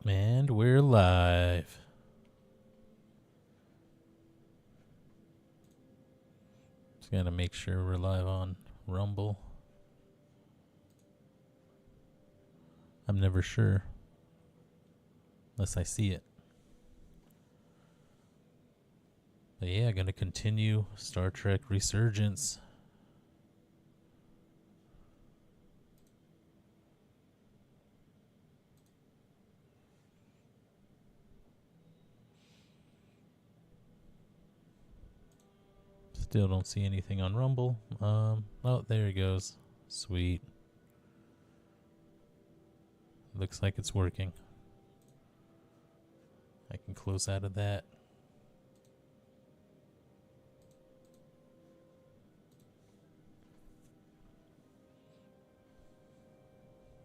And we're live. Just gotta make sure we're live on Rumble. I'm never sure unless I see it. But yeah, gonna continue Star Trek Resurgence. Still don't see anything on Rumble. Oh, there he goes. Sweet. Looks like it's working. I can close out of that.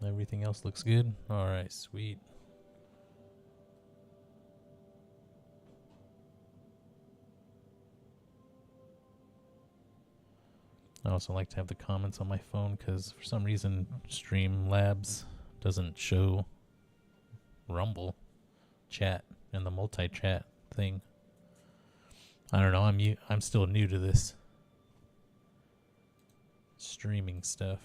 Everything else looks good. All right, sweet. I also like to have the comments on my phone because for some reason Streamlabs doesn't show Rumble chat and the multi-chat thing. I don't know. I'm still new to this streaming stuff.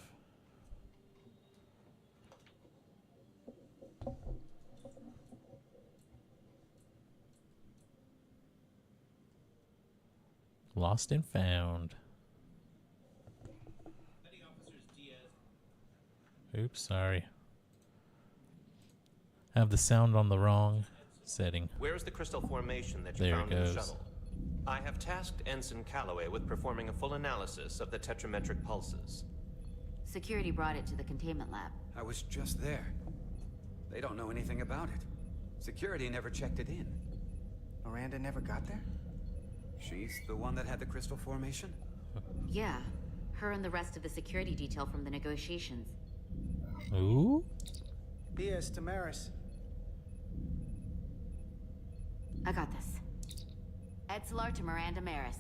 Lost and found. Oops, sorry. Have the sound on the wrong setting. Where is the crystal formation that you found in the shuttle? I have tasked Ensign Calloway with performing a full analysis of the tetrametric pulses. Security brought it to the containment lab. I was just there. They don't know anything about it. Security never checked it in. Miranda never got there? She's the one that had the crystal formation? Yeah, her and the rest of the security detail from the negotiations. Ooh? Diaz, Tamaris. I got this. Edslar to Miranda Maris.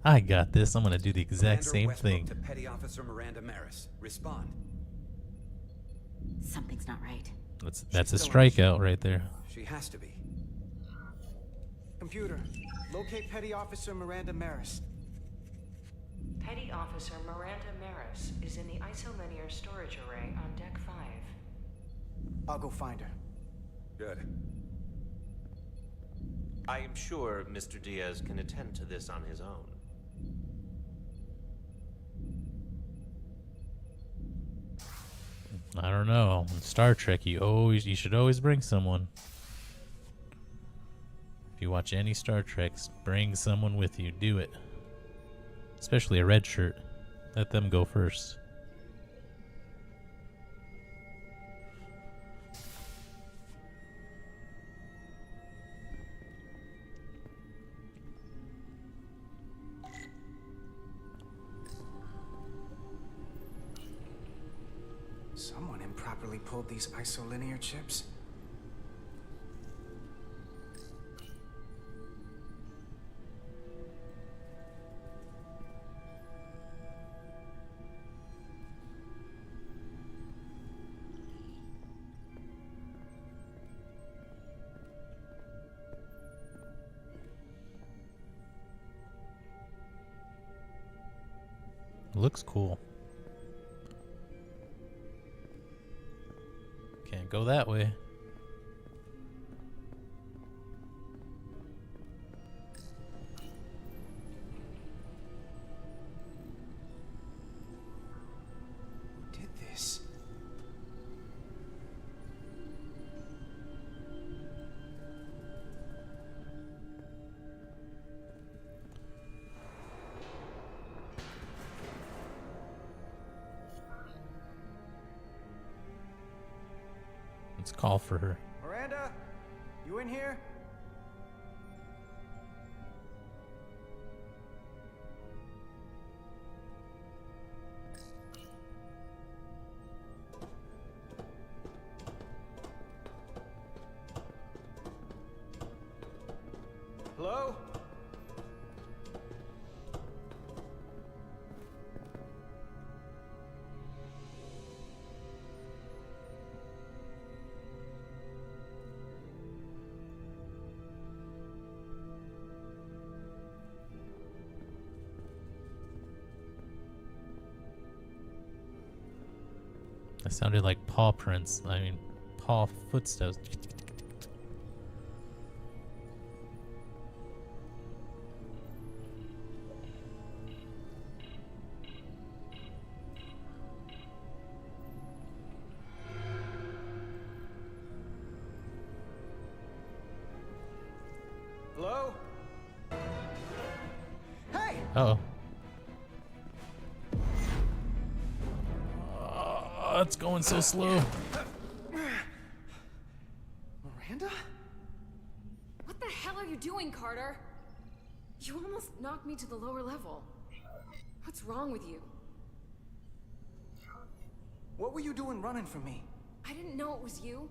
I got this. I'm gonna do the exact Commander same Westbrook thing. To Petty Officer Miranda Maris. Respond. Something's not right. That's a strikeout right there. She has to be. Computer, locate Petty Officer Miranda Maris. Petty Officer Miranda Maris is in the isolinear storage array on Deck 5. I'll go find her. Good. I am sure Mr. Diaz can attend to this on his own. I don't know. In Star Trek, you should always bring someone. If you watch any Star Treks, bring someone with you. Do it. Especially a red shirt. Let them go first. Someone improperly pulled these isolinear chips. Looks cool. Can't go that way. Who did this? Let's call for her. Miranda, you in here? Hello? That sounded like paw prints. I mean, paw footsteps. Hello? Hey! Uh-oh. It's going so slow. Miranda? What the hell are you doing, Carter? You almost knocked me to the lower level. What's wrong with you? What were you doing running from me? I didn't know it was you.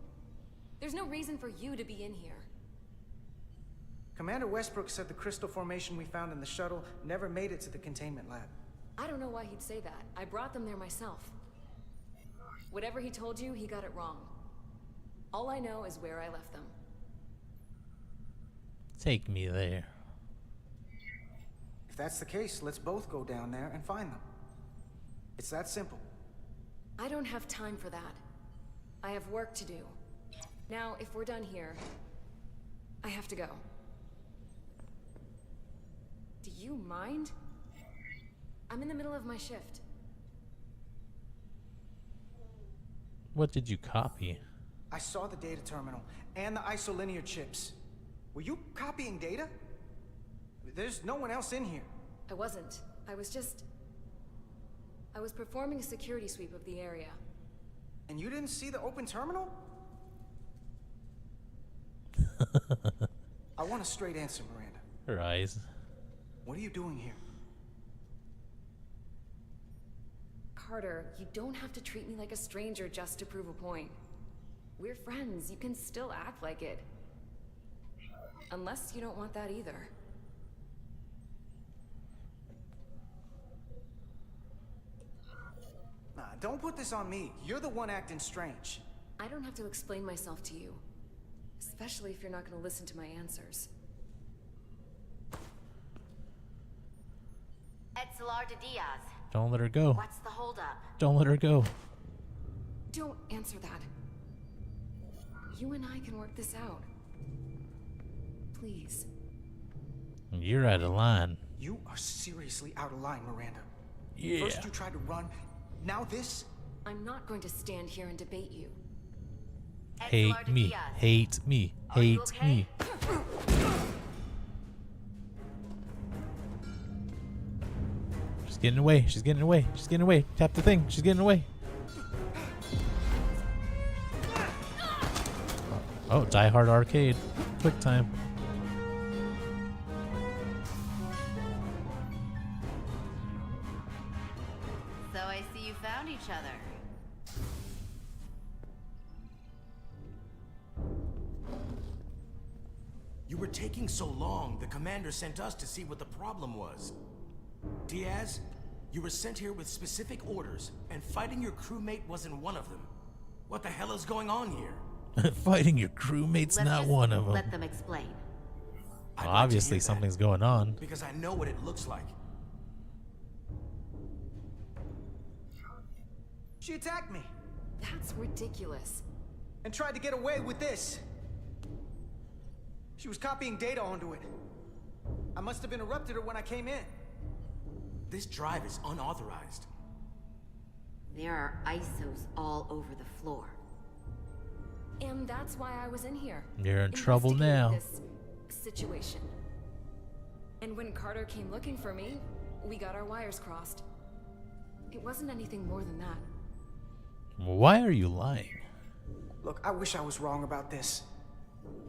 There's no reason for you to be in here. Commander Westbrook said the crystal formation we found in the shuttle never made it to the containment lab. I don't know why he'd say that. I brought them there myself. Whatever he told you, he got it wrong. All I know is where I left them. Take me there. If that's the case, let's both go down there and find them. It's that simple. I don't have time for that. I have work to do. Now, if we're done here, I have to go. Do you mind? I'm in the middle of my shift. What did you copy? I saw the data terminal and the isolinear chips. Were you copying data? There's no one else in here. I wasn't. I was performing a security sweep of the area. And you didn't see the open terminal? I want a straight answer, Miranda. Her eyes. What are you doing here? Carter, you don't have to treat me like a stranger just to prove a point. We're friends. You can still act like it. Unless you don't want that either. Nah, don't put this on me. You're the one acting strange. I don't have to explain myself to you. Especially if you're not going to listen to my answers. Etzelar de Diaz. Don't let her go. What's the holdup? Don't let her go. Don't answer that. You and I can work this out. Please. You're out of line. You are seriously out of line, Miranda. Yeah. First you tried to run, now this? I'm not going to stand here and debate you. Hate Etzelar de me. Diaz. Hate me. Are you Hate okay? me. She's getting away. She's getting away. She's getting away. Tap the thing. She's getting away. Oh, Die Hard Arcade. Quick time. So I see you found each other. You were taking so long, the commander sent us to see what the problem was. Diaz, you were sent here with specific orders, and fighting your crewmate wasn't one of them. What the hell is going on here? Fighting your crewmate's Let's not just one of them. let them explain. I'd Well, like to obviously hear that, something's going on. because I know what it looks like. She attacked me That's ridiculous. and tried to get away with this. She was copying data onto it. I must have interrupted her when I came in. This drive is unauthorized. There are ISOs all over the floor. And that's why I was in here. You're in trouble now. Investigating this situation. And when Carter came looking for me, we got our wires crossed. It wasn't anything more than that. Why are you lying? Look, I wish I was wrong about this.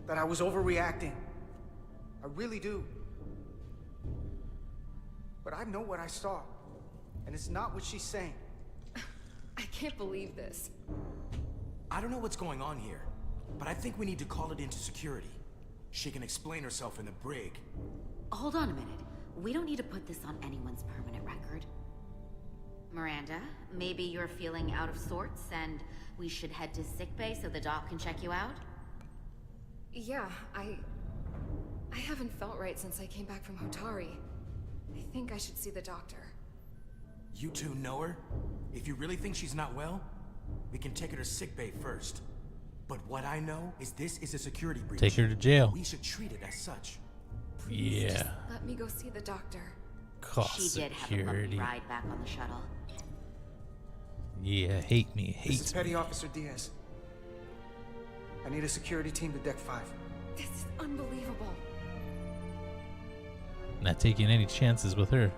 That I was overreacting. I really do. But I know what I saw. And it's not what she's saying. I can't believe this. I don't know what's going on here, but I think we need to call it into security. She can explain herself in the brig. Hold on a minute. We don't need to put this on anyone's permanent record. Miranda, maybe you're feeling out of sorts and we should head to sickbay so the doc can check you out? Yeah, I haven't felt right since I came back from Hotari. I think I should see the doctor. You two know her? If you really think she's not well, we can take her to sickbay first. But what I know is this is a security breach. Take her to jail. We should treat it as such. Please, just let me go see the doctor. Cost She did have a security. lovely ride back on the shuttle. Yeah, hate me, This is hate Petty me. Officer Diaz. I need a security team to Deck 5. This is unbelievable. Not taking any chances with her.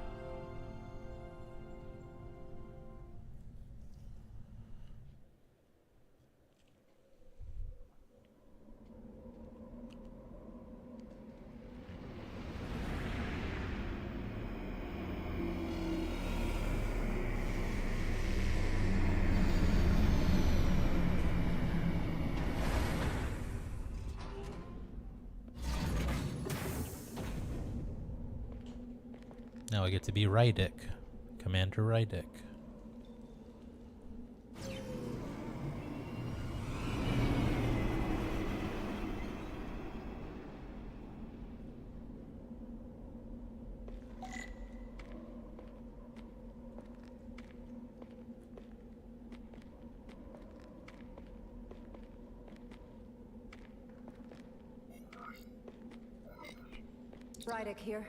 Now I get to be Rydick. Commander Rydick. Rydick here.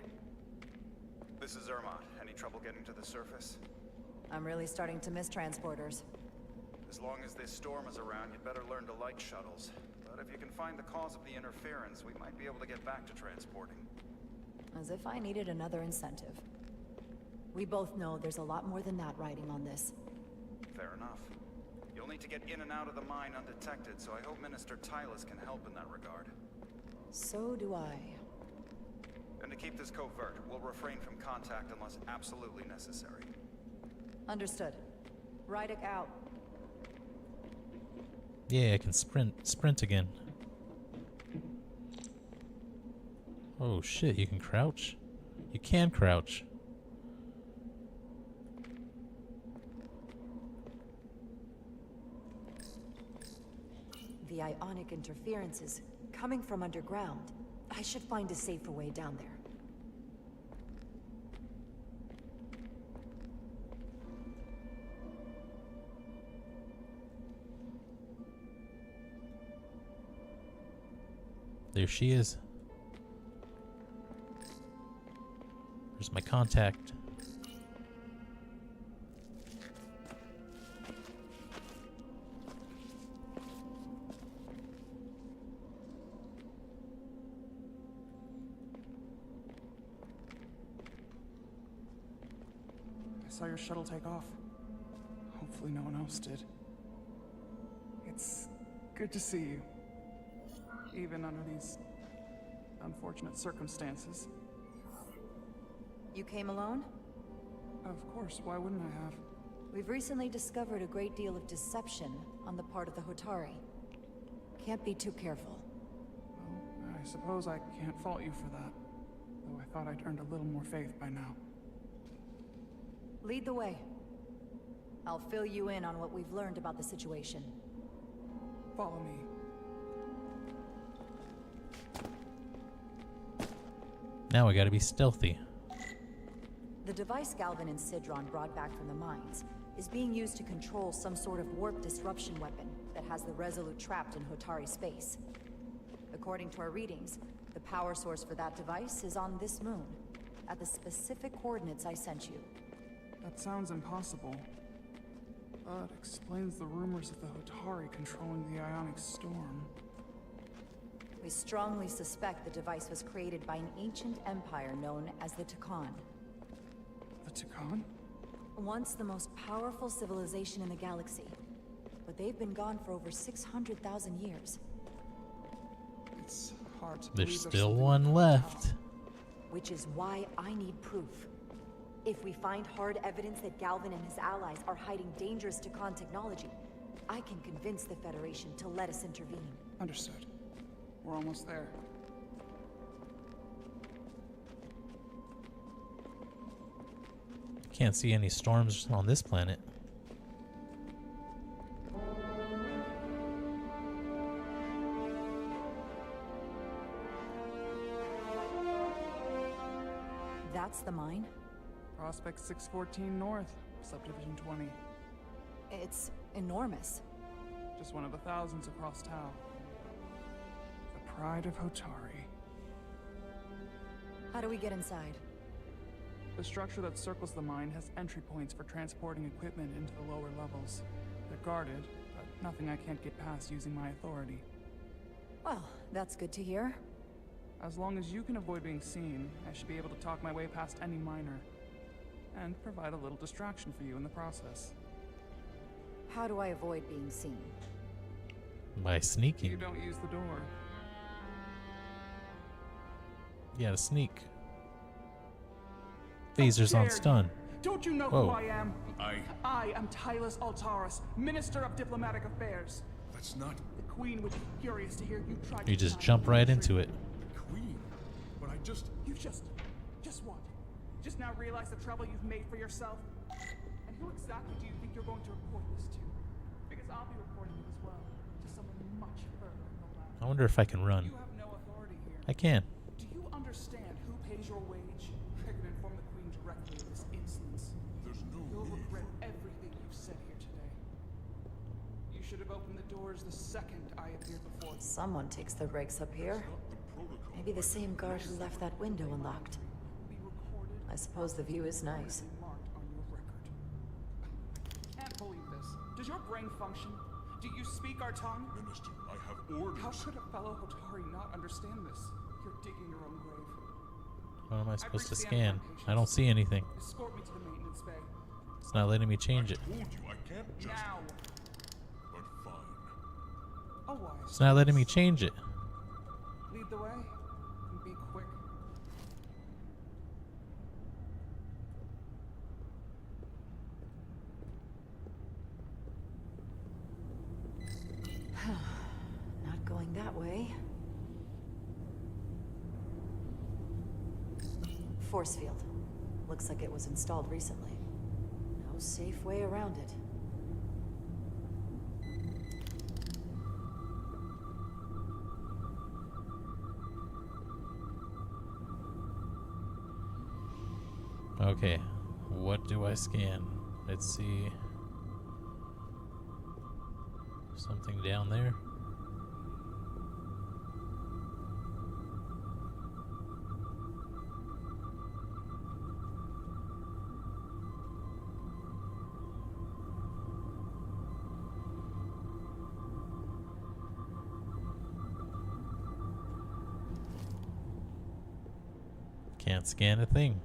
This is Zermatt. Any trouble getting to the surface? I'm really starting to miss transporters. As long as this storm is around, you'd better learn to like shuttles. But if you can find the cause of the interference, we might be able to get back to transporting. As if I needed another incentive. We both know there's a lot more than that riding on this. Fair enough. You'll need to get in and out of the mine undetected, so I hope Minister Tylus can help in that regard. So do I. And to keep this covert, we'll refrain from contact unless absolutely necessary. Understood. Rydick out. Yeah, I can sprint again. Oh shit, you can crouch? You can crouch. The ionic interference is coming from underground. I should find a safer way down there. There she is. There's my contact. I saw your shuttle take off. Hopefully no one else did. It's good to see you. Even under these unfortunate circumstances. You came alone? Of course, why wouldn't I have? We've recently discovered a great deal of deception on the part of the Hotari. Can't be too careful. Well, I suppose I can't fault you for that. Though I thought I'd earned a little more faith by now. Lead the way. I'll fill you in on what we've learned about the situation. Follow me. Now I gotta be stealthy. The device Galvin and Sidron brought back from the mines is being used to control some sort of warp disruption weapon that has the Resolute trapped in Hotari space. According to our readings, the power source for that device is on this moon, at the specific coordinates I sent you. That sounds impossible. But explains the rumors of the Hotari controlling the ionic storm. We strongly suspect the device was created by an ancient empire known as the Takan. The Takan? Once the most powerful civilization in the galaxy, but they've been gone for over 600,000 years. It's hard to There's believe still something one like that left. now. Which is why I need proof. If we find hard evidence that Galvin and his allies are hiding dangerous Takan technology, I can convince the Federation to let us intervene. Understood. We're almost there. Can't see any storms on this planet. That's the mine? Prospect 614 North, Subdivision 20. It's enormous. Just one of the thousands across Tau. The pride of Hotari. How do we get inside? The structure that circles the mine has entry points for transporting equipment into the lower levels. They're guarded, but nothing I can't get past using my authority. Well, that's good to hear. As long as you can avoid being seen, I should be able to talk my way past any miner. And provide a little distraction for you in the process. How do I avoid being seen? By sneaking. You don't use the door. You gotta sneak. Phasers on stun. Don't you know Whoa. who I am? I am Tylus Altaris, Minister of Diplomatic Affairs. That's not... The Queen would be furious to hear you try to... You just jump right into it. The Queen? But I just... You just what? Just now realize the trouble you've made for yourself? And who exactly do you think you're going to report this to? Because I'll be reporting it as well, to someone much further in the lab. I wonder if I can run. You have no authority here. I can. Do you understand who pays your wage? I can inform the Queen directly of this insolence. There's no You'll way regret everything you've said here today. You should have opened the doors the second I appeared before you. Someone takes the breaks up here. Maybe the same guard who left that window unlocked. I suppose the view is nice. Marked on your record. Can't believe this. Does your brain function? Do you speak our tongue? Minister, I have orders. How could a fellow Hotari not understand this? You're digging your own grave. What am I supposed to scan? I don't see anything. Escort me to the maintenance bay. It's not letting me change it. I told you I can't just... Now. But fine. A wise. It's not letting me change it. Lead the way and be quick. Not going that way. Force field. Looks like it was installed recently. No safe way around it. Okay, what do I scan? Let's see. Something down there. Can't scan a thing.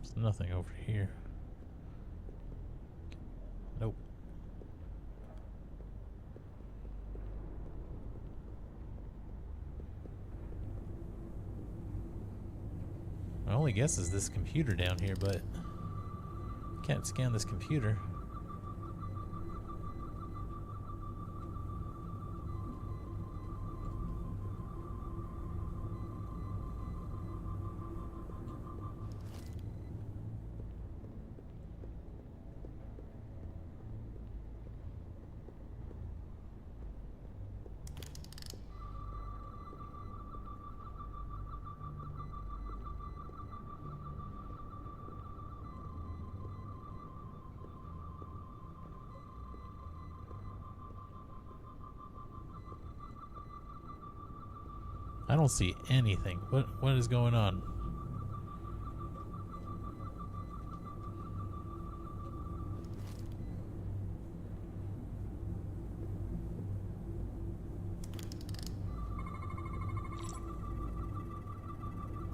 There's nothing over here. Nope. My only guess is this computer down here, but can't scan this computer. I don't see anything. What is going on?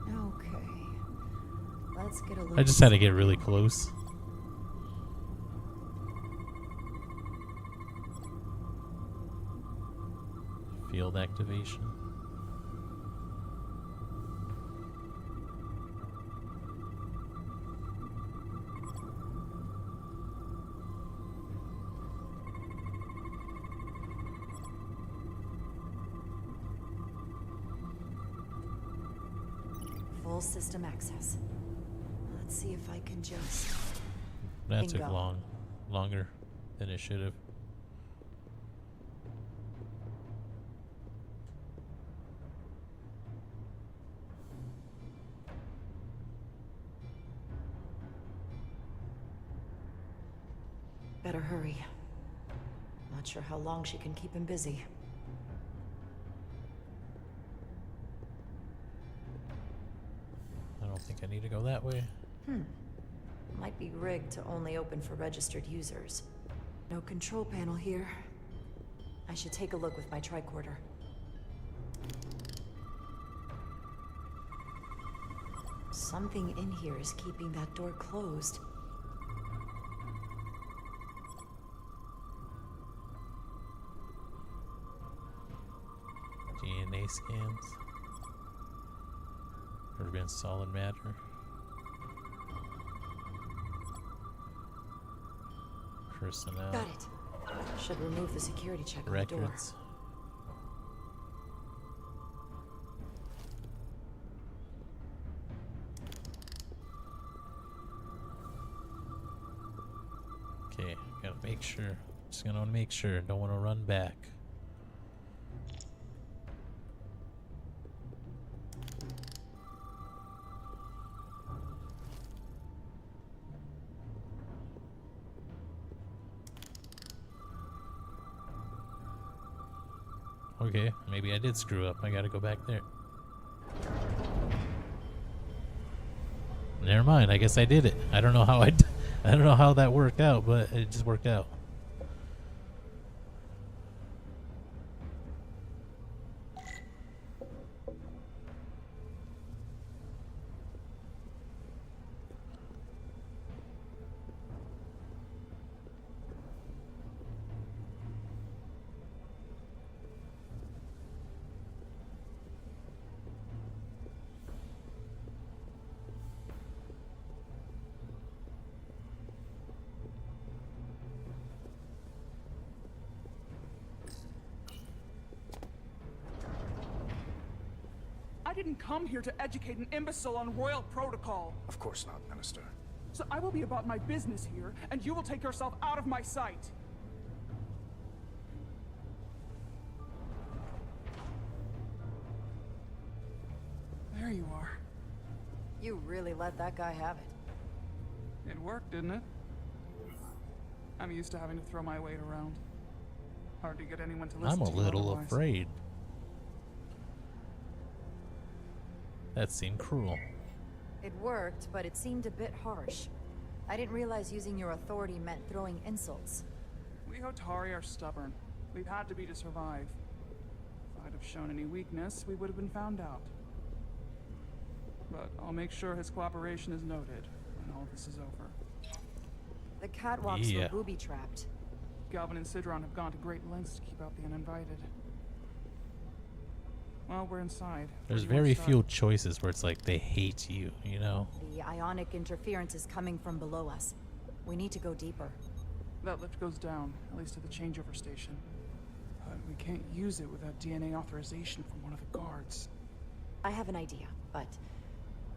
Okay. Let's get a look. I just had to get really close. Field activation. Full system access. Let's see if I can just... That took Bingo. longer than it should have. Better hurry. Not sure how long she can keep him busy. I don't think I need to go that way. Might be rigged to only open for registered users. No control panel here. I should take a look with my tricorder. Something in here is keeping that door closed. DNA scans. Ever been solid matter? Personnel. Got it. Should remove the security check on the door. Records. Okay, gotta make sure. Just gonna wanna make sure. Don't wanna run back. Okay, maybe I did screw up. I gotta go back there. Never mind. I guess I did it. I don't know how I don't know how that worked out, but it just worked out. I didn't come here to educate an imbecile on royal protocol. Of course not, Minister. So I will be about my business here, and you will take yourself out of my sight. There you are. You really let that guy have it. It worked, didn't it? I'm used to having to throw my weight around. Hard to get anyone to listen I'm to a little otherwise. afraid. That seemed cruel. It worked, but it seemed a bit harsh. I didn't realize using your authority meant throwing insults. We Hotari are stubborn. We've had to be to survive. If I'd have shown any weakness, we would have been found out. But I'll make sure his cooperation is noted when all this is over. The catwalks were booby-trapped. Galvin and Sidron have gone to great lengths to keep out the uninvited. Well, we're inside. There's very few choices where it's like they hate you, you know? The ionic interference is coming from below us. We need to go deeper. That lift goes down, at least to the changeover station. But we can't use it without DNA authorization from one of the guards. I have an idea, but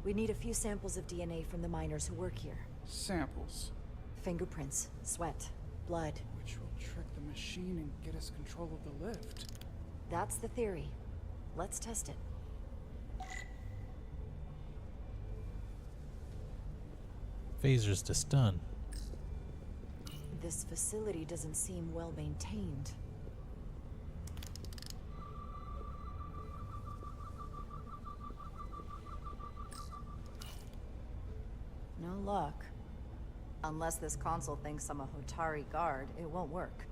we need a few samples of DNA from the miners who work here. Samples? Fingerprints, sweat, blood. Which will trick the machine and get us control of the lift. That's the theory. Let's test it. Phasers to stun. This facility doesn't seem well maintained. No luck. Unless this console thinks I'm a Hotari guard, it won't work.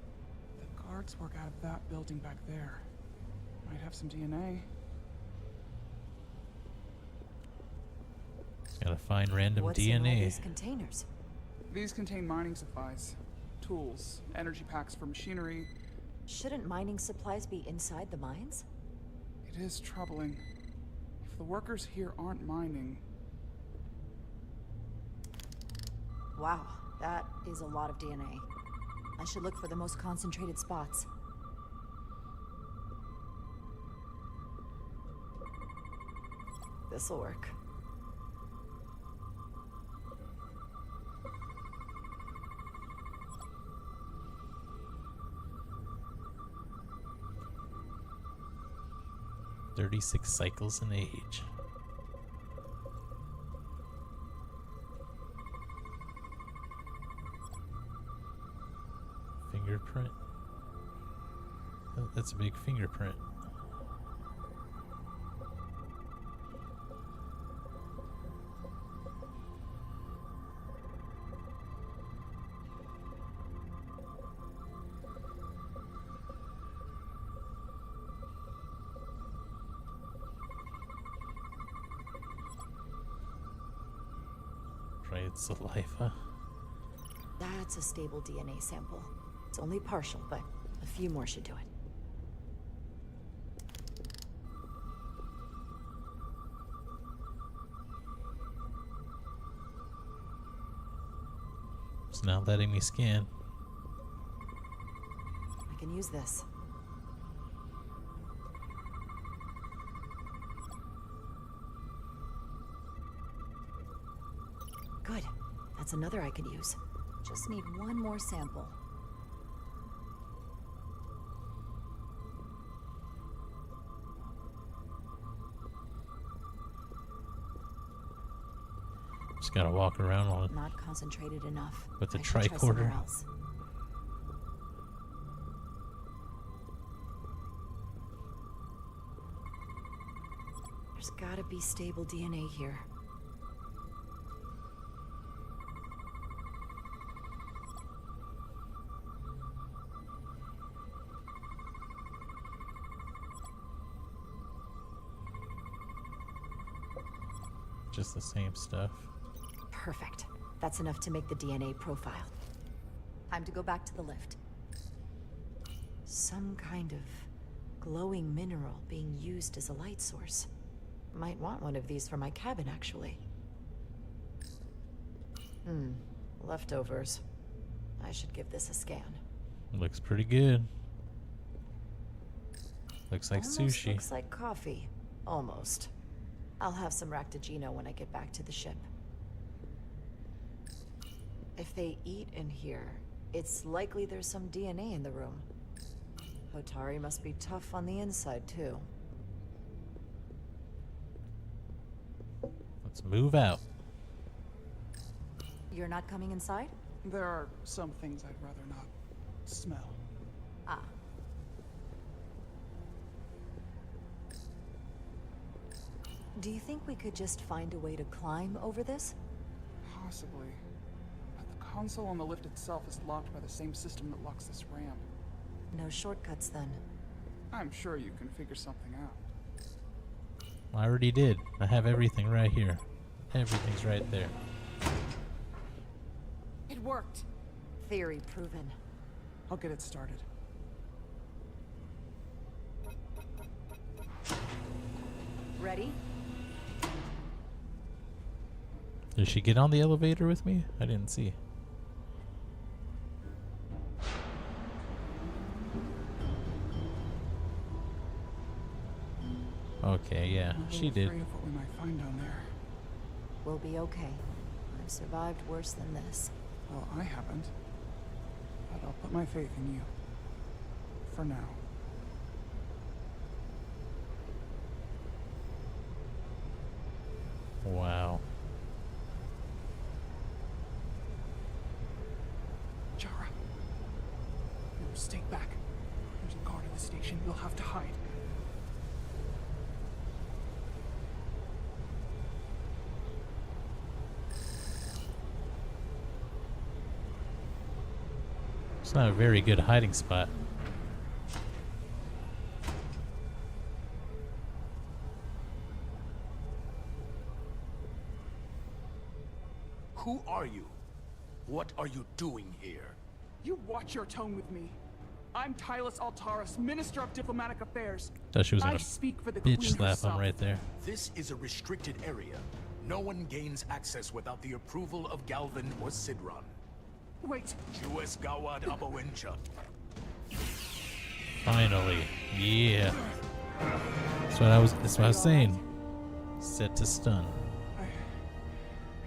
The guards work out of that building back there. Might have some DNA. Gotta find random What's DNA. in all these containers? These contain mining supplies, tools, energy packs for machinery. Shouldn't mining supplies be inside the mines? It is troubling. If the workers here aren't mining... Wow, that is a lot of DNA. I should look for the most concentrated spots. This'll work. 36 cycles in age. Fingerprint. Oh, that's a big fingerprint. Try its saliva. That's a stable DNA sample. It's only partial, but a few more should do it. It's not letting me scan. I can use this. Good. That's another I could use. Just need one more sample. Just gotta walk around on Not concentrated enough. with the I should try somewhere tricorder. else. There's gotta be stable DNA here. Just the same stuff. Perfect. That's enough to make the DNA profile. Time to go back to the lift. Some kind of glowing mineral being used as a light source. Might want one of these for my cabin, actually. Leftovers. I should give this a scan. Looks pretty good. Looks like Almost sushi. looks like coffee. Almost. I'll have some Ractigino when I get back to the ship. If they eat in here, it's likely there's some DNA in the room. Hotari must be tough on the inside, too. Let's move out. You're not coming inside? There are some things I'd rather not smell. Ah. Do you think we could just find a way to climb over this? Possibly. But the console on the lift itself is locked by the same system that locks this ramp. No shortcuts, then. I'm sure you can figure something out. I already did. I have everything right here. Everything's right there. It worked! Theory proven. I'll get it started. Ready? Did she get on the elevator with me? I didn't see. Okay, yeah, she did. Afraid of what we might find down there. We'll be okay. I've survived worse than this. Well, I haven't. But I'll put my faith in you. For now. Wow. Jara. No, stay back. There's a guard at the station. You'll have to hide. It's not a very good hiding spot. Who are you? What are you doing here? You watch your tone with me. I'm Tylus Altaris, Minister of Diplomatic Affairs. Thought she was I gonna speak for the bitch Queen slap herself. him right there. This is a restricted area. No one gains access without the approval of Galvin or Sidron. Wait. US Gawad Abawincha. Finally. Yeah. That's what I was saying. Set to stun.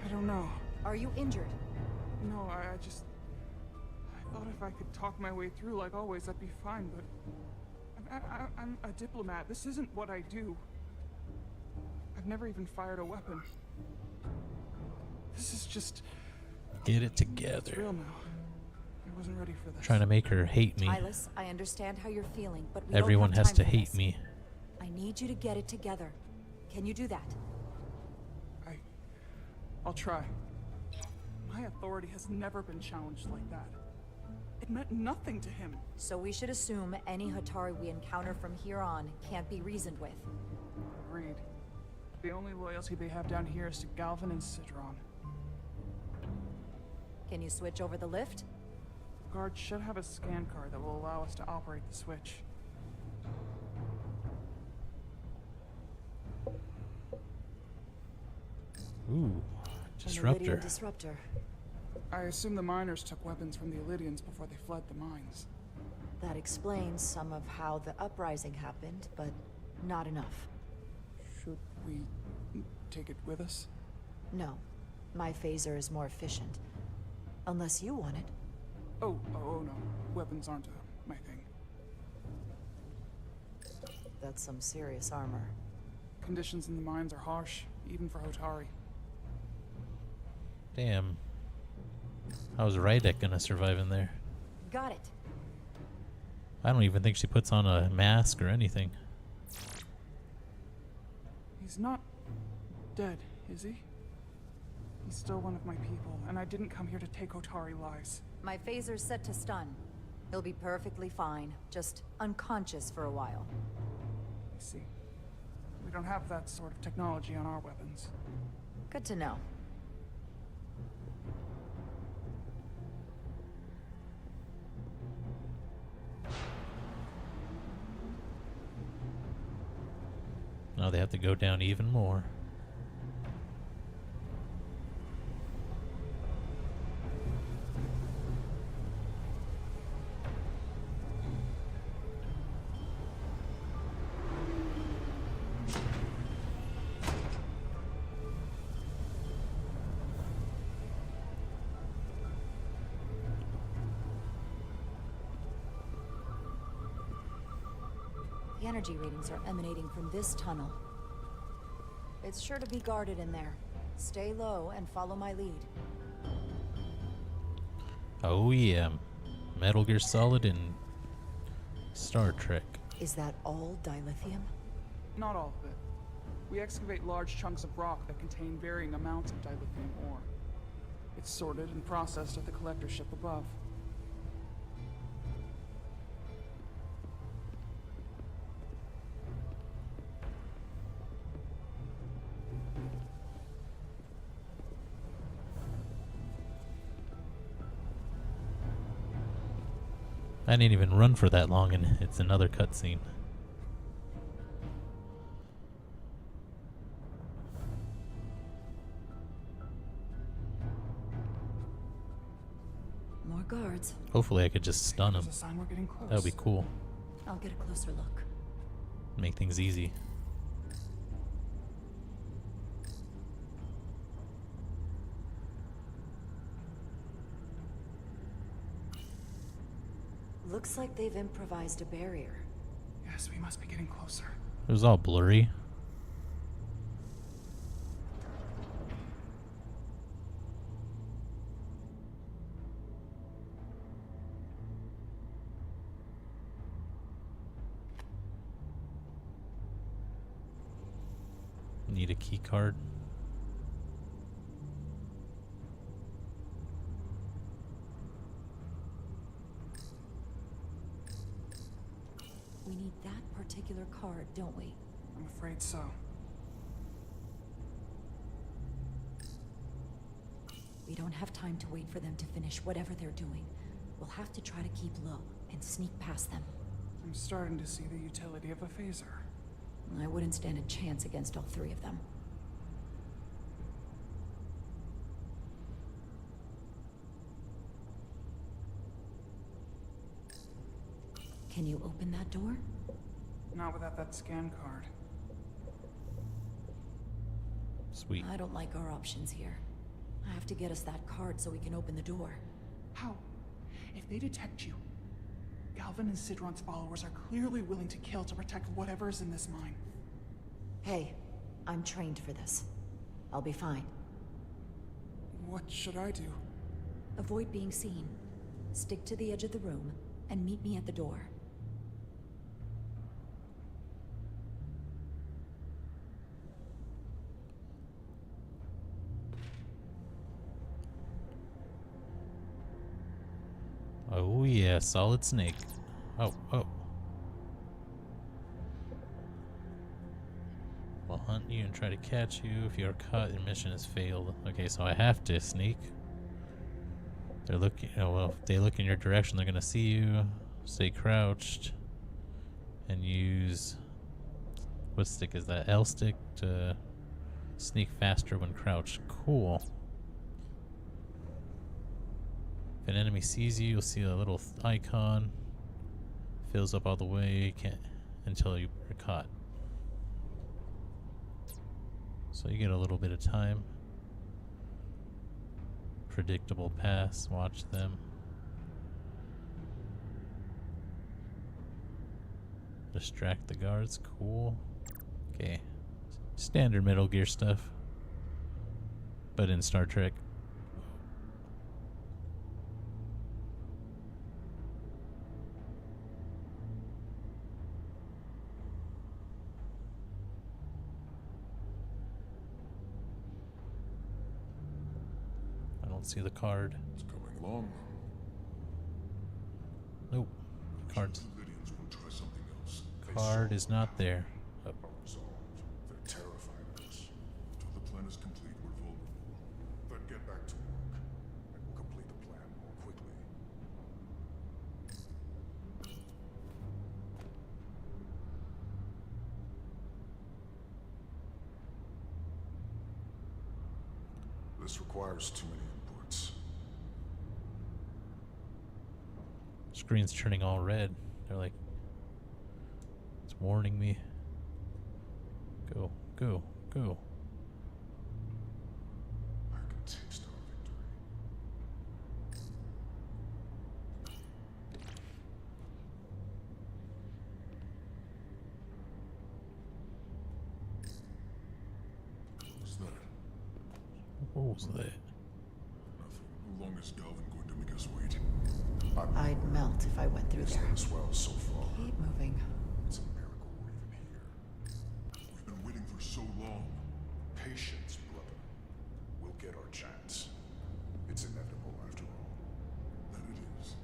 I don't know. Are you injured? No, I thought if I could talk my way through like always, I'd be fine, but I'm I'm a diplomat. This isn't what I do. I've never even fired a weapon. This is just... Get it It's together. real now. I wasn't ready for this. Trying to make her hate me. Tyler, I understand how you're feeling, but we Everyone don't have has to time for hate this. me. I need you to get it together. Can you do that? I'll try. My authority has never been challenged like that. It meant nothing to him. So we should assume any Hatari we encounter from here on can't be reasoned with. Agreed. The only loyalty they have down here is to Galvin and Sidron. Can you switch over the lift? The guard should have a scan card that will allow us to operate the switch. Ooh, An disruptor. Iridian disruptor. I assume the miners took weapons from the Illidians before they fled the mines. That explains some of how the uprising happened, but not enough. Should we take it with us? No. My phaser is more efficient. Unless you want it. Oh no. Weapons aren't my thing. That's some serious armor. Conditions in the mines are harsh, even for Hotari. Damn. How's Rydek gonna survive in there? Got it. I don't even think she puts on a mask or anything. He's not dead, is he? He's still one of my people, and I didn't come here to take Hotari lives. My phaser's set to stun. He'll be perfectly fine, just unconscious for a while. I see. We don't have that sort of technology on our weapons. Good to know. Now they have to go down even more. The energy readings are emanating from this tunnel. It's sure to be guarded in there. Stay low and follow my lead. Oh yeah. Metal Gear Solid and Star Trek. Is that all dilithium? Not all of it. We excavate large chunks of rock that contain varying amounts of dilithium ore. It's sorted and processed at the collector ship above. I didn't even run for that long, and it's another cutscene. More guards. Hopefully I could just stun him. There's a sign we're getting close. That would be cool. I'll get a closer look. Make things easy. Looks like they've improvised a barrier. Yes, we must be getting closer. It was all blurry. Need a key card. We need that particular card, don't we? I'm afraid so. We don't have time to wait for them to finish whatever they're doing. We'll have to try to keep low and sneak past them. I'm starting to see the utility of a phaser. I wouldn't stand a chance against all three of them. Can you open that door? Not without that scan card. Sweet. I don't like our options here. I have to get us that card so we can open the door. How? If they detect you, Galvin and Sidron's followers are clearly willing to kill to protect whatever is in this mine. Hey, I'm trained for this. I'll be fine. What should I do? Avoid being seen. Stick to the edge of the room, and meet me at the door. Oh yeah, Solid Snake. Oh. Will hunt you and try to catch you. If you are caught, your mission has failed. Okay, so I have to sneak. They're looking. Oh well, if they look in your direction, they're gonna see you. Stay crouched, and use what stick is that? L stick to sneak faster when crouched. Cool. If an enemy sees you, you'll see a little icon. Fills up all the way until you're caught. So you get a little bit of time. Predictable paths, watch them. Distract the guards, cool. Okay. Standard Metal Gear stuff. But in Star Trek. See the card. It's coming along. Nope. Card's. Card is not there. Oh. They're terrifying us. Until the plan is complete, we're vulnerable. Then get back to work, and we'll complete the plan more quickly. This requires too many inputs. Screen's turning all red. They're like, it's warning me. Go, go, go. I can taste our victory. What's that? What was that? Nothing. How long is Galvin going to make us wait? I'd melt if I went through It's there. done as well so far. Keep moving. It's a miracle we're even here. We've been waiting for so long. Patience, brother. We'll get our chance. It's inevitable after all. That it is.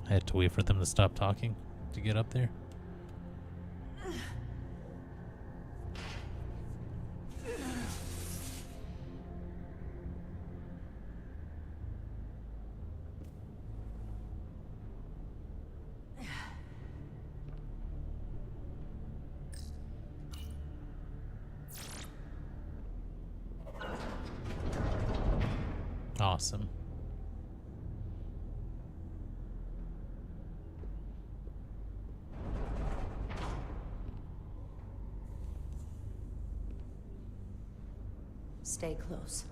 I had to wait for them to stop talking to get up there. Awesome. Stay close.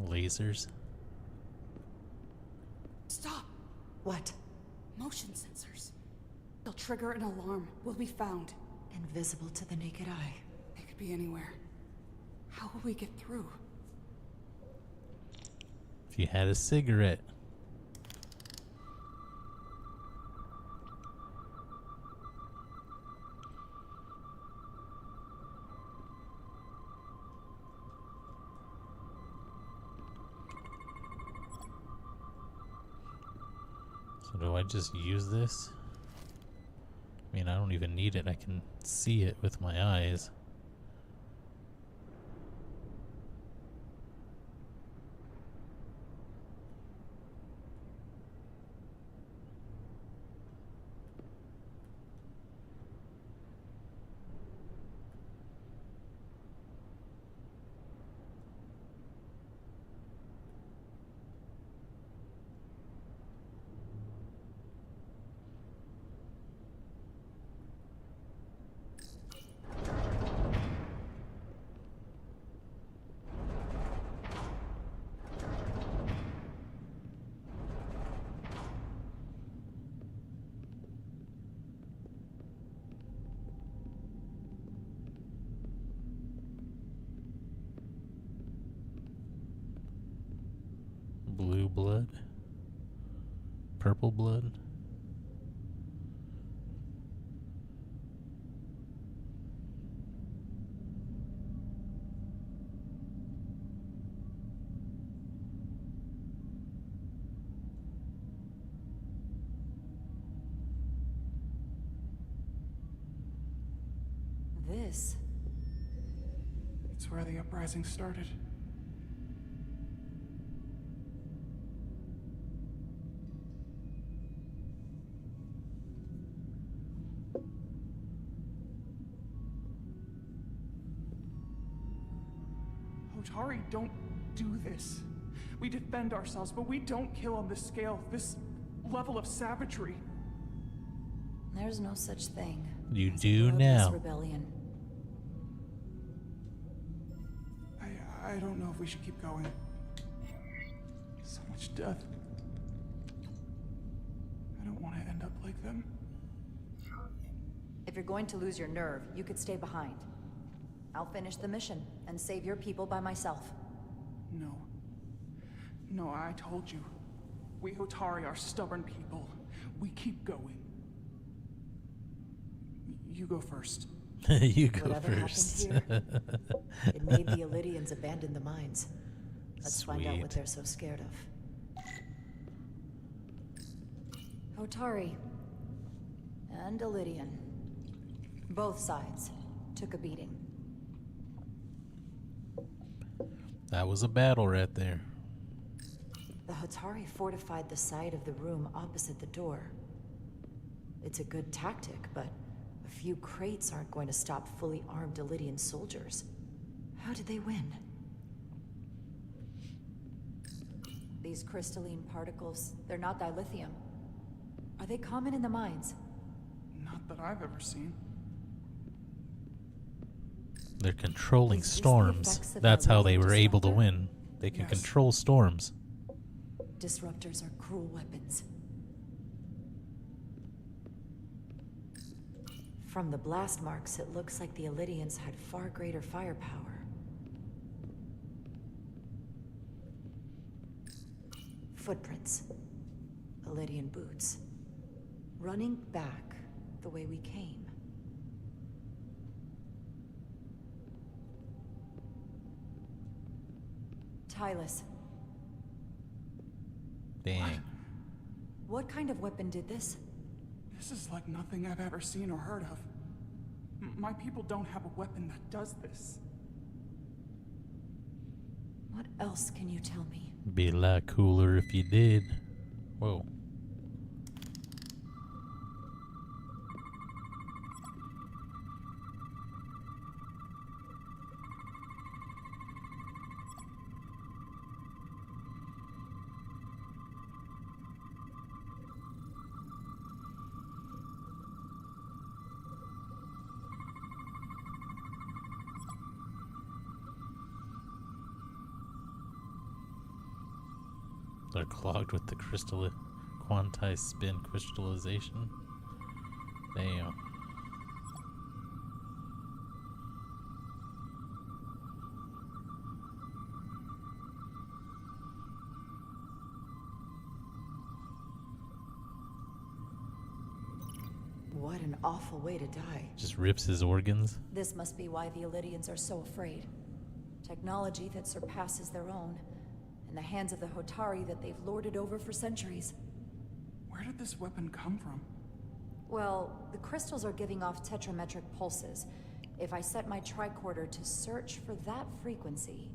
Lasers. Stop! What? Motion sensors. They'll trigger an alarm. We'll be found. Invisible to the naked eye. They could be anywhere. How will we get through? If you had a cigarette. So do I just use this? I mean, I don't even need it. I can see it with my eyes. blood. Purple blood. This? It's where the uprising started. Hotari don't do this. We defend ourselves, but we don't kill on this scale, this level of savagery. There's no such thing. You as do a bloodless now. Rebellion. I don't know if we should keep going. So much death. I don't want to end up like them. If you're going to lose your nerve, you could stay behind. I'll finish the mission and save your people by myself. No. No, I told you. We Hotari are stubborn people. We keep going. You go first. You go Whatever first. happened here, it made the Illyrians abandon the mines. Let's find out what Sweet. they're so scared of. Hotari and Illyrian. Both sides took a beating. That was a battle right there. The Hotari fortified the side of the room opposite the door. It's a good tactic, but a few crates aren't going to stop fully armed Illyrian soldiers. How did they win? These crystalline particles, they're not dilithium. Are they common in the mines? Not that I've ever seen. They're controlling Is this the storms. effects of That's that how they little were able to disruptor? win. They can Yes. control storms. Disruptors are cruel weapons. From the blast marks, it looks like the Illyrians had far greater firepower. Footprints. Illyrian boots. Running back the way we came. Tylus, Dang. what kind of weapon did this? This is like nothing I've ever seen or heard of. My people don't have a weapon that does this. What else can you tell me? Be a lot cooler if you did. Whoa. They're clogged with the quantized spin crystallization. Damn. What an awful way to die. Just rips his organs. This must be why the Illyrians are so afraid. Technology that surpasses their own, in the hands of the Hotari that they've lorded over for centuries. Where did this weapon come from? Well, the crystals are giving off tetrametric pulses. If I set my tricorder to search for that frequency,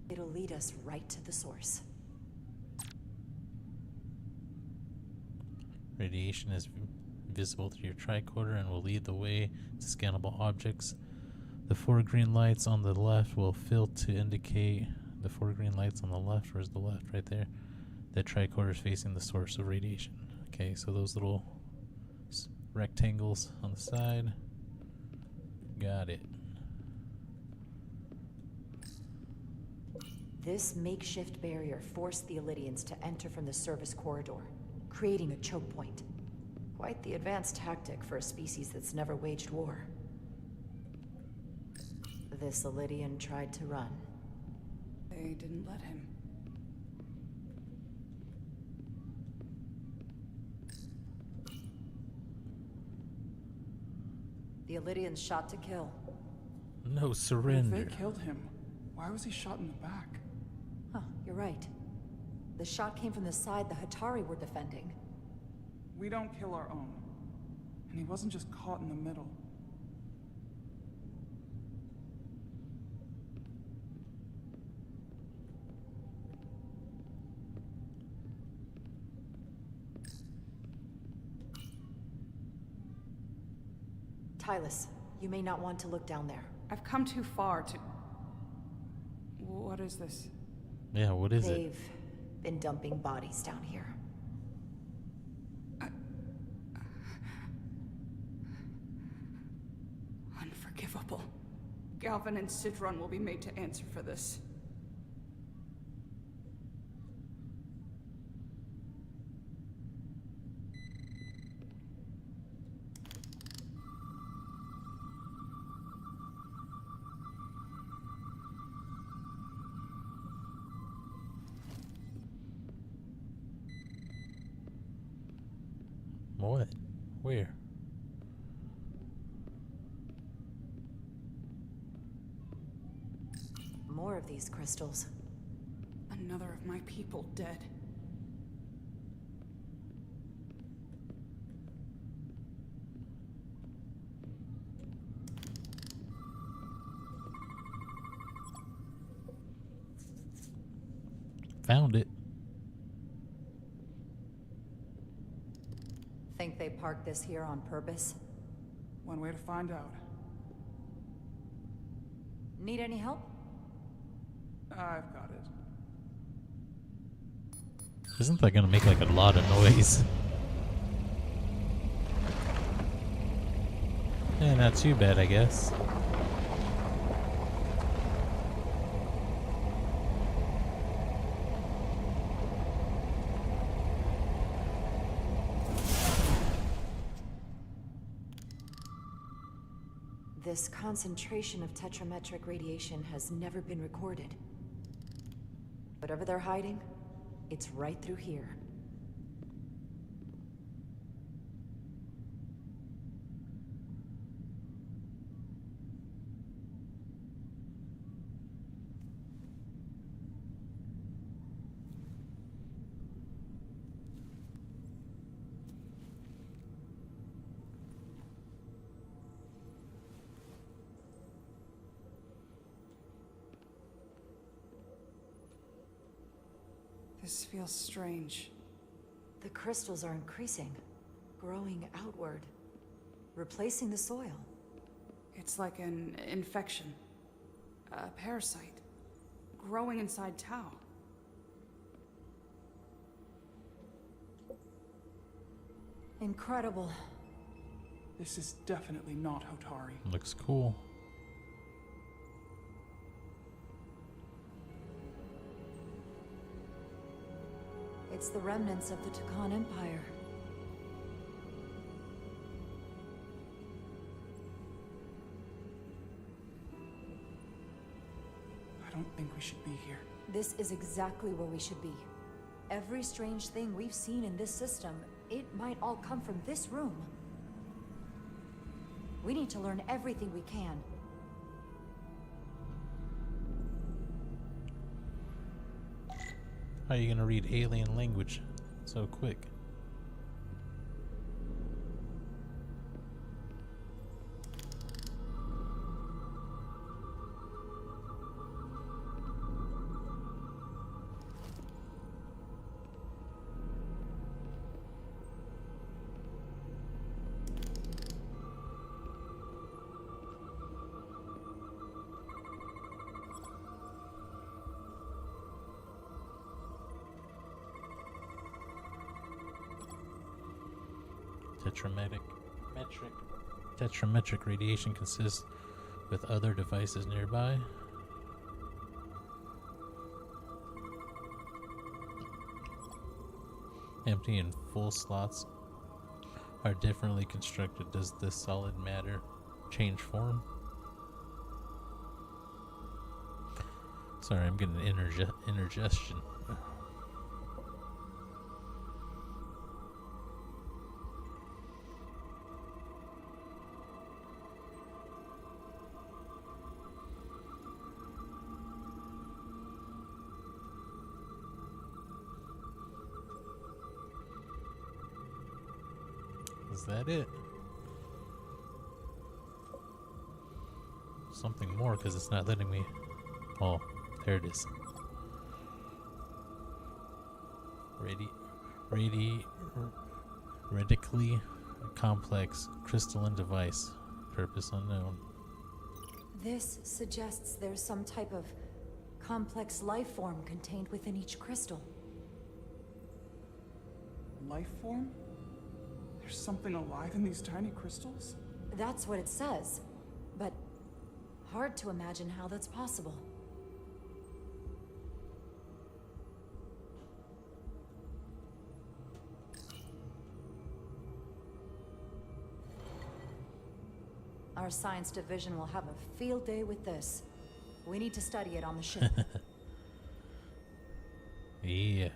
it'll lead us right to the source. Radiation is visible through your tricorder and will lead the way to scannable objects. The 4 green lights on the left will fill to indicate the 4 green lights on the left. Where's the left? Right there. The tricorder is facing the source of radiation. Okay, so those little rectangles on the side. Got it. This makeshift barrier forced the Illyrians to enter from the service corridor, creating a choke point. Quite the advanced tactic for a species that's never waged war. This Illyrian tried to run. They didn't let him. The Illydians shot to kill. No If surrender. they killed him, why was he shot in the back? Huh, you're right. The shot came from the side the Hatari were defending. We don't kill our own. And he wasn't just caught in the middle. Tylus, you may not want to look down there. I've come too far to... What is this? Yeah, what is it? They've been dumping bodies down here. Unforgivable. Galvin and Sidron will be made to answer for this. What? Where? More of these crystals. Another of my people dead. Found it. Think they parked this here on purpose? One way to find out. Need any help? I've got it. Isn't that gonna make like a lot of noise? Yeah, not too bad, I guess. This concentration of tetrametric radiation has never been recorded. Whatever they're hiding, it's right through here. This feels strange. The crystals are increasing, growing outward, replacing the soil. It's like an infection. A parasite. Growing inside Tau. Incredible. This is definitely not Hotari. Looks cool. It's the remnants of the Takan Empire. I don't think we should be here. This is exactly where we should be. Every strange thing we've seen in this system, it might all come from this room. We need to learn everything we can. How are you gonna read alien language so quick? Tetrametric radiation consists with other devices nearby. Empty and full slots are differently constructed. Does this solid matter change form? Sorry, I'm getting indigestion. Is that it? Something more, because it's not letting me. Oh, there it is. Radically complex crystalline device. Purpose unknown. This suggests there's some type of complex life form contained within each crystal. Life form? There's something alive in these tiny crystals? That's what it says, but hard to imagine how that's possible. Our science division will have a field day with this. We need to study it on the ship. Yeah.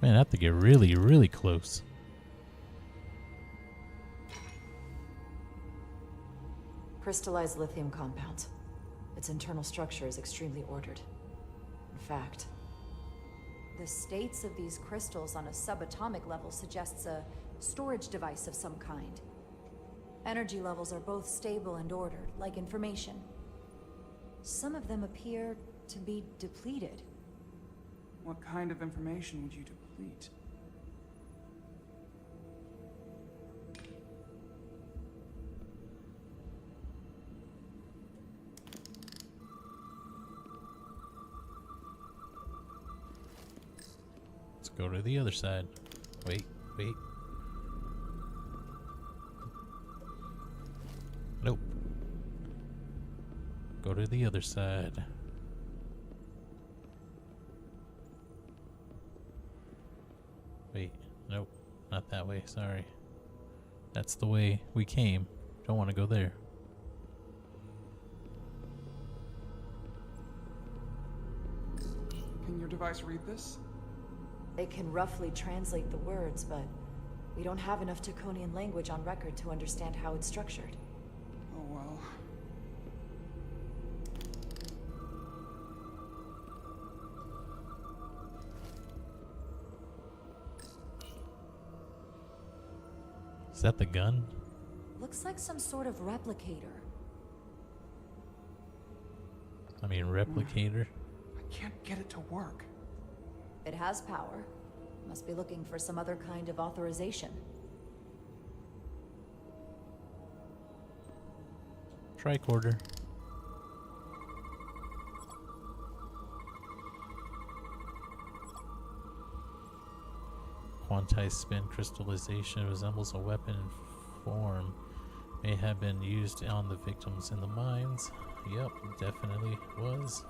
Man, I have to get really, really close. Crystallized lithium compound. Its internal structure is extremely ordered. In fact, the states of these crystals on a subatomic level suggests a storage device of some kind. Energy levels are both stable and ordered, like information. Some of them appear to be depleted. What kind of information would you deplete? Let's go to the other side. Wait. Nope. Go to the other side. Wait, nope, not that way, sorry. That's the way we came. Don't want to go there. Can your device read this? It can roughly translate the words, but we don't have enough Taconian language on record to understand how it's structured. Oh well. Is that the gun? Looks like some sort of replicator. I mean, replicator? I can't get it to work. It has power. Must be looking for some other kind of authorization. Tricorder. Quantized spin crystallization resembles a weapon in form. May have been used on the victims in the mines. Yep, definitely was.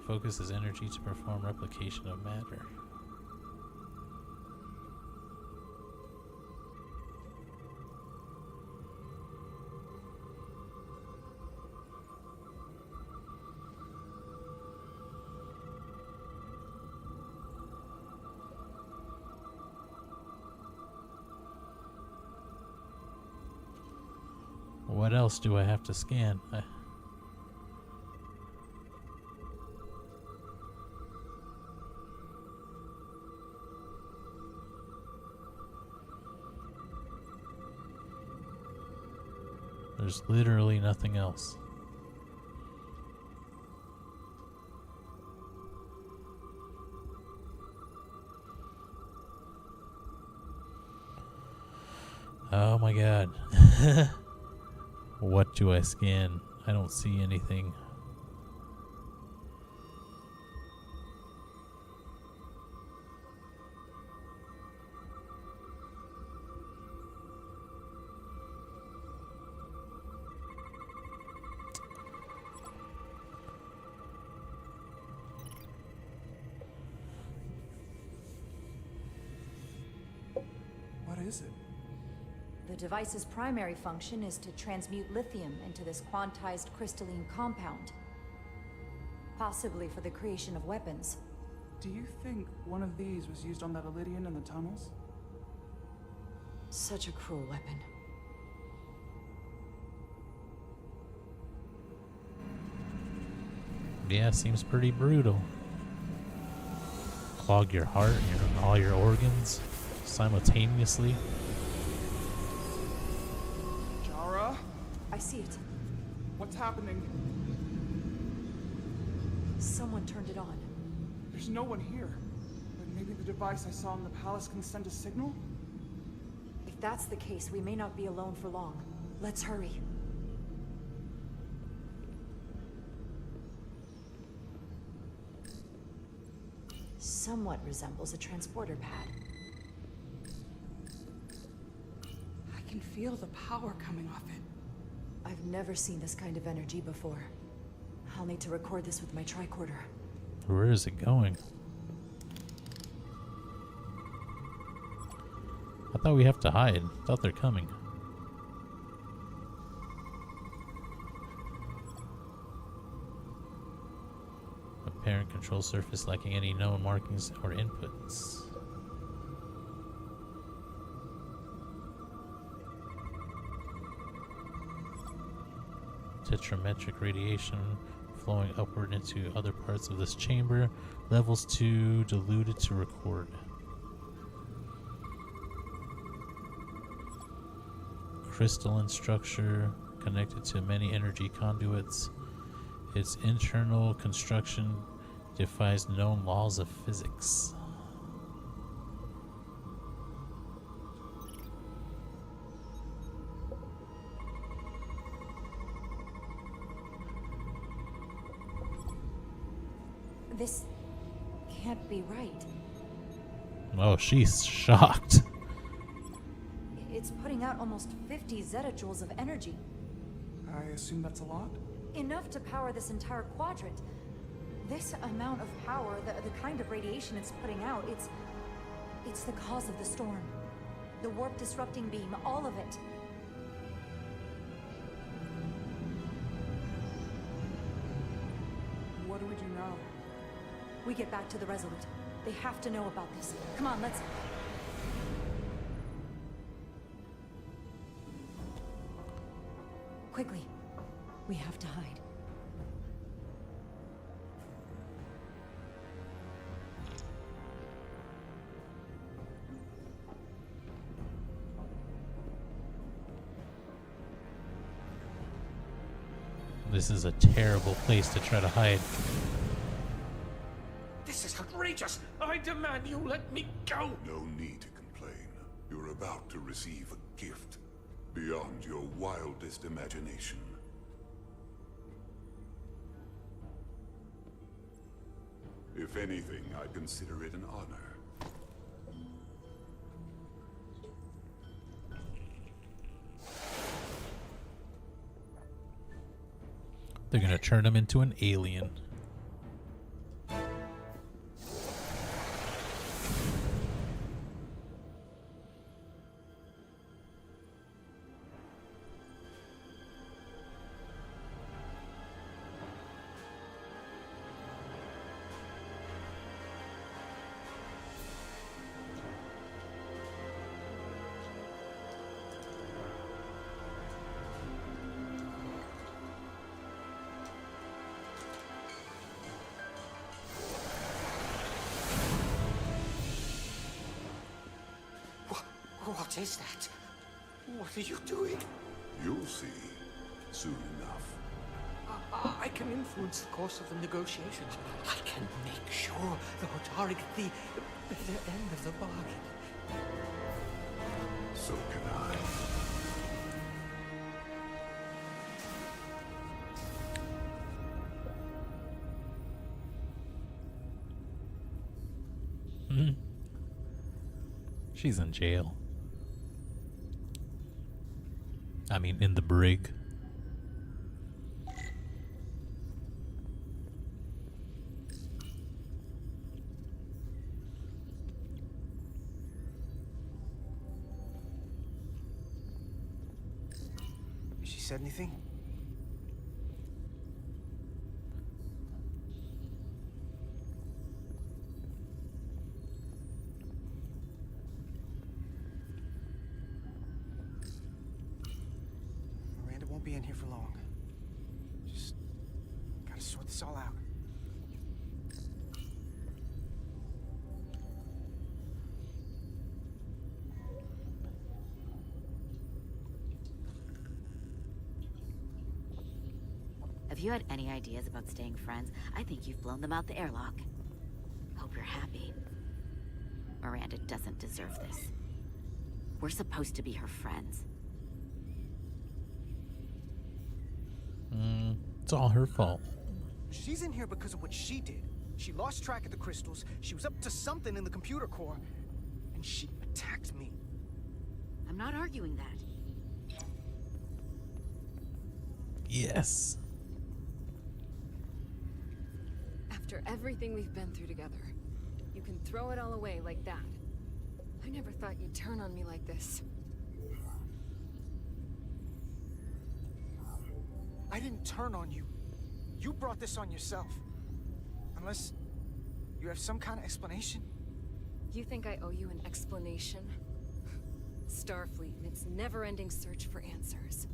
Focuses energy to perform replication of matter. What else do I have to scan? There's literally nothing else. Oh my god. What do I scan? I don't see anything. What is it? The device's primary function is to transmute lithium into this quantized crystalline compound. Possibly for the creation of weapons. Do you think one of these was used on that Elydian in the tunnels? Such a cruel weapon. Yeah, seems pretty brutal. Clog your heart and all your organs simultaneously. Jara? I see it. What's happening? Someone turned it on. There's no one here. But maybe the device I saw in the palace can send a signal? If that's the case, we may not be alone for long. Let's hurry. Somewhat resembles a transporter pad. I can feel the power coming off it. I've never seen this kind of energy before. I'll need to record this with my tricorder. Where is it going? I thought we have to hide. I thought they're coming. Apparent control surface lacking any known markings or inputs. Tetrametric radiation flowing upward into other parts of this chamber. Levels too diluted to record. Crystalline structure connected to many energy conduits. Its internal construction defies known laws of physics. This can't be right. Oh, she's shocked. It's putting out almost 50 zettajoules of energy. I assume that's a lot? Enough to power this entire quadrant. This amount of power, the kind of radiation it's putting out, it's the cause of the storm. The warp disrupting beam, all of it. What do we do now? We get back to the Resolute. They have to know about this. Come on, let's... Quickly. We have to hide. This is a terrible place to try to hide. This is outrageous! I demand you let me go! No need to complain. You're about to receive a gift beyond your wildest imagination. If anything, I consider it an honor. They're gonna turn him into an alien. What is that? What are you doing? You'll see soon enough. I can influence the course of the negotiations. I can make sure the Hotari get the better end of the bargain. So can I. She's in jail. I mean, in the brig. She said anything? in here for long. Just gotta sort this all out. Have you had any ideas about staying friends? I think you've blown them out the airlock. Hope you're happy. Miranda doesn't deserve this. We're supposed to be her friends. It's all her fault. She's in here because of what she did. She lost track of the crystals, she was up to something in the computer core, and she attacked me. I'm not arguing that. Yes. After everything we've been through together, you can throw it all away like that. I never thought you'd turn on me like this. I didn't turn on you. You brought this on yourself. Unless you have some kind of explanation. You think I owe you an explanation? Starfleet and its never-ending search for answers.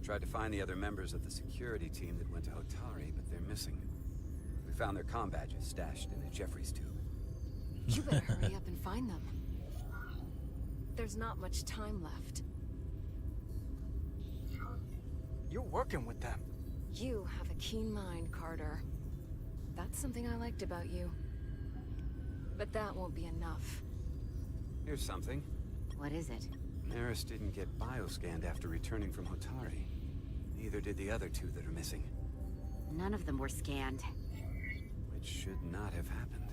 Tried to find the other members of the security team that went to Hotari, but they're missing. We found their comm badges stashed in a Jeffries tube. You better hurry up and find them. There's not much time left. You're working with them. You have a keen mind, Carter. That's something I liked about you. But that won't be enough. Here's something. What is it? Maris didn't get bioscanned after returning from Hotari. Neither did the other two that are missing. None of them were scanned. Which should not have happened.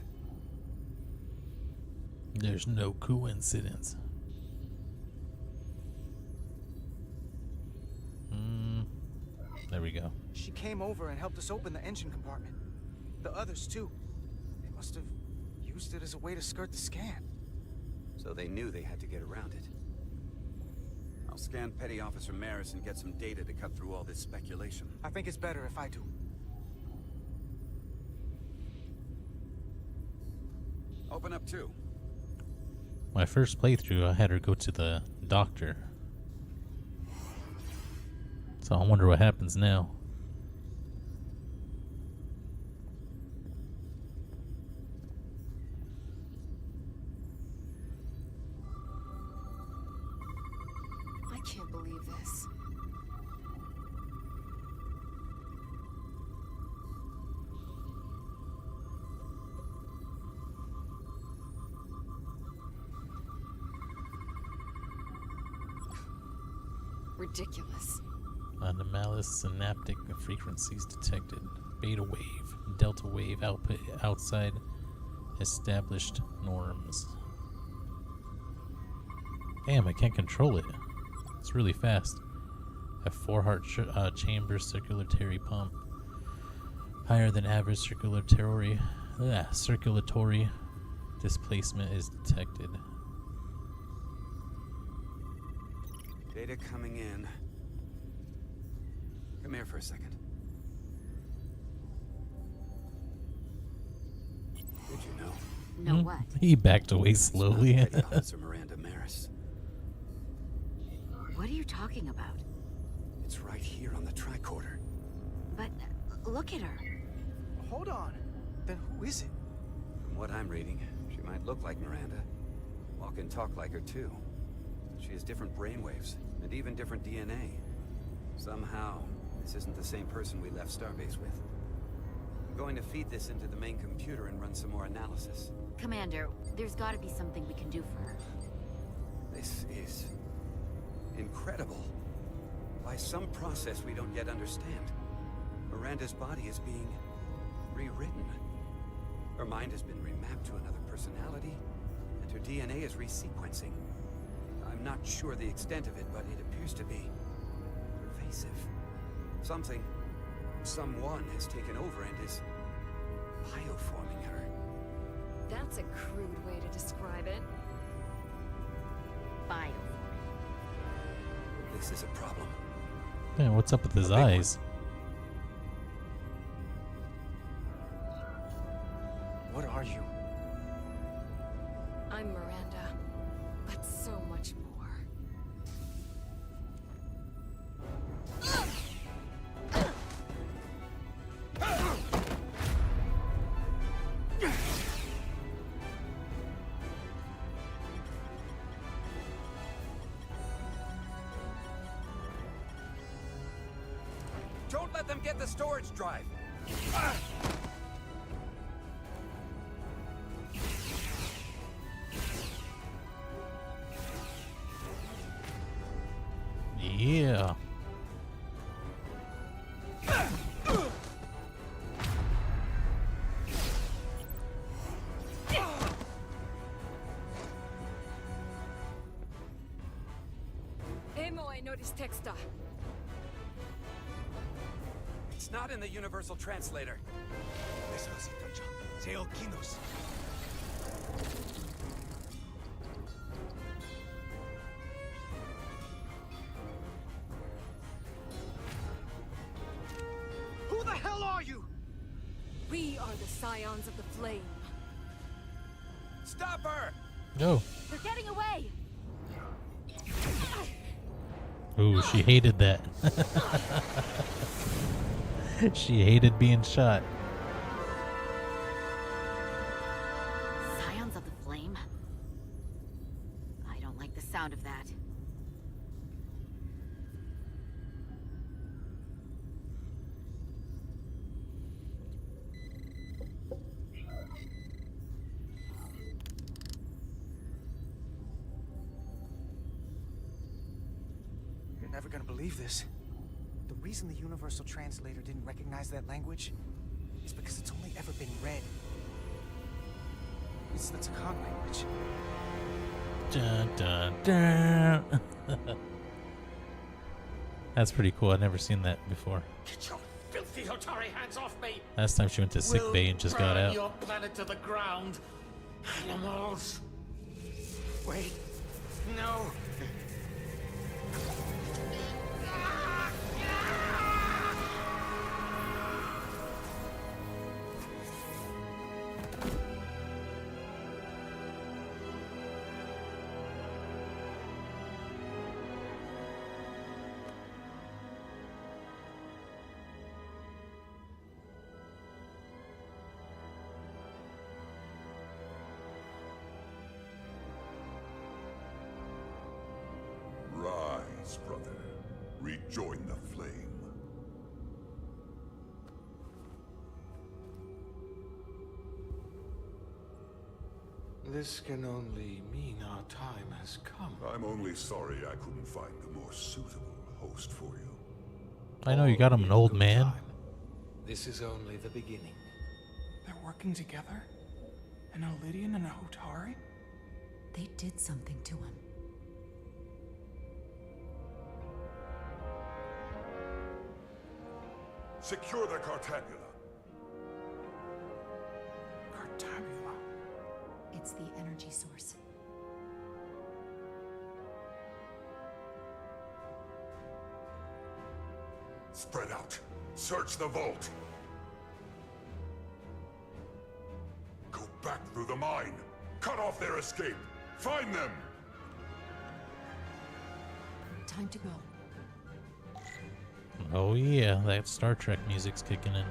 There's no coincidence. There we go. She came over and helped us open the engine compartment. The others too. They must have used it as a way to skirt the scan. So they knew they had to get around it. I'll scan Petty Officer Maris and get some data to cut through all this speculation. I think it's better if I do. Open up too. My first playthrough, I had her go to the doctor. So I wonder what happens now. I can't believe this. Ridiculous. Anomalous synaptic frequencies detected. Beta wave, delta wave output outside established norms. Damn, I can't control it. It's really fast. Have 4 heart chamber circulatory pump. Higher than average circulatory displacement is detected. Data coming in. Come here for a second. Did you know? Know what? He backed away slowly. Petty Officer Miranda Maris. What are you talking about? It's right here on the tricorder. But look at her. Hold on. Then who is it? From what I'm reading, she might look like Miranda. Walk and talk like her too. She has different brainwaves, and even different DNA. Somehow, this isn't the same person we left Starbase with. I'm going to feed this into the main computer and run some more analysis. Commander, there's gotta be something we can do for her. This is incredible. By some process we don't yet understand, Miranda's body is being rewritten. Her mind has been remapped to another personality, and her DNA is resequencing. I'm not sure the extent of it, but it appears to be pervasive. Someone has taken over and is bioforming her. That's a crude way to describe it. Bioforming. This is a problem. Man, what's up with his eyes? What are you? I'm Miranda, but so much more. Don't let them get the storage drive. Yeah. Emo I noticed texta. It's not in the universal translator. Who the hell are you? We are the Scions of the Flame. Stop her! No. They're getting away! Ooh, she hated that. She hated being shot. Scions of the Flame? I don't like the sound of that. You're never gonna believe this. The reason the universal translator didn't recognize that language is because it's only ever been read. It's the Takan language. Dun, dun, dun. That's pretty cool. I've never seen that before. Get your filthy Hotari hands off me! Last time she went to sick bay and just got Burn out. your planet to the ground, animals. Wait, no. Rise, brother. Rejoin the flame. This can only mean our time has come. I'm only sorry I couldn't find a more suitable host for you. I know you got him an old man. This is only the beginning. They're working together? An Olydian and a Hotari? They did something to him. Secure the Cartabula. Cartabula? It's the energy source. Spread out. Search the vault. Go back through the mine. Cut off their escape. Find them. Time to go. Oh yeah, that Star Trek music's kicking in.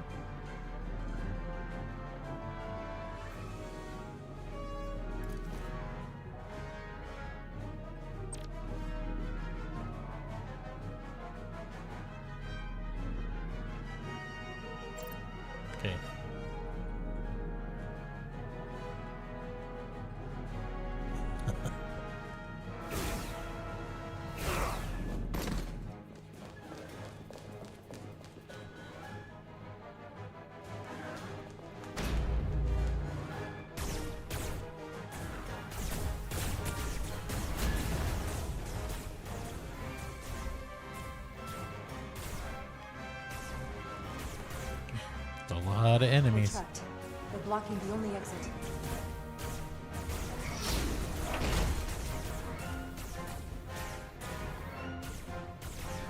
Okay. A lot of enemies. We're trapped. They're blocking the only exit.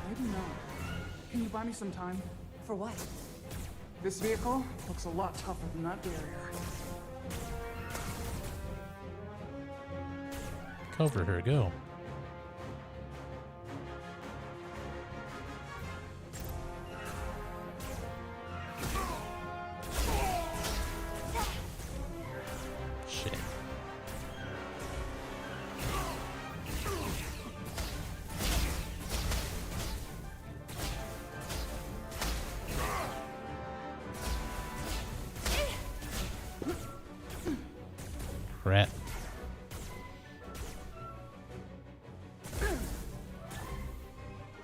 Maybe not. Can you buy me some time? For what? This vehicle looks a lot tougher than that barrier. Cover her, go. Shit. Rat.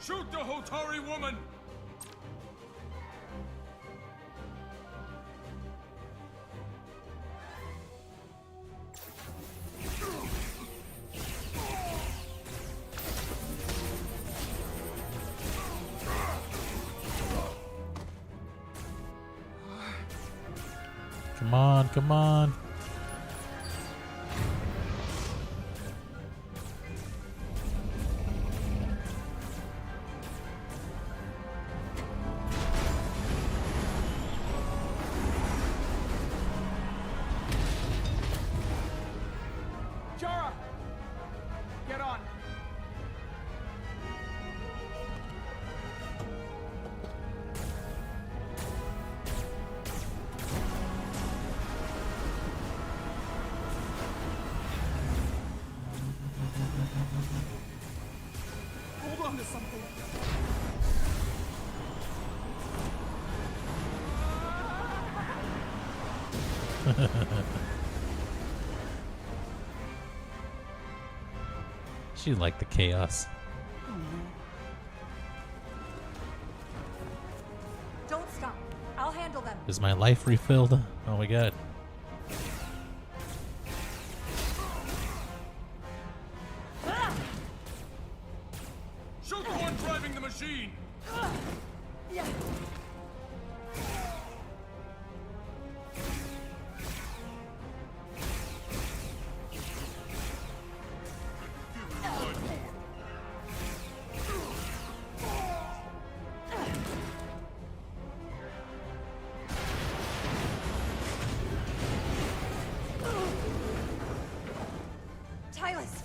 Shoot the Hotari woman! Come on, come on. Jara! Get on. Hold on to something. She liked the chaos. Don't stop. I'll handle them. Is my life refilled? Oh my god. Shoot the one driving the machine! Yeah. Tylus!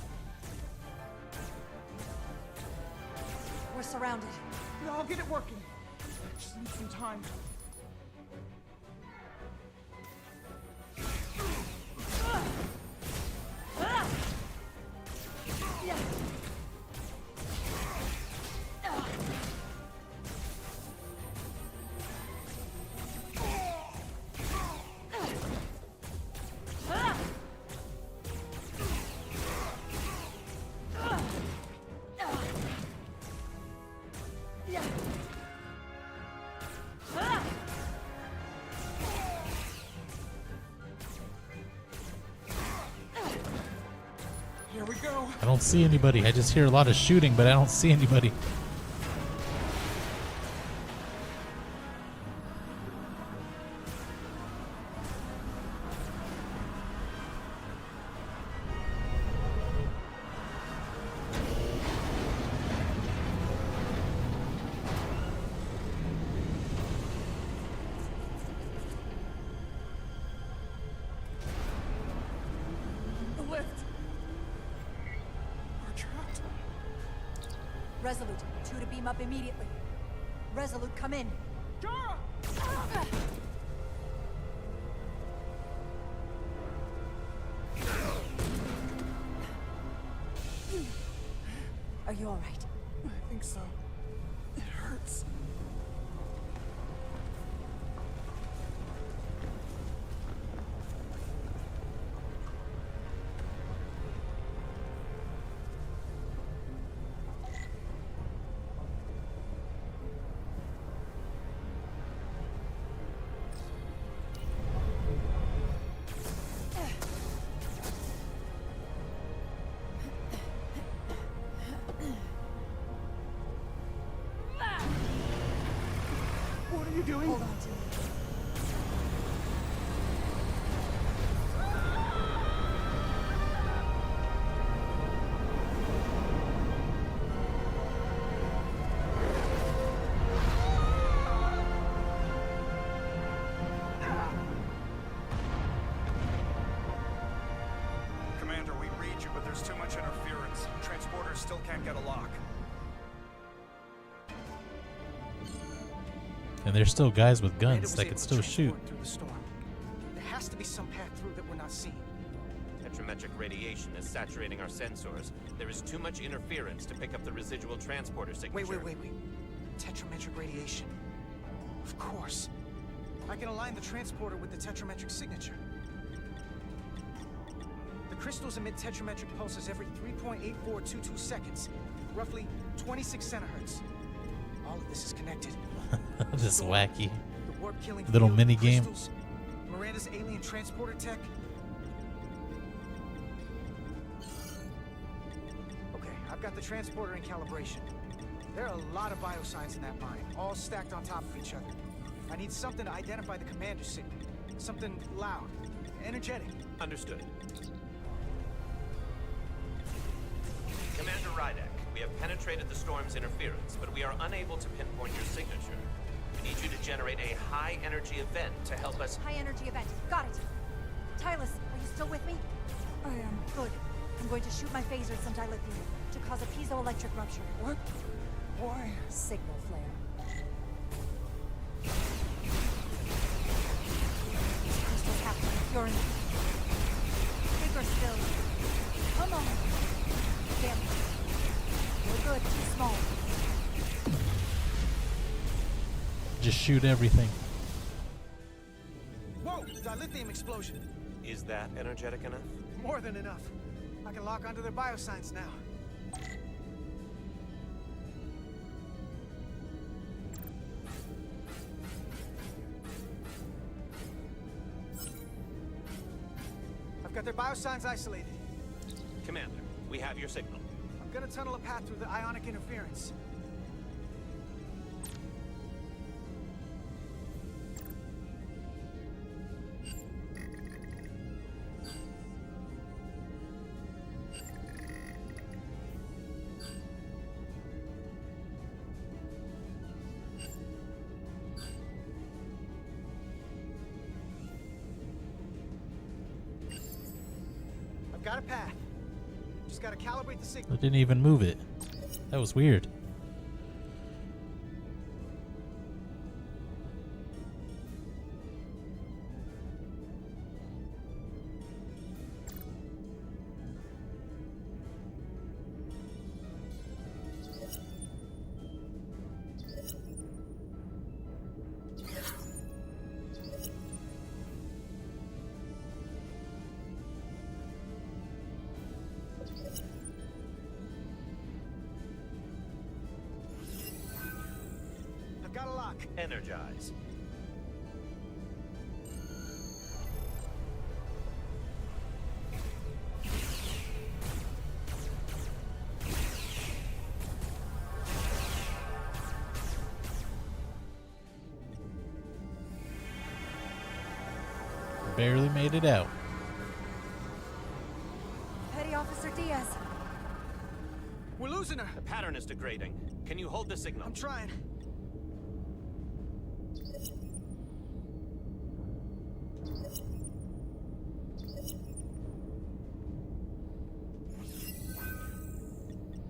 We're surrounded. No, I'll get it working. Just need some time. Here we go. I don't see anybody. I just hear a lot of shooting, but I don't see anybody. The lift. We're trapped. Resolute, 2 to beam up immediately. Resolute, come in. Jara! Are you all right? I think so. It hurts. What are you doing? Hold on to me. Commander, we read you, but there's too much interference. Transporters still can't get a lock. And there's still guys with guns that can still shoot. Through the storm. There has to be some path through that we're not seeing. Tetrametric radiation is saturating our sensors. There is too much interference to pick up the residual transporter signature. Wait. Tetrametric radiation. Of course. I can align the transporter with the tetrametric signature. The crystals emit tetrametric pulses every 3.8422 seconds, roughly 26 centihertz. All of this is connected. This wacky The warp-killing little field, mini game. crystals, Miranda's alien transporter tech. Okay, I've got the transporter in calibration. There are a lot of biosigns in that mine, all stacked on top of each other. I need something to identify the commander signal. Something loud, energetic. Understood. Commander Rydek, we have penetrated the storm's interference, but we are unable to pinpoint your signature. We need you to generate a high-energy event to help us... High-energy event. Got it. Tylus, are you still with me? I am. Good. I'm going to shoot my phaser at some dilithium to cause a piezoelectric rupture. What? Why? Signal flare. These crystals have to be pure and bigger still. Come on. Damn it. We're good. Too small. Just shoot everything. Whoa! Dilithium explosion. Is that energetic enough? More than enough. I can lock onto their biosigns now. I've got their biosigns isolated. Commander, we have your signal. I'm gonna tunnel a path through the ionic interference. I've got a path. Just gotta calibrate the signal. I didn't even move it. That was weird. I've got a lock. Energize. Barely made it out. Petty Officer Diaz. We're losing her. The pattern is degrading. Can you hold the signal? I'm trying.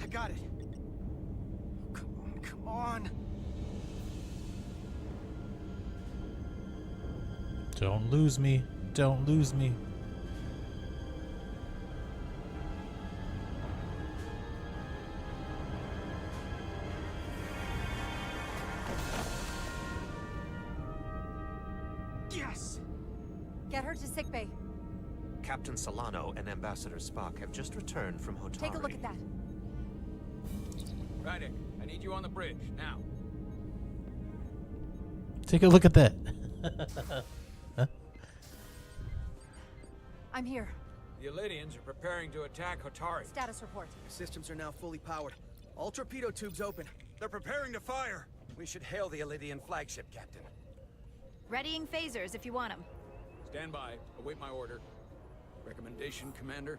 I got it. Come on. Don't lose me. Don't lose me. Yes! Get her to sickbay. Captain Solano and Ambassador Spock have just returned from Hotari. Take a look at that. Rydek, I need you on the bridge, now. Take a look at that. Huh? I'm here. The Elydians are preparing to attack Hotari. Status report. The systems are now fully powered. All torpedo tubes open. They're preparing to fire. We should hail the Elydian flagship, Captain. Readying phasers if you want them. Stand by. Await my order. Recommendation, Commander?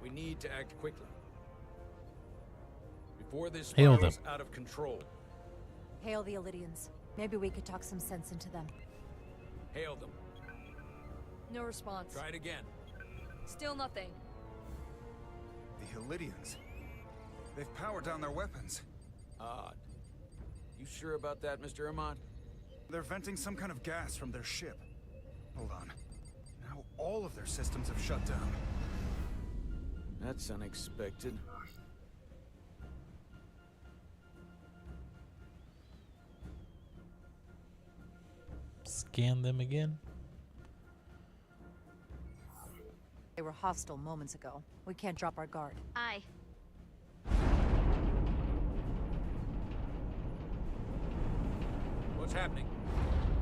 We need to act quickly. Before this Hail spirals them. out of control. Hail the Elydians. Maybe we could talk some sense into them. Hail them. No response. Try it again. Still nothing. The Illydians. They've powered down their weapons. Odd. You sure about that, Mr. Amant? They're venting some kind of gas from their ship. Hold on. Now all of their systems have shut down. That's unexpected. Scan them again. They were hostile moments ago. We can't drop our guard. Aye. What's happening?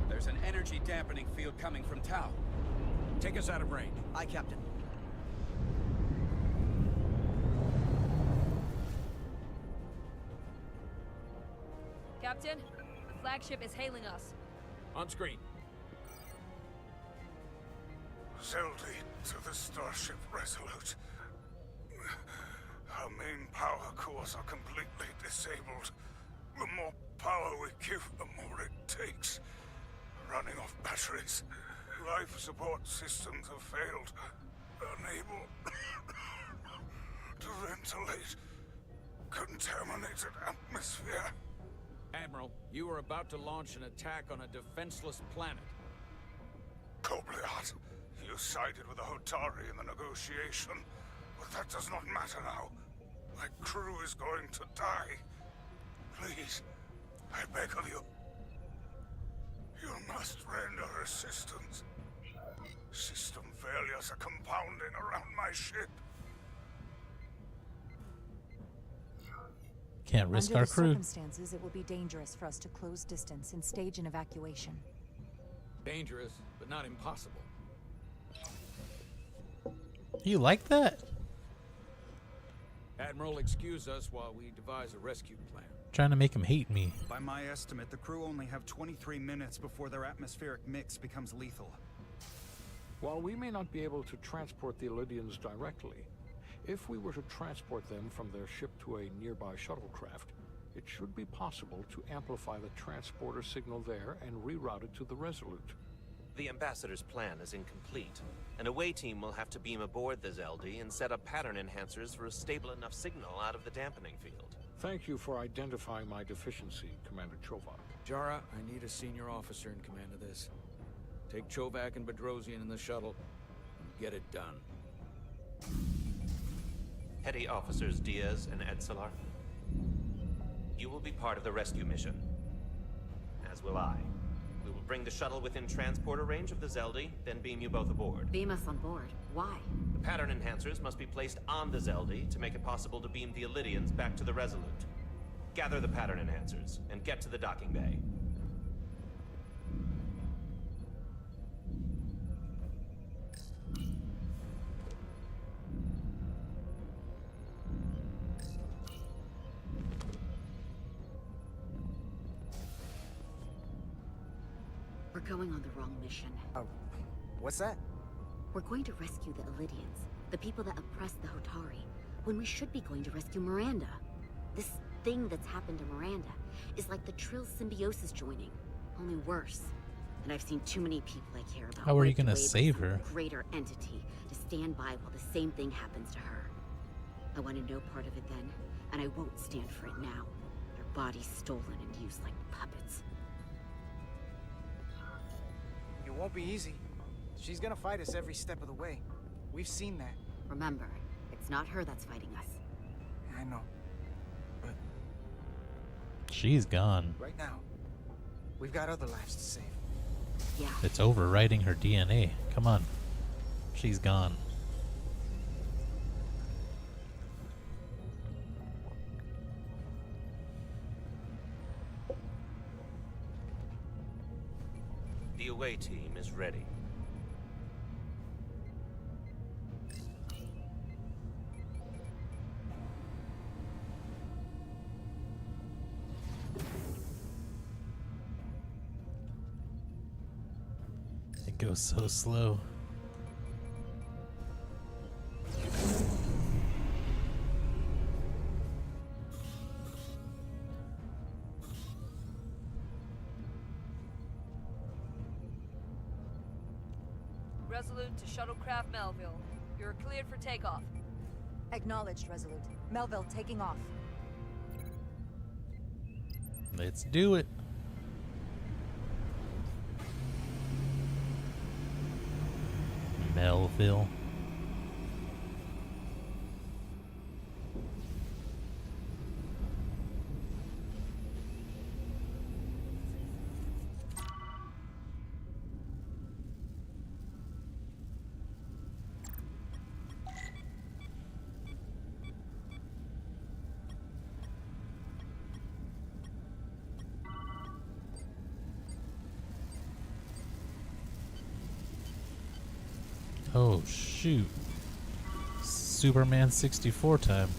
There's an energy dampening field coming from Tau. Take us out of range. Aye, Captain. Captain, the flagship is hailing us. On screen. Zeldy to the Starship Resolute. Our main power cores are completely disabled. The more power we give, the more it takes. Running off batteries. Life support systems have failed. Unable to ventilate contaminated atmosphere. Admiral, you are about to launch an attack on a defenseless planet. Kobliat, you sided with the Hotari in the negotiation, but that does not matter now. My crew is going to die. Please, I beg of you. You must render assistance. System failures are compounding around my ship. Can't risk Under our the crew. circumstances, it will be dangerous for us to close distance and stage an evacuation. Dangerous, but not impossible. You like that? Admiral, excuse us while we devise a rescue plan. Trying to make him hate me. By my estimate, the crew only have 23 minutes before their atmospheric mix becomes lethal. While we may not be able to transport the Illydians directly, if we were to transport them from their ship to a nearby shuttlecraft, it should be possible to amplify the transporter signal there and reroute it to the Resolute. The Ambassador's plan is incomplete. An away team will have to beam aboard the Zeldy and set up pattern enhancers for a stable enough signal out of the dampening field. Thank you for identifying my deficiency, Commander Chovak. Jara, I need a senior officer in command of this. Take Chovak and Bedrosian in the shuttle and get it done. Petty Officers Diaz and Edsalar, you will be part of the rescue mission, as will I. We will bring the shuttle within transporter range of the Zeldy, then beam you both aboard. Beam us on board. Why? The pattern enhancers must be placed on the Zeldy to make it possible to beam the Illydians back to the Resolute. Gather the pattern enhancers and get to the docking bay. We're going on the wrong mission. Oh, what's that? We're going to rescue the Illydians, the people that oppressed the Hotari, when we should be going to rescue Miranda. This thing that's happened to Miranda is like the Trill symbiosis joining, only worse. And I've seen too many people I care about. How are you wiped gonna away by save some her? Greater entity to stand by while the same thing happens to her. I wanted no part of it then, and I won't stand for it now. Their bodies stolen and used like puppets. It won't be easy. She's gonna fight us every step of the way. We've seen that. Remember, it's not her that's fighting us. I know. But She's gone. right now, we've got other lives to save. Yeah. It's overwriting her DNA. Come on. She's gone. The away team is ready. It goes so slow. Resolute to Shuttlecraft Melville. You're cleared for takeoff. Acknowledged, Resolute. Melville taking off. Let's do it. Melville. Oh shoot. Superman 64 time.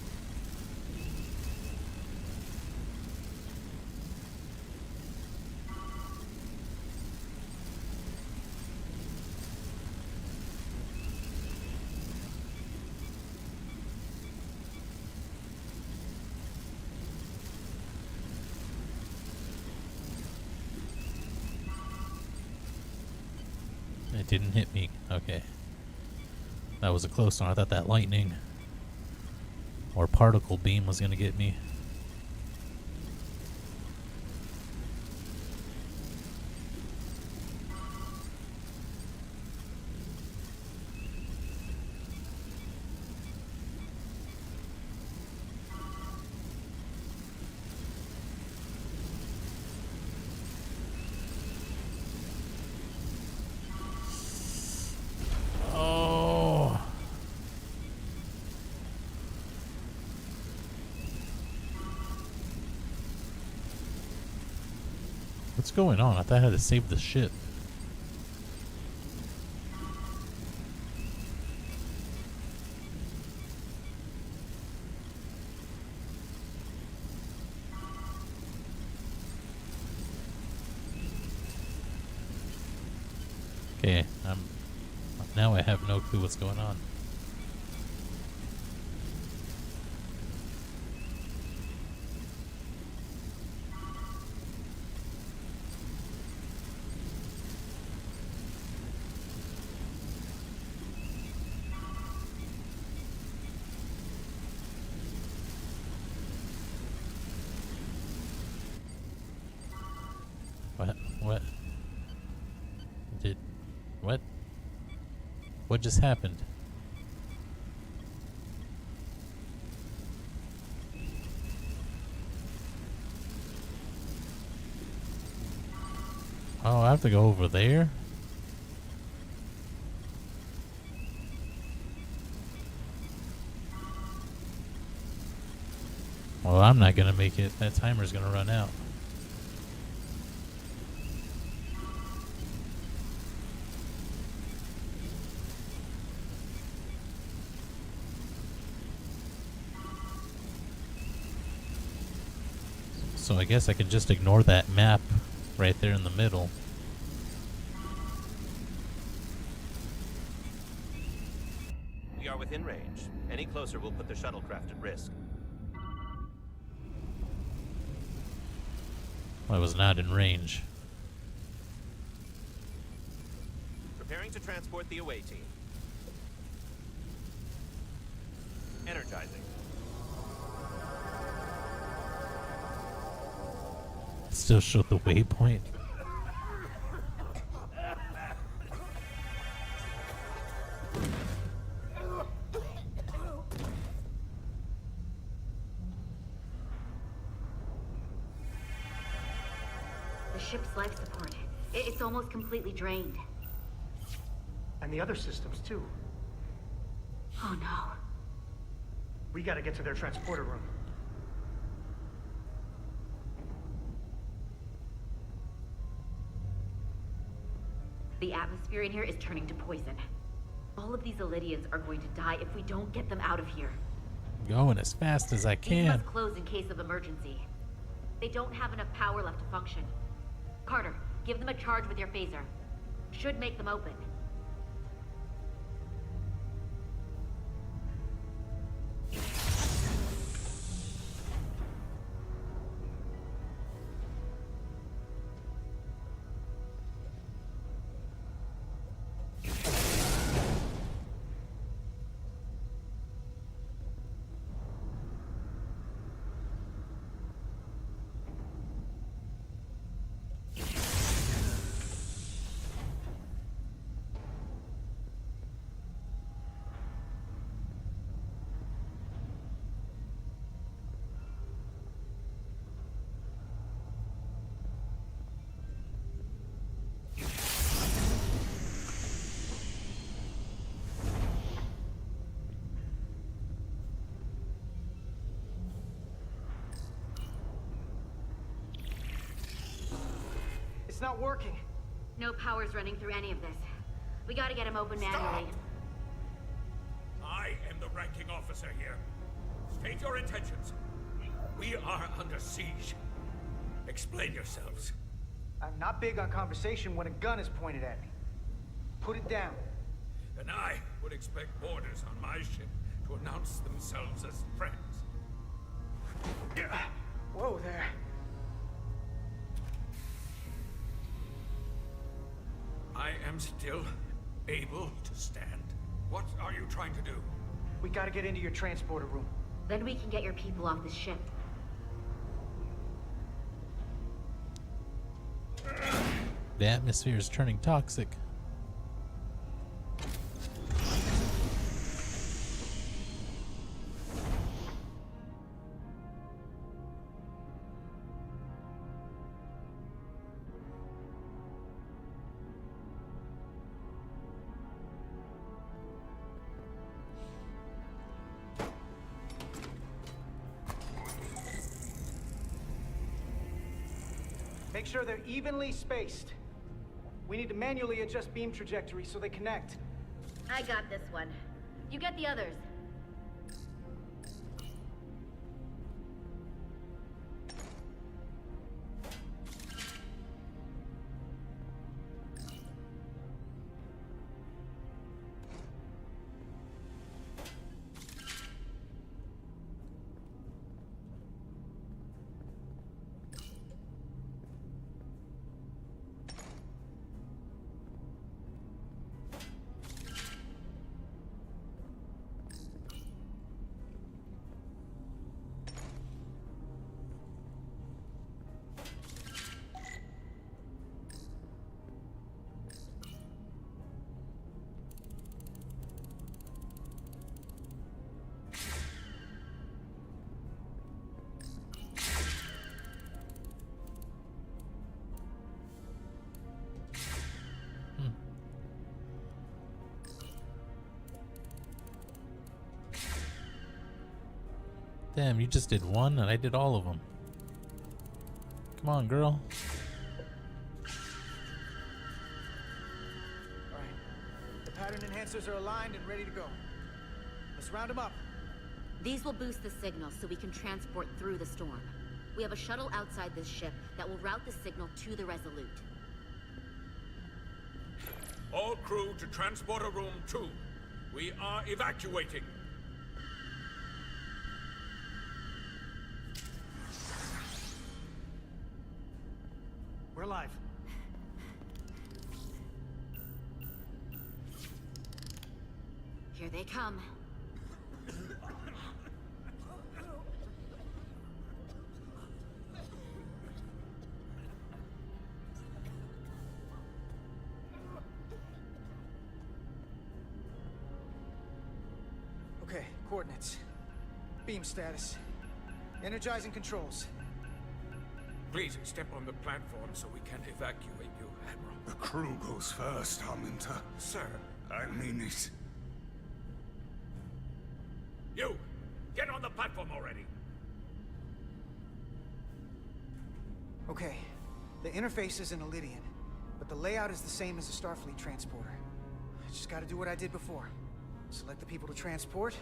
It didn't hit me. Okay. That was a close one. I thought that lightning or particle beam was going to get me. What's going on? I thought I had to save the ship. Okay, now I have no clue what's going on. What? What? What just happened? Oh, I have to go over there? Well, I'm not gonna make it. That timer's gonna run out. So I guess I can just ignore that map right there in the middle. We are within range. Any closer will put the shuttlecraft at risk. I was not in range. Preparing to transport the away team. Energizing. Still show the waypoint. The ship's life support. It's almost completely drained. And the other systems, too. Oh no. We gotta get to their transporter room. The atmosphere in here is turning to poison. All of these Elydians are going to die if we don't get them out of here. Going as fast as I These can. must close in case of emergency. They don't have enough power left to function. Carter, give them a charge with your phaser. Should make them open. It's not working. No power's running through any of this. We gotta get him open manually. I am the ranking officer here. State your intentions. We are under siege. Explain yourselves. I'm not big on conversation when a gun is pointed at me. Put it down. And I would expect boarders on my ship to announce themselves as friends. Whoa there. I am still able to stand. What are you trying to do? We gotta get into your transporter room. Then we can get your people off the ship. The atmosphere is turning toxic. Make sure they're evenly spaced. We need to manually adjust beam trajectory so they connect. I got this one. You get the others. Damn, you just did one and I did all of them. Come on, girl. Alright. The pattern enhancers are aligned and ready to go. Let's round them up. These will boost the signal so we can transport through the storm. We have a shuttle outside this ship that will route the signal to the Resolute. All crew to Transporter Room 2. We are evacuating. We're live. Here they come. Okay, coordinates. Beam status. Energizing controls. Please step on the platform so we can evacuate you, Admiral. The crew goes first, Harminter. Sir. I mean it. You! Get on the platform already! Okay, the interface is in Elydian, but the layout is the same as the Starfleet transporter. I just gotta do what I did before. Select the people to transport.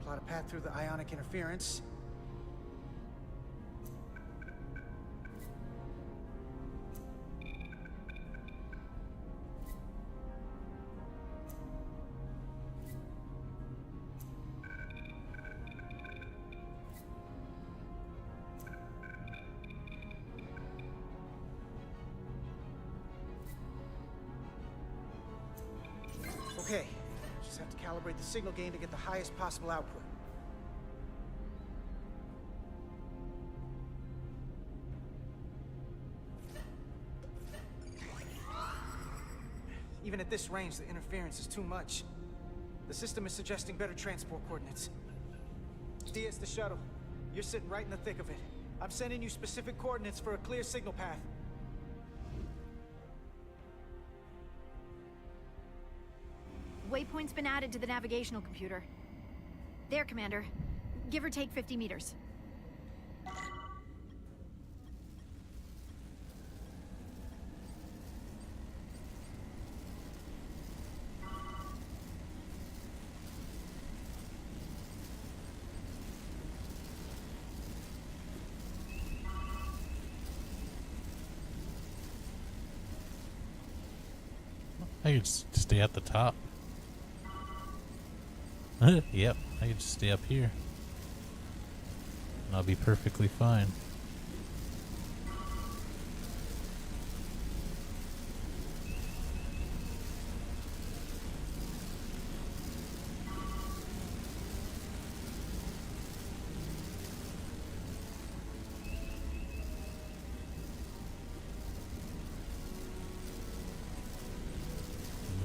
Plot a path through the ionic interference. Okay, just have to calibrate the signal gain to get the highest possible output. Even at this range, the interference is too much. The system is suggesting better transport coordinates. DS the shuttle. You're sitting right in the thick of it. I'm sending you specific coordinates for a clear signal path. Waypoint's been added to the navigational computer. There, Commander. Give or take 50 meters. I could just stay at the top. Yep, I could just stay up here. And I'll be perfectly fine.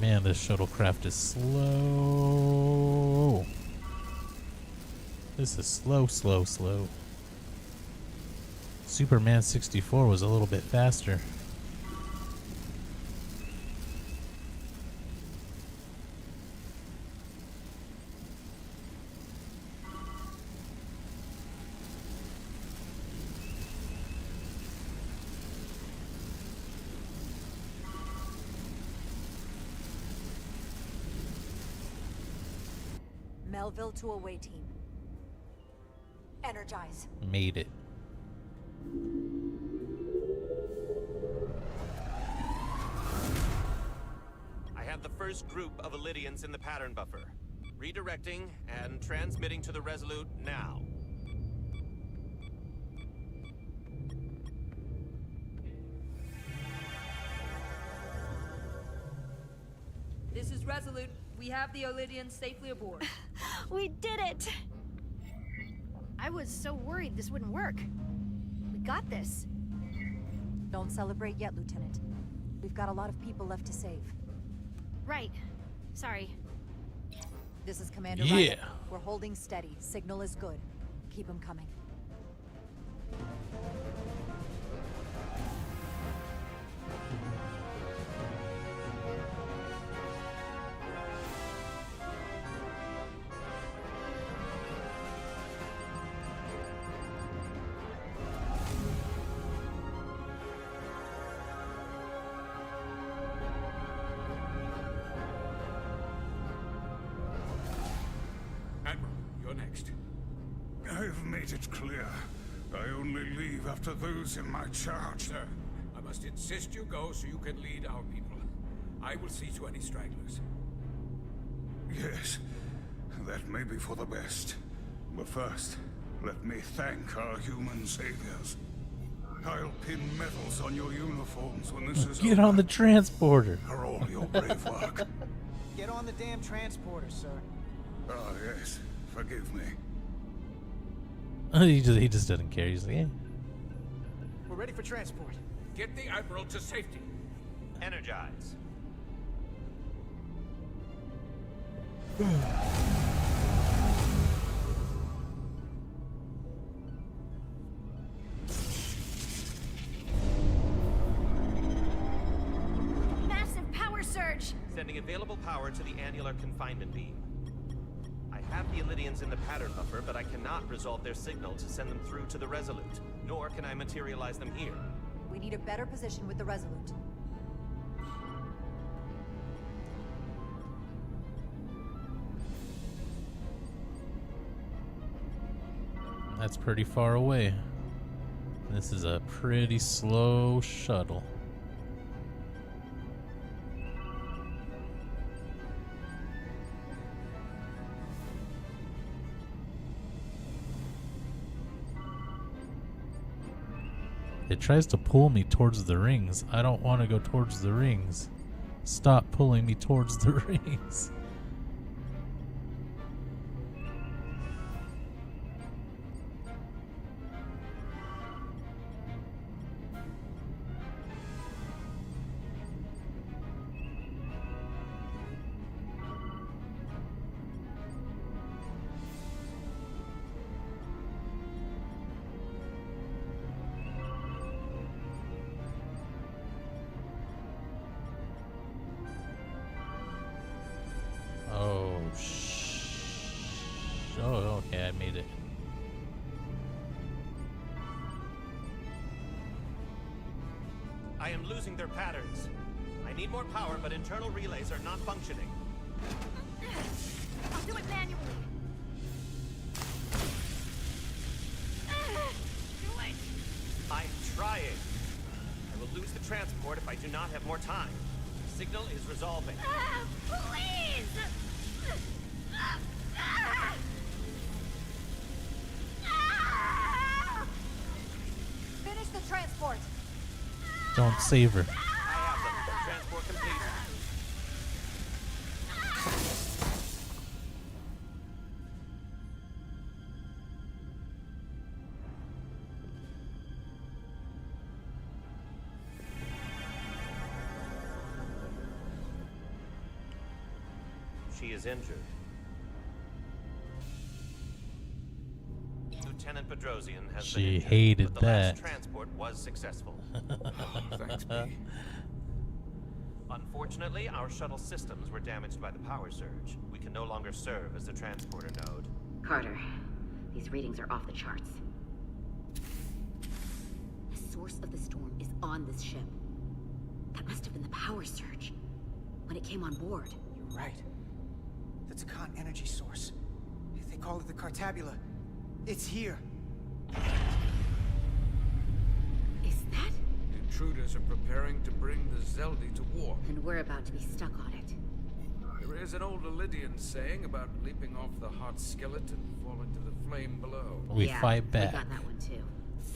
Man, this shuttlecraft is slow. This is slow. Superman 64 was a little bit faster. Melville to away team. Energize. Made it. I have the first group of Illydians in the pattern buffer. Redirecting and transmitting to the Resolute now. This is Resolute. We have the Illydians safely aboard. We did it! I was so worried this wouldn't work. We got this. Don't celebrate yet, Lieutenant. We've got a lot of people left to save. Right. Sorry. This is Commander Yeah. Ryder. We're holding steady. Signal is good. Keep them coming. Admiral, you're next. I've made it clear. I only leave after those in my charge. Sir, I must insist you go so you can lead our people. I will see to any stragglers. Yes, that may be for the best. But first, let me thank our human saviors. I'll pin medals on your uniforms when this is Get over. on the transporter. For all your brave work. Get on the damn transporter, sir. Ah, yes. Forgive me. He just doesn't care. He's like, yeah. We're ready for transport. Get the Admiral to safety. Energize. Massive power surge! Sending available power to the annular confinement beam. I have the Illydians in the pattern buffer, but I cannot resolve their signal to send them through to the Resolute, nor can I materialize them here. We need a better position with the Resolute. That's pretty far away. This is a pretty slow shuttle. It tries to pull me towards the rings. I don't want to go towards the rings. Stop pulling me towards the rings. I am losing their patterns. I need more power, but internal relays are not functioning. I'll do it manually. Do it. I'm trying. I will lose the transport if I do not have more time. The signal is resolving. Please! Finish the transport. Don't save her. I have them. Transport complete. She is injured. Lieutenant Bedrosian has been She injured, hated but the last that. transport was successful. Thanks, B. Unfortunately, our shuttle systems were damaged by the power surge. We can no longer serve as the transporter node. Carter, these readings are off the charts. The source of the storm is on this ship. That must have been the power surge when it came on board. You're right. That's a con energy source. They call it the Cartabula. It's here. Is that? Intruders are preparing to bring the Zeldi to war. And we're about to be stuck on it. There is an old Illidian saying about leaping off the hot skillet and falling to the flame below. We fight back. We got that one too.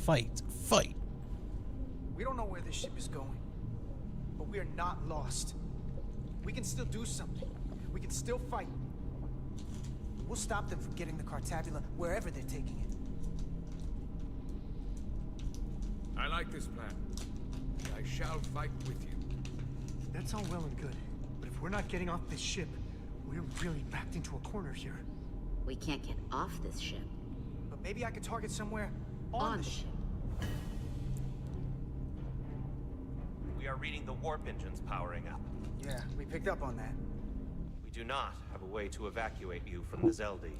Fight. Fight. We don't know where this ship is going, but we are not lost. We can still do something. We can still fight. We'll stop them from getting the Cartabula wherever they're taking it. I like this plan. I shall fight with you. That's all well and good, but if we're not getting off this ship, we're really backed into a corner here. We can't get off this ship. But maybe I could target somewhere on the ship. We are reading the warp engines powering up. Yeah, we picked up on that. We do not have a way to evacuate you from the Zeldi.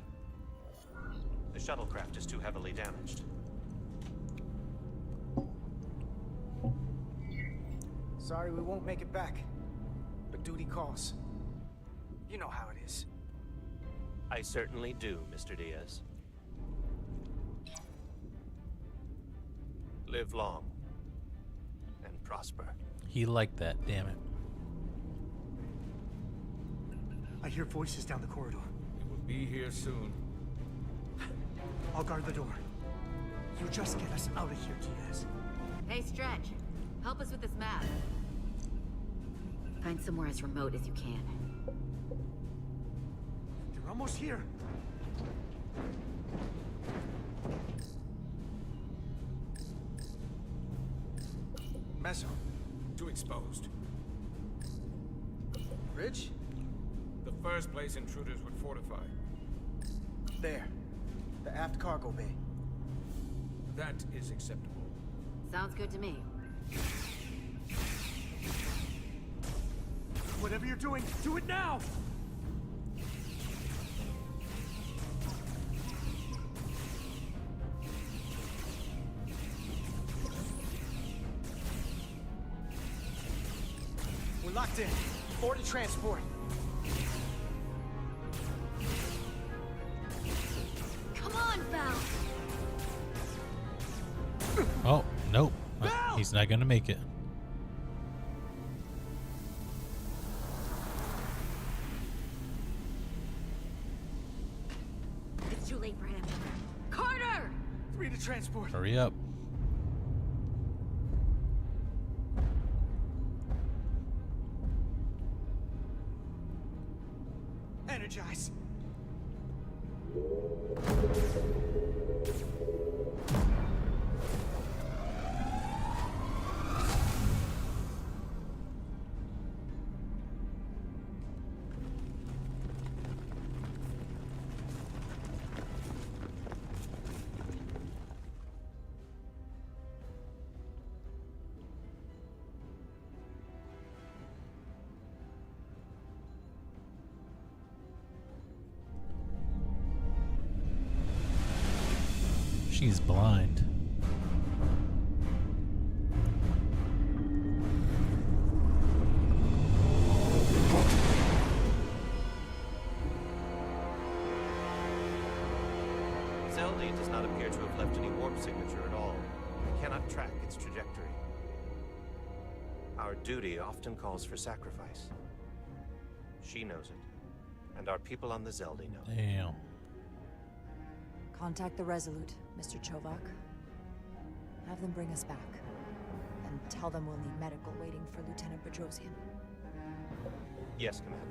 The shuttlecraft is too heavily damaged. Sorry we won't make it back, but duty calls. You know how it is. I certainly do, Mr. Diaz. Live long and prosper. He liked that, damn it. I hear voices down the corridor. We will be here soon. I'll guard the door. You just get us out of here, Diaz. Hey, Stretch. Help us with this map. Find somewhere as remote as you can. They're almost here. Meso. Too exposed. Bridge? The first place intruders would fortify. There. The aft cargo bay. That is acceptable. Sounds good to me. Whatever you're doing, do it now! We're locked in. Board and transport. Come on, Val. Oh, nope. He's not gonna make it. It's too late for him. Carter! 3 to transport. Hurry up. Energize. She's blind. warp signature at all, we cannot track its trajectory. Our duty often calls for sacrifice. She knows it, and our people on the Zeldy know it. Damn. Contact the Resolute, Mr. Chovak. Have them bring us back. And tell them we'll need medical waiting for Lieutenant Bedrosian. Yes, Commander.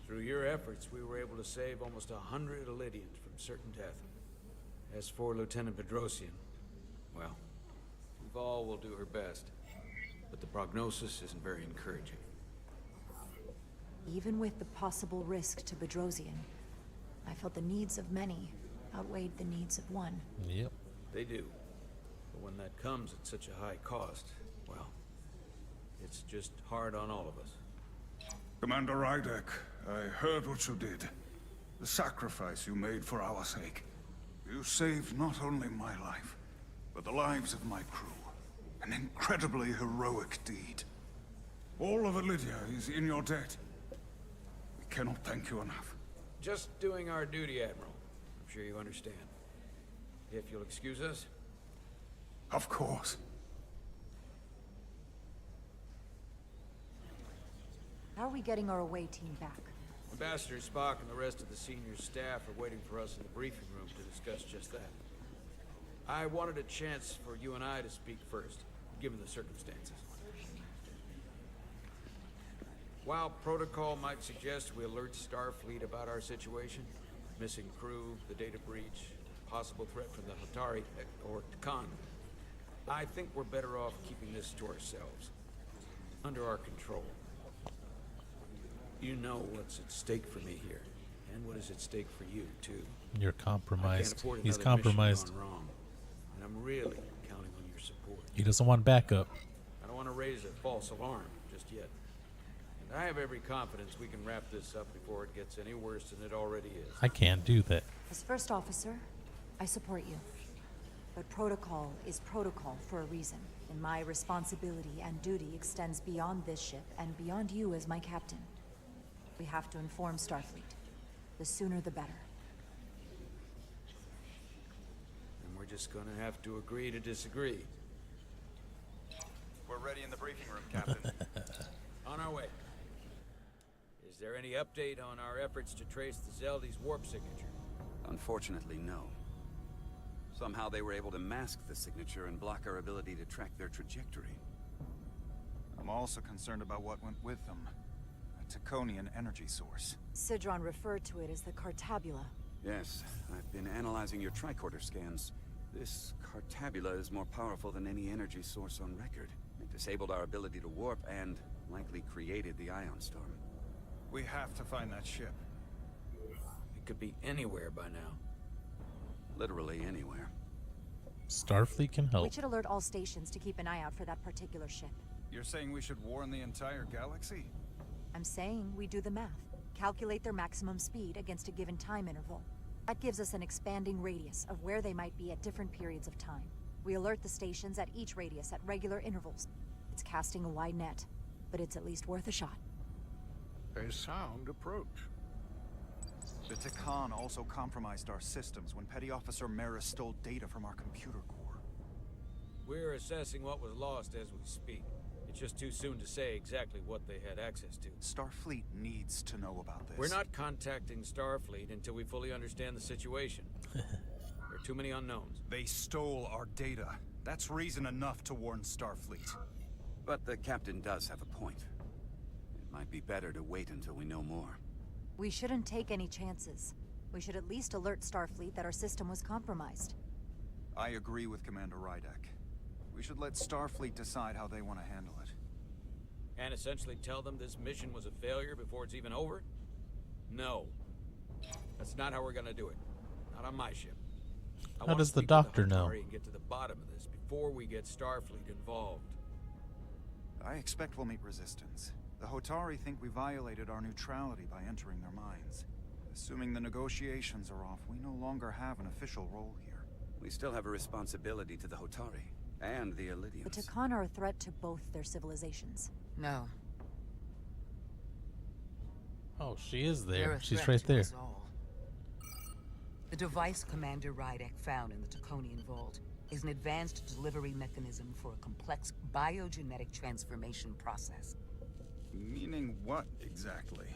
Through your efforts, we were able to save almost 100 Elydians from certain death. As for Lieutenant Bedrosian, well, Val will do her best, but the prognosis isn't very encouraging. Even with the possible risk to Bedrosian, I felt the needs of many outweighed the needs of one. Yep. They do. But when that comes at such a high cost, well, it's just hard on all of us. Commander Rydek, I heard what you did. The sacrifice you made for our sake. You saved not only my life, but the lives of my crew. An incredibly heroic deed. All of Elydia is in your debt. We cannot thank you enough. Just doing our duty, Admiral. I'm sure you understand. If you'll excuse us. Of course. How are we getting our away team back? Ambassador Spock and the rest of the senior staff are waiting for us in the briefing room to discuss just that. I wanted a chance for you and I to speak first, given the circumstances. While protocol might suggest we alert Starfleet about our situation, missing crew, the data breach, possible threat from the Hatari or Khan, I think we're better off keeping this to ourselves, under our control. You know what's at stake for me here, and what is at stake for you, too. You're compromised. He's Another compromised. mission gone wrong, and I'm really counting on your support. He doesn't want backup. I don't want to raise a false alarm just yet. And I have every confidence we can wrap this up before it gets any worse than it already is. I can't do that. As first officer, I support you. But protocol is protocol for a reason. And my responsibility and duty extends beyond this ship and beyond you as my captain. We have to inform Starfleet. The sooner the better. And we're just gonna have to agree to disagree. We're ready in the briefing room, Captain. On our way. Is there any update on our efforts to trace the Zeldy's warp signature? Unfortunately, no. Somehow they were able to mask the signature and block our ability to track their trajectory. I'm also concerned about what went with them. A Taconian energy source. Sidron referred to it as the Cartabula. Yes, I've been analyzing your tricorder scans. This Cartabula is more powerful than any energy source on record. It disabled our ability to warp and likely created the ion storm. We have to find that ship. It could be anywhere by now. Literally anywhere. Starfleet can help. We should alert all stations to keep an eye out for that particular ship. You're saying we should warn the entire galaxy? I'm saying we do the math. Calculate their maximum speed against a given time interval. That gives us an expanding radius of where they might be at different periods of time. We alert the stations at each radius at regular intervals. It's casting a wide net, but it's at least worth a shot. A sound approach. The Takan also compromised our systems when Petty Officer Maris stole data from our computer core. We're assessing what was lost as we speak. It's just too soon to say exactly what they had access to. Starfleet needs to know about this. We're not contacting Starfleet until we fully understand the situation. There are too many unknowns. They stole our data. That's reason enough to warn Starfleet. But the captain does have a point. It might be better to wait until we know more. We shouldn't take any chances. We should at least alert Starfleet that our system was compromised. I agree with Commander Rydek. We should let Starfleet decide how they want to handle it. And essentially tell them this mission was a failure before it's even over? No. That's not how we're gonna do it. Not on my ship. How does the doctor know? And get to the bottom of this before we get Starfleet involved. I expect we'll meet resistance. The Hotari think we violated our neutrality by entering their minds. Assuming the negotiations are off, we no longer have an official role here. We still have a responsibility to the Hotari and the Elydians. The Takan are a threat to both their civilizations. No. Oh, she is They're there. a She's threat right to there. us all. The device Commander Rydek found in the Taconian Vault is an advanced delivery mechanism for a complex biogenetic transformation process. Meaning what, exactly?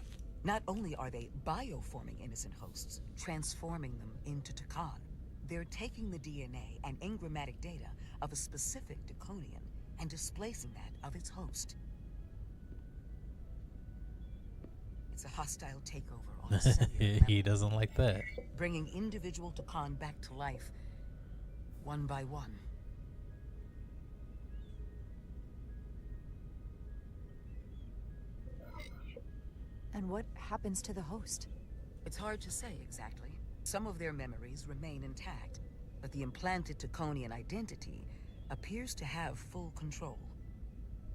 Not only are they bioforming innocent hosts, transforming them into Takan, they're taking the DNA and engrammatic data of a specific Taconian and displacing that of its host. It's a hostile takeover on a cellular level, He doesn't like that. bringing individual Takan back to life, one by one. And what happens to the host? It's hard to say exactly. Some of their memories remain intact, but the implanted Taconian identity appears to have full control.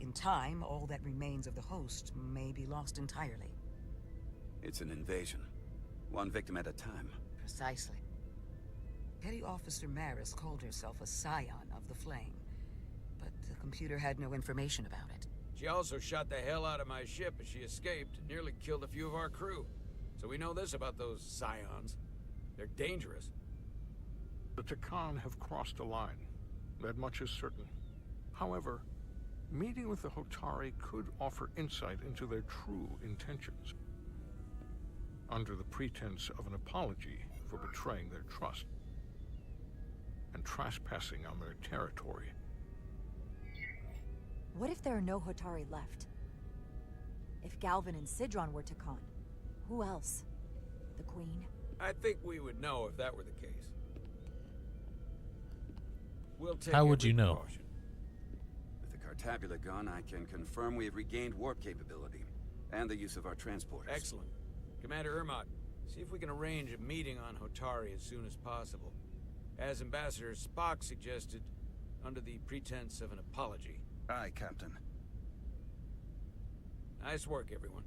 In time, all that remains of the host may be lost entirely. It's an invasion. One victim at a time. Precisely. Petty Officer Maris called herself a scion of the Flame, but the computer had no information about it. She also shot the hell out of my ship as she escaped and nearly killed a few of our crew. So we know this about those scions. They're dangerous. The Takan have crossed a line. That much is certain. However, meeting with the Hotari could offer insight into their true intentions. Under the pretense of an apology for betraying their trust and trespassing on their territory. What if there are no Hotari left? If Galvin and Sidron were Takan, who else? The Queen? I think we would know if that were the case. We'll take How would every you know? precaution. With the Cartabula gone, I can confirm we have regained warp capability and the use of our transporters. Excellent. Commander Ermot, see if we can arrange a meeting on Hotari as soon as possible. As Ambassador Spock suggested, under the pretense of an apology. Aye, Captain. Nice work, everyone.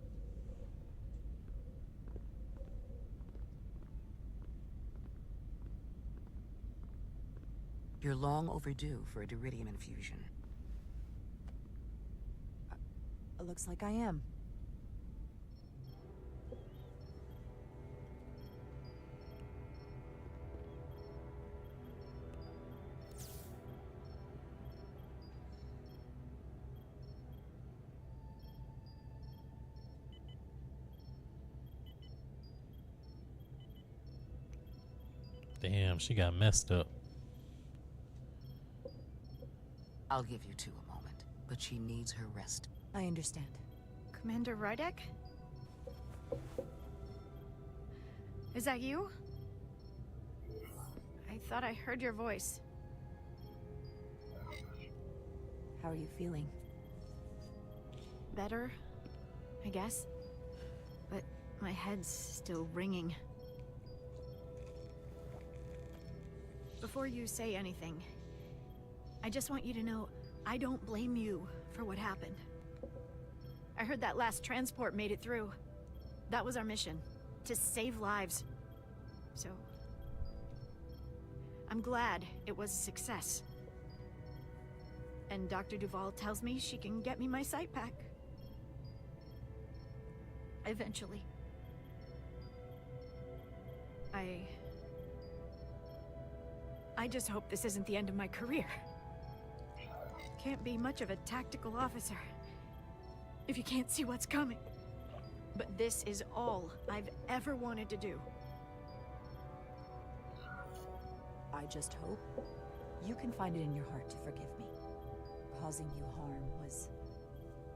You're long overdue for a Diridium infusion. It looks like I am. Damn, she got messed up. I'll give you two a moment, but she needs her rest. I understand. Commander Rydek? Is that you? I thought I heard your voice. How are you feeling? Better, I guess. But my head's still ringing. Before you say anything, I just want you to know I don't blame you for what happened. I heard that last transport made it through. That was our mission, to save lives. So, I'm glad it was a success. And Dr. Duvall tells me she can get me my sight back. Eventually. I just hope this isn't the end of my career. Can't be much of a tactical officer if you can't see what's coming. But this is all I've ever wanted to do. I just hope you can find it in your heart to forgive me. Causing you harm was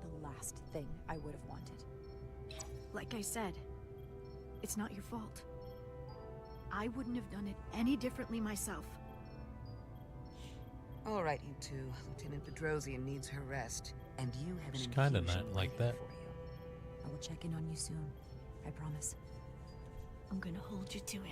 the last thing I would have wanted. Like I said, It's not your fault. I wouldn't have done it any differently myself. All right, you two. Lieutenant Bedrosian needs her rest, and you have an She's kind of infusion not like waiting that. for you. I will check in on you soon. I promise. I'm gonna hold you to it.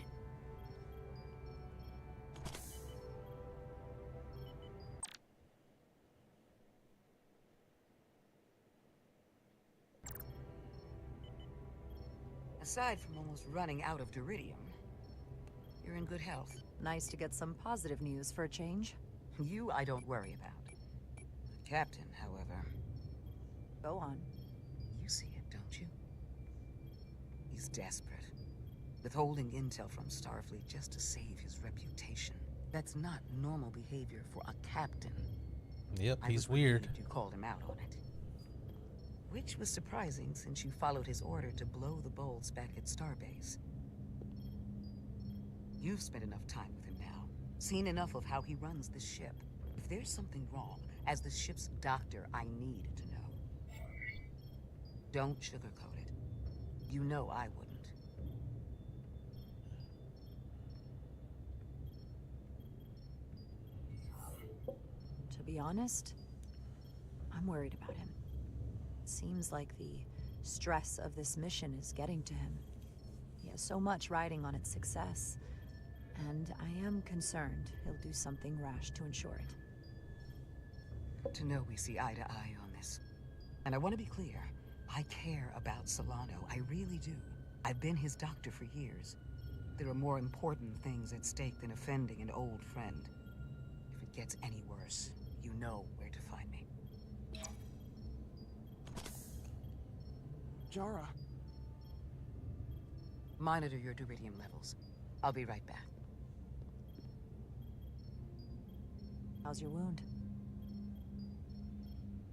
Aside from almost running out of Duridium, you're in good health. Nice to get some positive news for a change. You I don't worry about. The captain, however... Go on. You see it, don't you? He's desperate. Withholding intel from Starfleet just to save his reputation. That's not normal behavior for a captain. Yep, I he's was weird. relieved you called him out on it. Which was surprising since you followed his order to blow the bolts back at Starbase. You've spent enough time with him now, seen enough of how he runs the ship. If there's something wrong, as the ship's doctor, I need to know. Don't sugarcoat it. You know I wouldn't. To be honest, I'm worried about him. Seems like the stress of this mission is getting to him. He has so much riding on its success, and I am concerned he'll do something rash to ensure it. Good to know we see eye to eye on this. And I want to be clear, I care about Solano, I really do. I've been his doctor for years. There are more important things at stake than offending an old friend. If it gets any worse, you know where to find me. Jara. Monitor your Duridium levels. I'll be right back. How's your wound?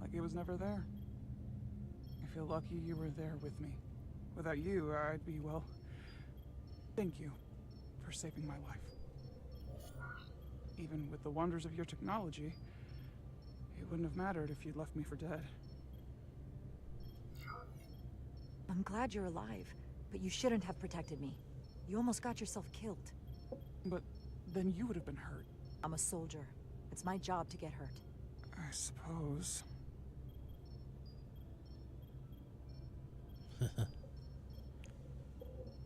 Like it was never there. I feel lucky you were there with me. Without you, I'd be, well... Thank you for saving my life. Even with the wonders of your technology, it wouldn't have mattered if you'd left me for dead. I'm glad you're alive, but you shouldn't have protected me. You almost got yourself killed. But then you would have been hurt. I'm a soldier. It's my job to get hurt. I suppose.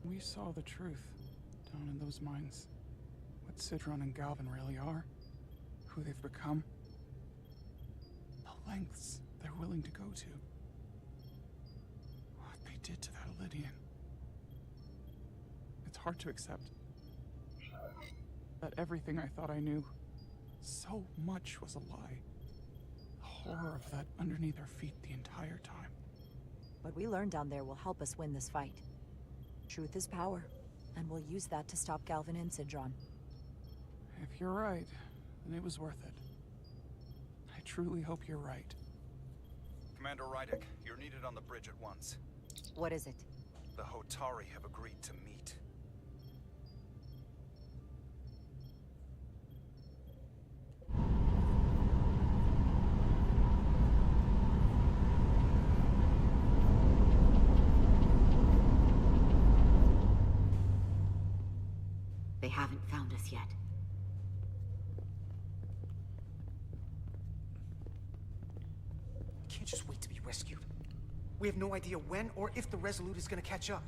We saw the truth down in those mines. What Sidron and Galvin really are. Who they've become. The lengths they're willing to go to. What they did to that Lydian. It's hard to accept. That everything I thought I knew, so much was a lie. The horror of that underneath our feet the entire time. What we learned down there will help us win this fight. Truth is power, and we'll use that to stop Galvin and Sidron. If you're right, then it was worth it. I truly hope you're right. Commander Rydick, you're needed on the bridge at once. What is it? The Hotari have agreed to meet. They haven't found us yet. We can't just wait to be rescued. We have no idea when or if the Resolute is gonna catch up.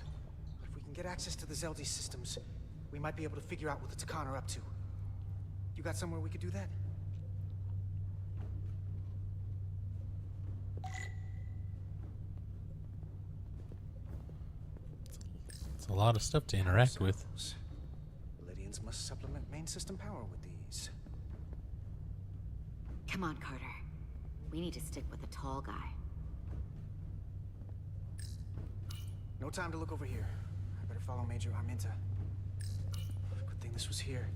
But if we can get access to the Zeldi systems, we might be able to figure out what the Takan are up to. You got somewhere we could do that? It's a lot of stuff to interact with. Lydians must supplement main system power with these. Come on, Carter. We need to stick with the tall guy. No time to look over here. I better follow Major Arminta. Good thing this was here.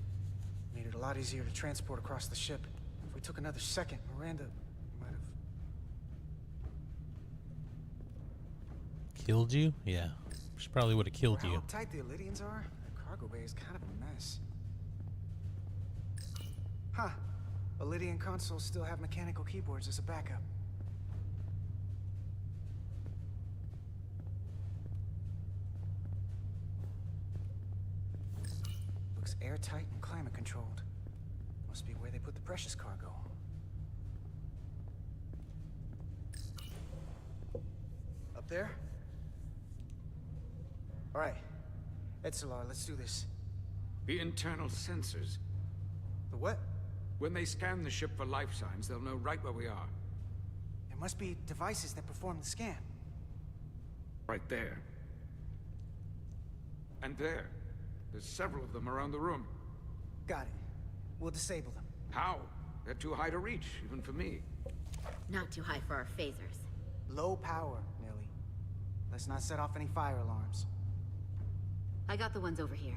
Made it a lot easier to transport across the ship. If we took another second, Miranda might have... Killed you? Yeah. She probably would have killed For you. how uptight the Lydians are, the cargo bay is kind of a mess. Huh. The Lydian consoles still have mechanical keyboards as a backup. Looks airtight and climate controlled. Must be where they put the precious cargo. Up there? All right. Edsolar, let's do this. The internal sensors. The what? When they scan the ship for life signs, they'll know right where we are. There must be devices that perform the scan. Right there. And there. There's several of them around the room. Got it. We'll disable them. How? They're too high to reach, even for me. Not too high for our phasers. Low power, Millie. Let's not set off any fire alarms. I got the ones over here.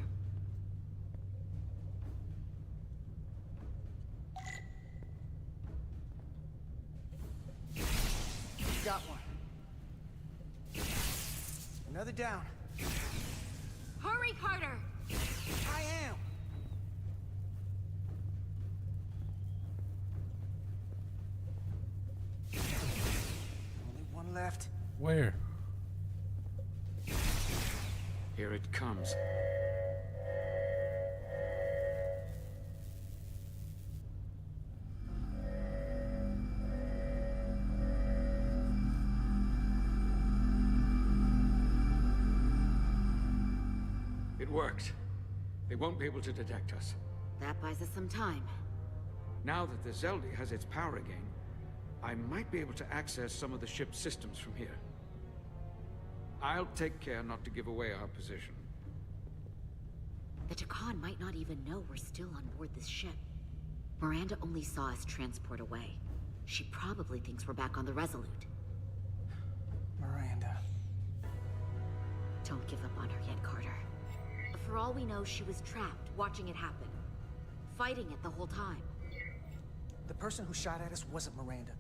Got one. Another down. Hurry, Carter! I am! Only one left. Where? Here it comes. It worked. They won't be able to detect us. That buys us some time. Now that the Zeldi has its power again, I might be able to access some of the ship's systems from here. I'll take care not to give away our position. The Takan might not even know we're still on board this ship. Miranda only saw us transport away. She probably thinks we're back on the Resolute. Miranda. Don't give up on her yet, Carter. For all we know, she was trapped, watching it happen. Fighting it the whole time. The person who shot at us wasn't Miranda.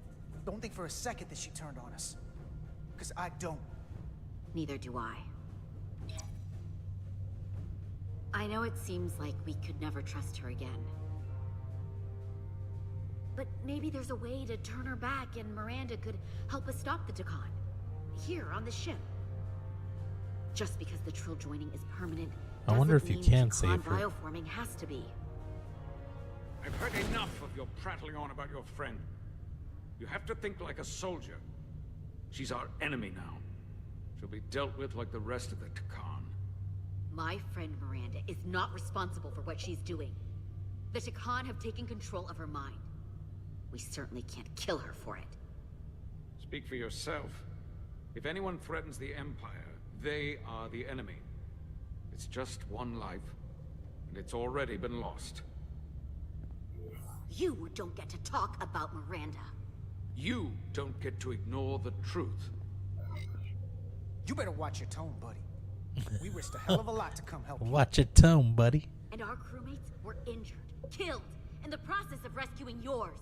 Don't think for a second that she turned on us. Because I don't. Neither do I. I know it seems like we could never trust her again. But maybe there's a way to turn her back and Miranda could help us stop the Takan. Here, on the ship. Just because the Trill joining is permanent, I wonder if you can Takan save her. bioforming has to be. I've heard enough of your prattling on about your friend. You have to think like a soldier. She's our enemy now. She'll be dealt with like the rest of the Takan. My friend Miranda is not responsible for what she's doing. The Takan have taken control of her mind. We certainly can't kill her for it. Speak for yourself. If anyone threatens the Empire, they are the enemy. It's just one life, and it's already been lost. You don't get to talk about Miranda. You don't get to ignore the truth. You better watch your tone, buddy. We risked a hell of a lot to come help you. Watch your tone, buddy. And our crewmates were injured, killed, in the process of rescuing yours.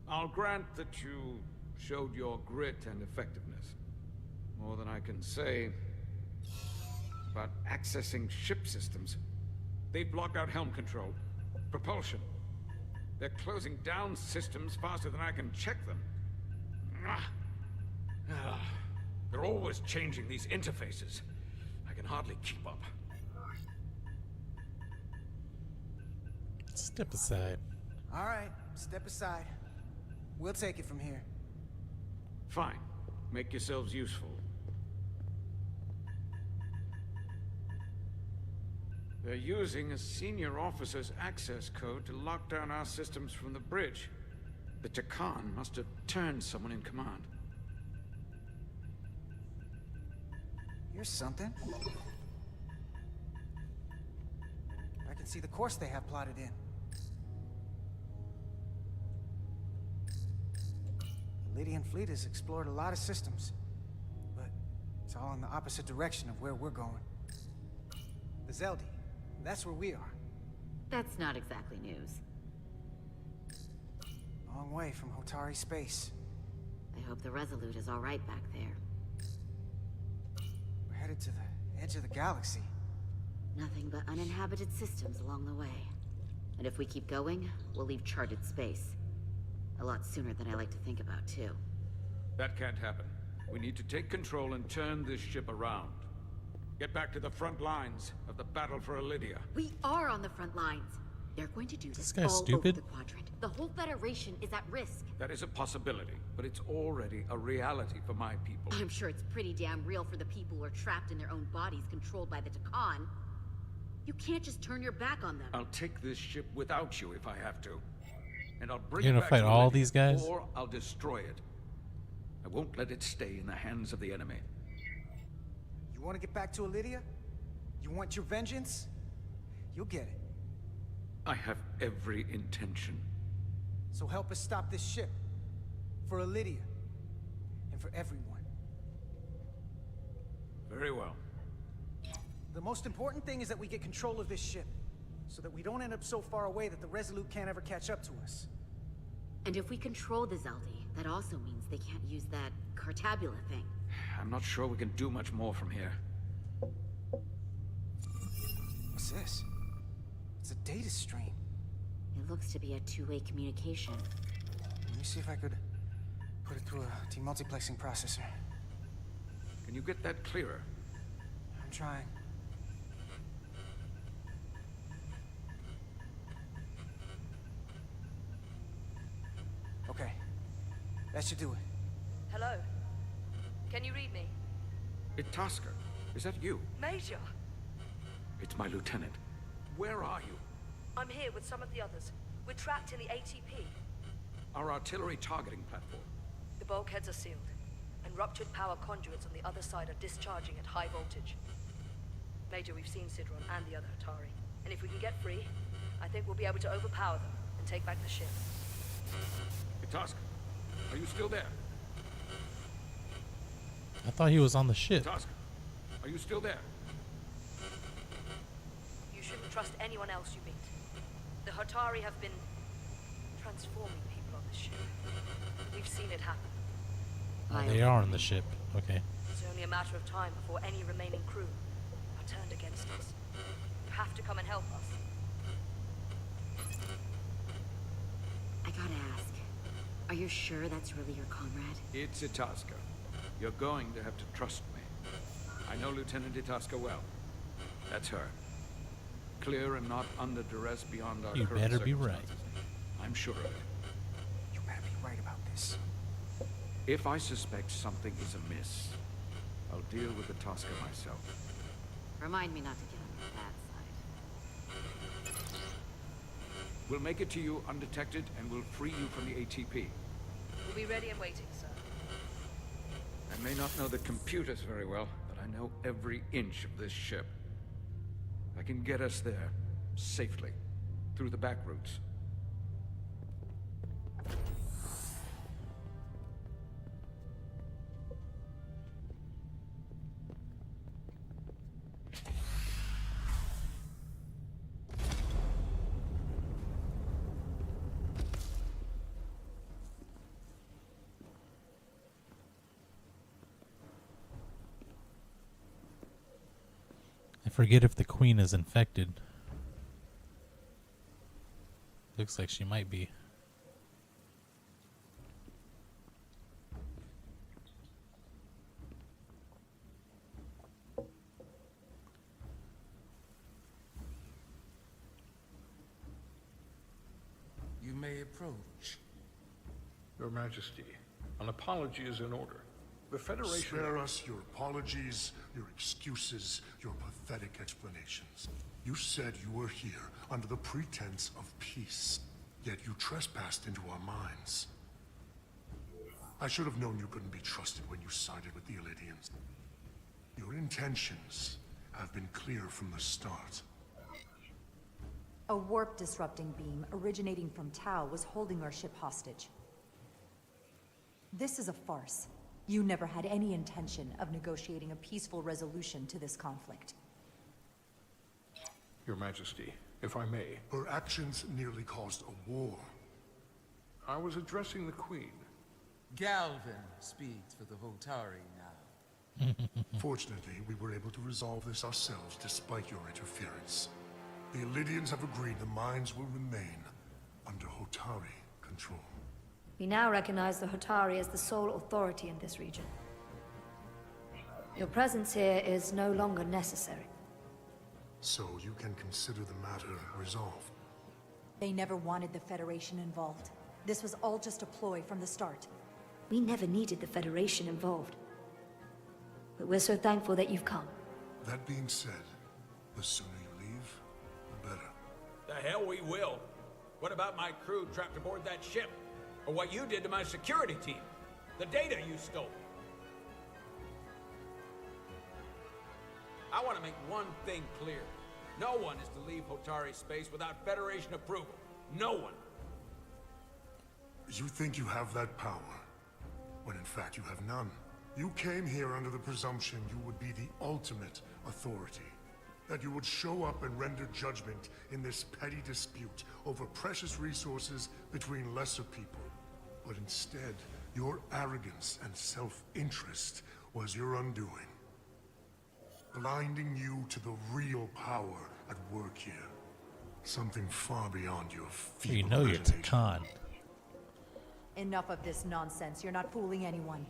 I'll grant that you showed your grit and effectiveness. More than I can say about accessing ship systems. They block out helm control, propulsion. They're closing down systems faster than I can check them. They're always changing these interfaces. I can hardly keep up. Step aside. All right, step aside. We'll take it from here. Fine. Make yourselves useful. They're using a senior officer's access code to lock down our systems from the bridge. The Takan must have turned someone in command. Here's something. I can see the course they have plotted in. The Lydian fleet has explored a lot of systems, but it's all in the opposite direction of where we're going. The Zeldi, that's where we are. That's not exactly news. Long way from Hotari space. I hope the Resolute is all right back there. We're headed to the edge of the galaxy. Nothing but uninhabited systems along the way. And if we keep going, we'll leave charted space. A lot sooner than I like to think about, too. That can't happen. We need to take control and turn this ship around. Get back to the front lines of the battle for Elydia. We are on the front lines. They're going to do this guy's all stupid. over the quadrant. The whole Federation is at risk. That is a possibility, but it's already a reality for my people. I'm sure it's pretty damn real for the people who are trapped in their own bodies controlled by the Takan. You can't just turn your back on them. I'll take this ship without you if I have to. And I'll bring You're it gonna back fight to all Elydia, these guys? or I'll destroy it. I won't let it stay in the hands of the enemy. You want to get back to Elydia? You want your vengeance? You'll get it. I have every intention. So help us stop this ship. For Elydia. And for everyone. Very well. The most important thing is that we get control of this ship. So that we don't end up so far away that the Resolute can't ever catch up to us. And if we control the Zeldi, that also means they can't use that Cartabula thing. I'm not sure we can do much more from here. What's this? It's a data stream. It looks to be a two-way communication. Let me see if I could put it through a demultiplexing processor. Can you get that clearer? I'm trying. Okay. That should do it. Hello? Can you read me? Itasca, is that you? Major! It's my lieutenant. Where are you? I'm here with some of the others. We're trapped in the ATP. Our artillery targeting platform. The bulkheads are sealed, and ruptured power conduits on the other side are discharging at high voltage. Major, we've seen Sidron and the other Hatari, and if we can get free, I think we'll be able to overpower them and take back the ship. Itasca, are you still there? I thought he was on the ship. Itasca, are you still there? You shouldn't trust anyone else you meet. The Hatari have been transforming people on this ship. We've seen it happen. Oh, they are on the ship. Okay. It's only a matter of time before any remaining crew are turned against us. You have to come and help us. I gotta ask, are you sure that's really your comrade? It's Itasca. You're going to have to trust me. I know Lieutenant Itasca well. That's her. Clear and not under duress beyond our You current better be right. circumstances. I'm sure of it. You better be right about this. If I suspect something is amiss, I'll deal with Itasca myself. Remind me not to get on the bad side. We'll make it to you undetected and we'll free you from the ATP. We'll be ready and waiting, sir. I may not know the computers very well, but I know every inch of this ship. I can get us there, safely, through the back routes. I forget if the queen is infected. Looks like she might be. You may approach. Your Majesty, an apology is in order. The Federation... Spare us your apologies, your excuses, your pathetic explanations. You said you were here under the pretense of peace, yet you trespassed into our minds. I should have known you couldn't be trusted when you sided with the Elydians. Your intentions have been clear from the start. A warp-disrupting beam originating from Tau was holding our ship hostage. This is a farce. You never had any intention of negotiating a peaceful resolution to this conflict. Your Majesty, if I may. Her actions nearly caused a war. I was addressing the Queen. Galvin speaks for the Hotari now. Fortunately, we were able to resolve this ourselves despite your interference. The Elydians have agreed the mines will remain under Hotari control. We now recognize the Hotari as the sole authority in this region. Your presence here is no longer necessary. So you can consider the matter resolved. They never wanted the Federation involved. This was all just a ploy from the start. We never needed the Federation involved. But we're so thankful that you've come. That being said, the sooner you leave, the better. The hell we will. What about my crew trapped aboard that ship? Or what you did to my security team? The data you stole? I want to make one thing clear. No one is to leave Hotari space without Federation approval. No one. You think you have that power, when in fact you have none. You came here under the presumption you would be the ultimate authority. That you would show up and render judgment in this petty dispute over precious resources between lesser people. But instead, your arrogance and self-interest was your undoing. Blinding you to the real power at work here. Something far beyond your feeble You know you're imagination. Takan. Enough of this nonsense. You're not fooling anyone.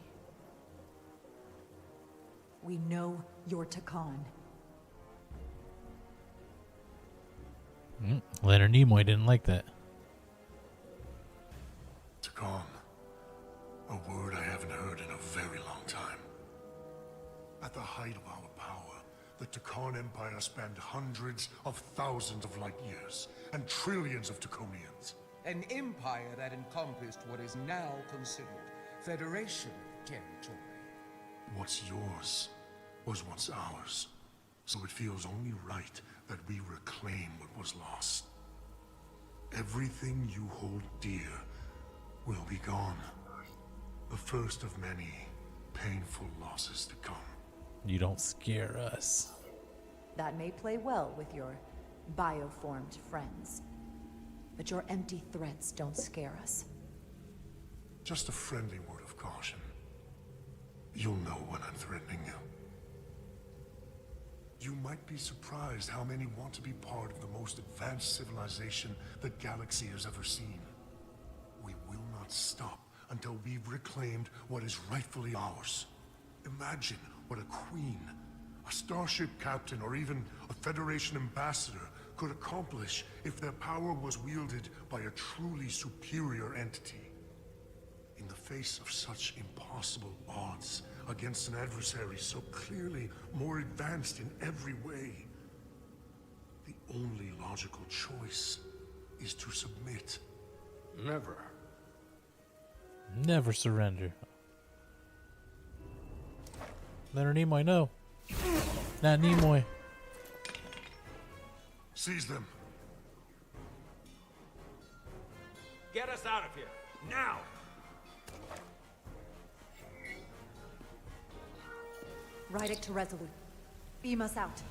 We know you're Takan. Leonard Nimoy didn't like that. Takan. A word I haven't heard in a very long time. At the height of our power, the Takan Empire spanned hundreds of thousands of light years and trillions of Taconians. An empire that encompassed what is now considered Federation territory. What's yours was once ours, so it feels only right that we reclaim what was lost. Everything you hold dear will be gone. The first of many painful losses to come. You don't scare us. That may play well with your bioformed friends. But your empty threats don't scare us. Just a friendly word of caution. You'll know when I'm threatening you. You might be surprised how many want to be part of the most advanced civilization the galaxy has ever seen. We will not stop until we've reclaimed what is rightfully ours. Imagine what a queen, a starship captain, or even a Federation ambassador could accomplish if their power was wielded by a truly superior entity. In the face of such impossible odds against an adversary so clearly more advanced in every way, the only logical choice is to submit. Never. Never surrender. Leonard Nimoy, no. Not Nimoy. Seize them. Get us out of here. Now! Ride to Resolute. Beam us out.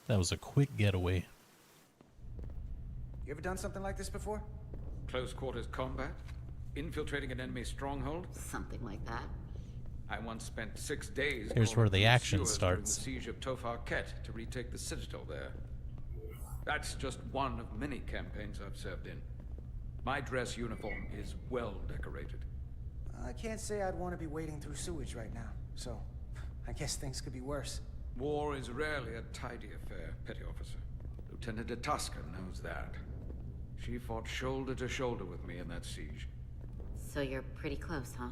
That was a quick getaway. You ever done something like this before? Close quarters combat? Infiltrating an enemy stronghold? Something like that. I once spent 6 days. Here's where the calling action pursuers starts. during the siege of Tofar Ket to retake the citadel there. That's just one of many campaigns I've served in. My dress uniform is well decorated. I can't say I'd want to be wading through sewage right now, so I guess things could be worse. War is rarely a tidy affair, Petty Officer. Lieutenant Itasca knows that. She fought shoulder to shoulder with me in that siege. So you're pretty close, huh?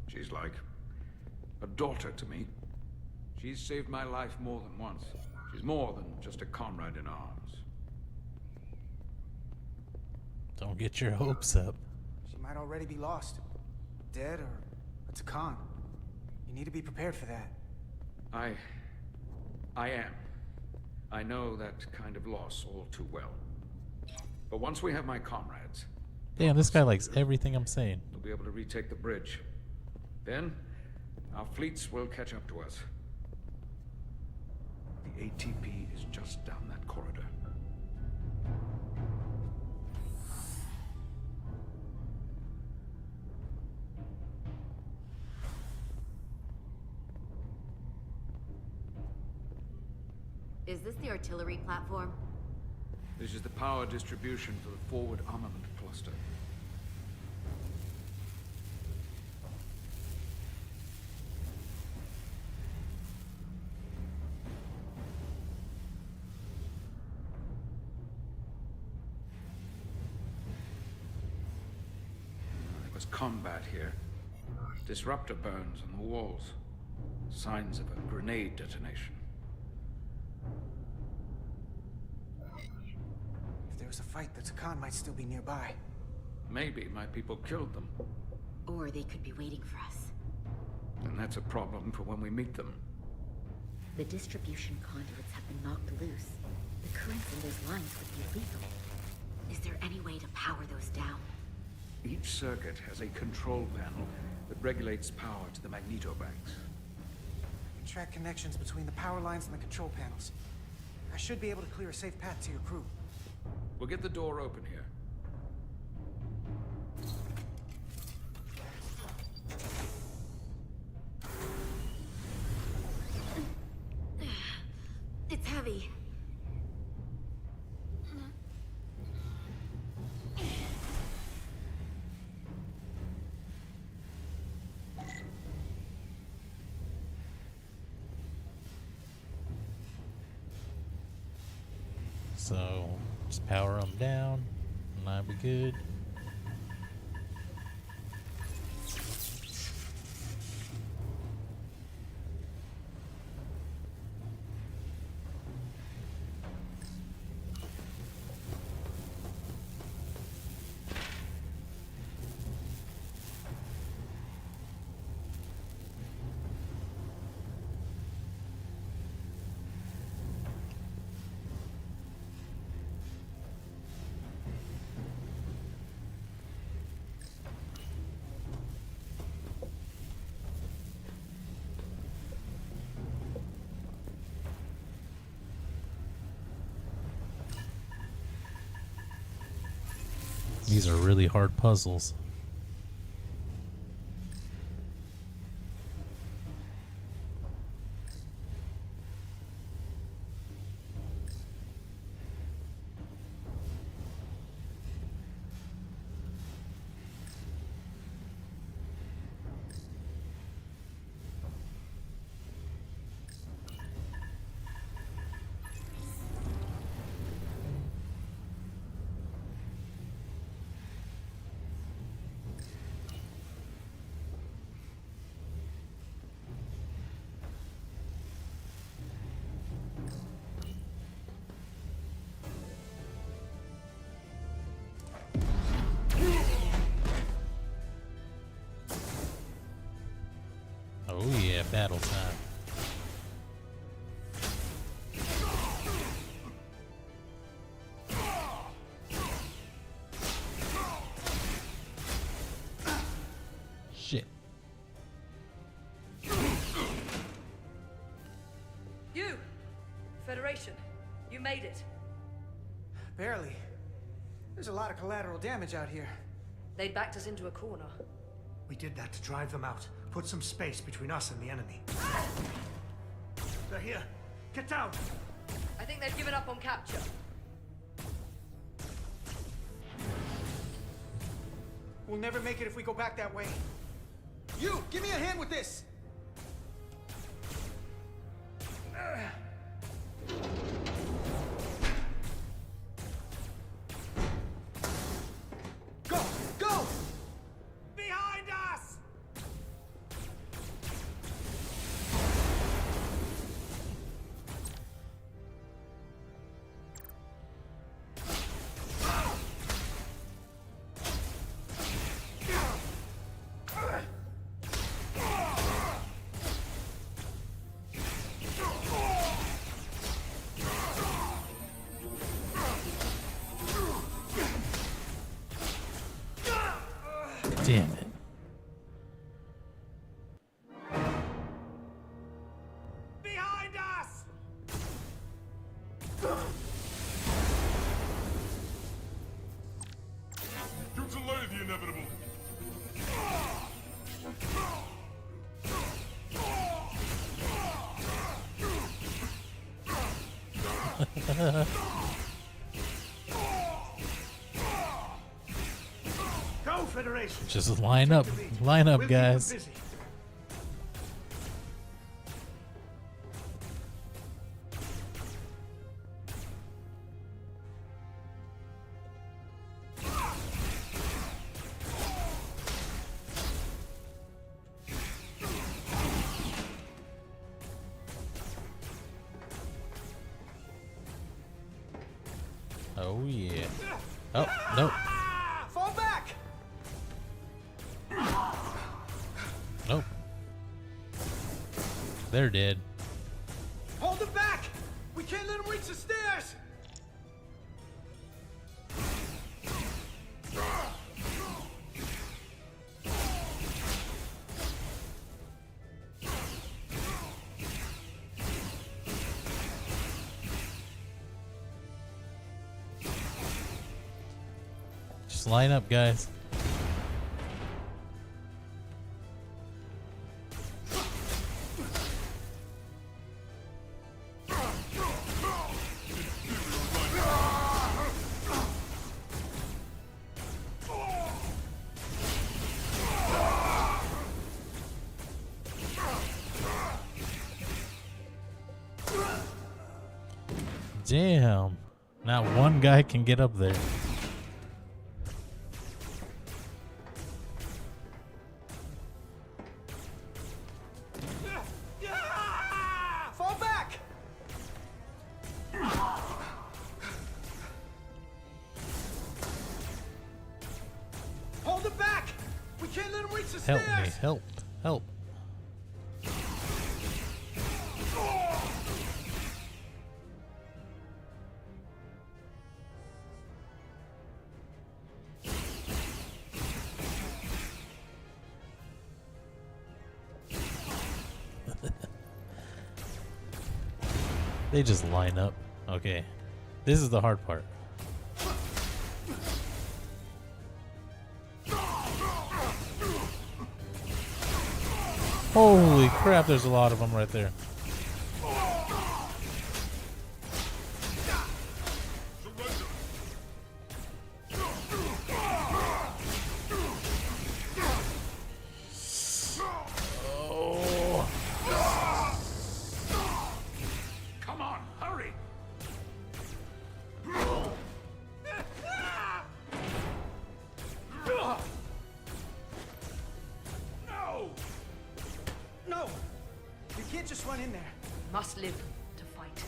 She's like a daughter to me. She's saved my life more than once. She's more than just a comrade in arms. Don't get your hopes up. She might already be lost. Dead or a Takan. You need to be prepared for that. I am. I know that kind of loss all too well. But once we have my comrades, Damn, this guy likes everything I'm saying. we'll be able to retake the bridge. Then, our fleets will catch up to us. The ATP is just down that corridor. Is this the artillery platform? This is the power distribution for the forward armament cluster. combat here. Disruptor burns on the walls. Signs of a grenade detonation. If there was a fight, the Takan might still be nearby. Maybe my people killed them. Or they could be waiting for us. And that's a problem for when we meet them. The distribution conduits have been knocked loose. The currents in those lines would be lethal. Is there any way to power those down? Each circuit has a control panel that regulates power to the magnetobanks. I can track connections between the power lines and the control panels. I should be able to clear a safe path to your crew. We'll get the door open here. It's heavy. So, just power them down, and I'll be good. These are really hard puzzles. Oh yeah, battle time. Shit. You! Federation, you made it. Barely. There's a lot of collateral damage out here. They backed us into a corner. We did that to drive them out. Put some space between us and the enemy. They're here. Get down! I think they've given up on capture. We'll never make it if we go back that way. You! Give me a hand with this! Go! Go! Behind us! Damn it. Behind us! You delay the inevitable. Go, Federation! Just line up, guys. Busy. Oh yeah. Oh, nope. Fall back! Nope. They're dead. Hold him back! We can't let him reach the stairs! Just line up, guys. Damn. Not one guy can get up there. Fall back! Hold him back! We can't let him reach the Help stairs! me. Help. Help. They just line up. Okay. This is the hard part. Holy crap, there's a lot of them right there. Come on, hurry! No! No! You can't just run in there. Must live to fight.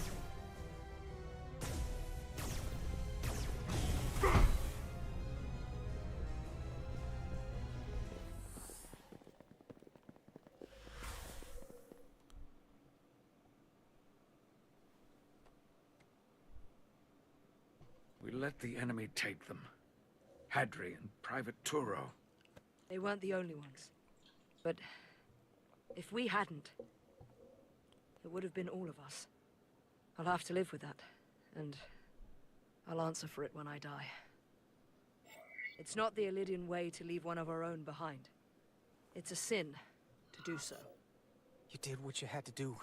We let the enemy take them. Hadri and Private Turo. They weren't the only ones. But if we hadn't, it would have been all of us. I'll have to live with that, and I'll answer for it when I die. It's not the Illidian way to leave one of our own behind. It's a sin to do so. You did what you had to do.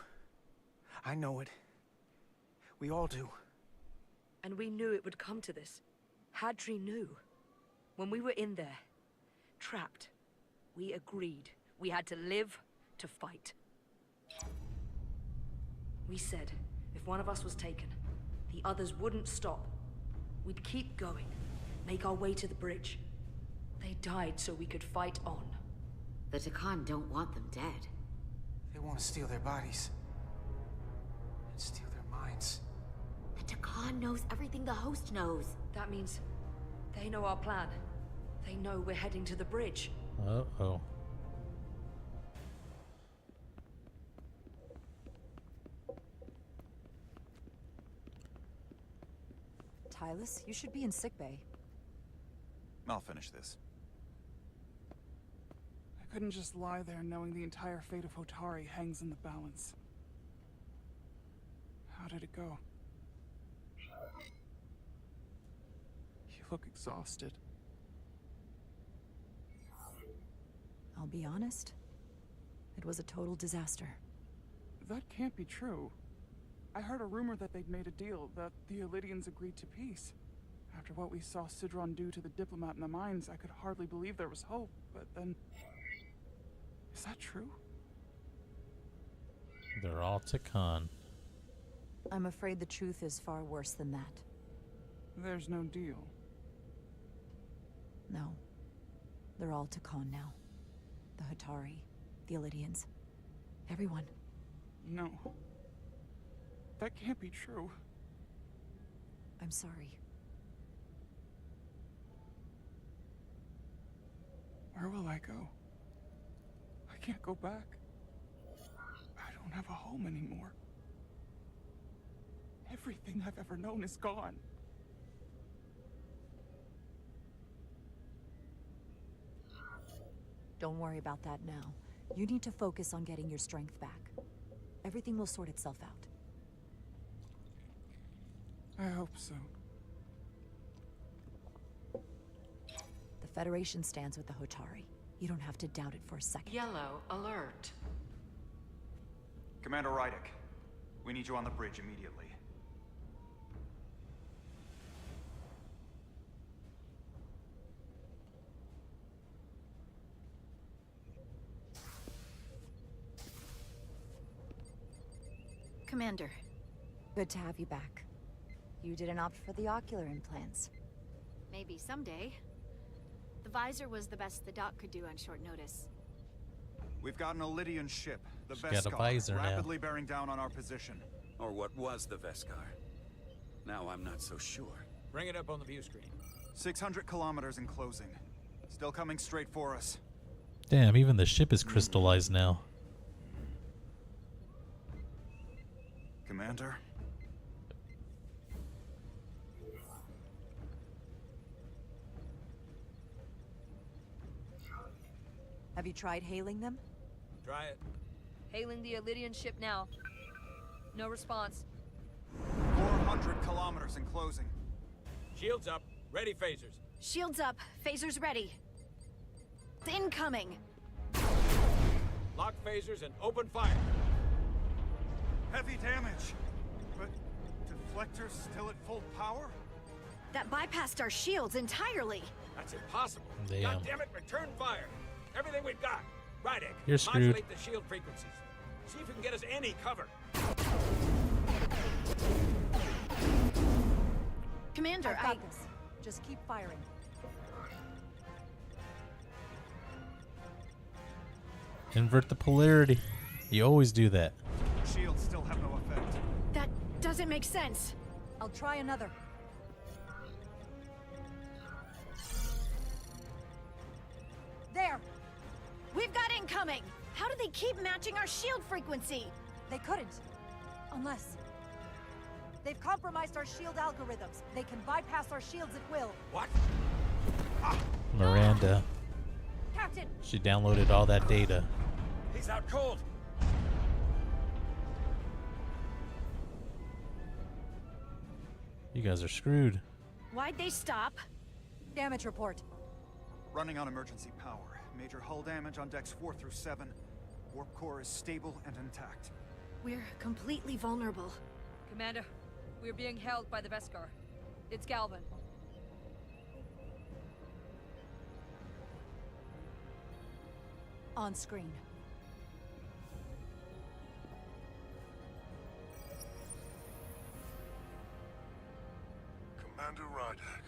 I know it. We all do. And we knew it would come to this. Hadri knew. When we were in there, trapped, we agreed we had to live to fight. We said if one of us was taken, the others wouldn't stop. We'd keep going, make our way to the bridge. They died so we could fight on. The Takan don't want them dead. They want to steal their bodies. And steal their minds. The Takan knows everything the host knows. That means they know our plan. They know we're heading to the bridge. Uh-oh. Tylus, you should be in sickbay. I'll finish this. I couldn't just lie there knowing the entire fate of Hotari hangs in the balance. How did it go? You look exhausted. I'll be honest. It was a total disaster. That can't be true. I heard a rumor that they'd made a deal, that the Illidians agreed to peace. After what we saw Sidron do to the diplomat in the mines, I could hardly believe there was hope, but then... Is that true? They're all Takan. I'm afraid the truth is far worse than that. There's no deal. No. They're all Takan now. The Hotari, the Illidians, everyone. No. That can't be true. I'm sorry. Where will I go? I can't go back. I don't have a home anymore. Everything I've ever known is gone. Don't worry about that now. You need to focus on getting your strength back. Everything will sort itself out. I hope so. The Federation stands with the Hotari. You don't have to doubt it for a second. Yellow alert. Commander Rydek, we need you on the bridge immediately. Commander. Good to have you back. You didn't opt for the ocular implants. Maybe someday. The visor was the best the doc could do on short notice. We've got an Elydian ship, the She's got a Veskar, visor now. rapidly bearing down on our position. Or what was the Veskar. Now I'm not so sure. Bring it up on the view screen. 600 kilometers in closing. Still coming straight for us. Damn, even the ship is crystallized now. Commander? Have you tried hailing them? Try it. Hailing the Elydian ship now. No response. 400 kilometers in closing. Shields up. Ready phasers. Shields up. Phasers ready. It's incoming. Lock phasers and open fire. Heavy damage. But deflectors still at full power? That bypassed our shields entirely. That's impossible. Damn. God damn it, return fire. Everything we've got. Rydek, You're screwed. modulate the shield frequencies. See if you can get us any cover. Commander, I've got this. Just keep firing. Invert the polarity. You always do that. Shields still have no effect. That doesn't make sense. I'll try another. There! We've got incoming! How do they keep matching our shield frequency? They couldn't. Unless... They've compromised our shield algorithms. They can bypass our shields at will. What? Miranda. Captain! She downloaded all that data. He's out cold. You guys are screwed. Why'd they stop? Damage report. Running on emergency power. Major hull damage on decks 4 through 7. Warp core is stable and intact. We're completely vulnerable. Commander, we're being held by the Veskar. It's Galvin. On screen. Commander Rydek,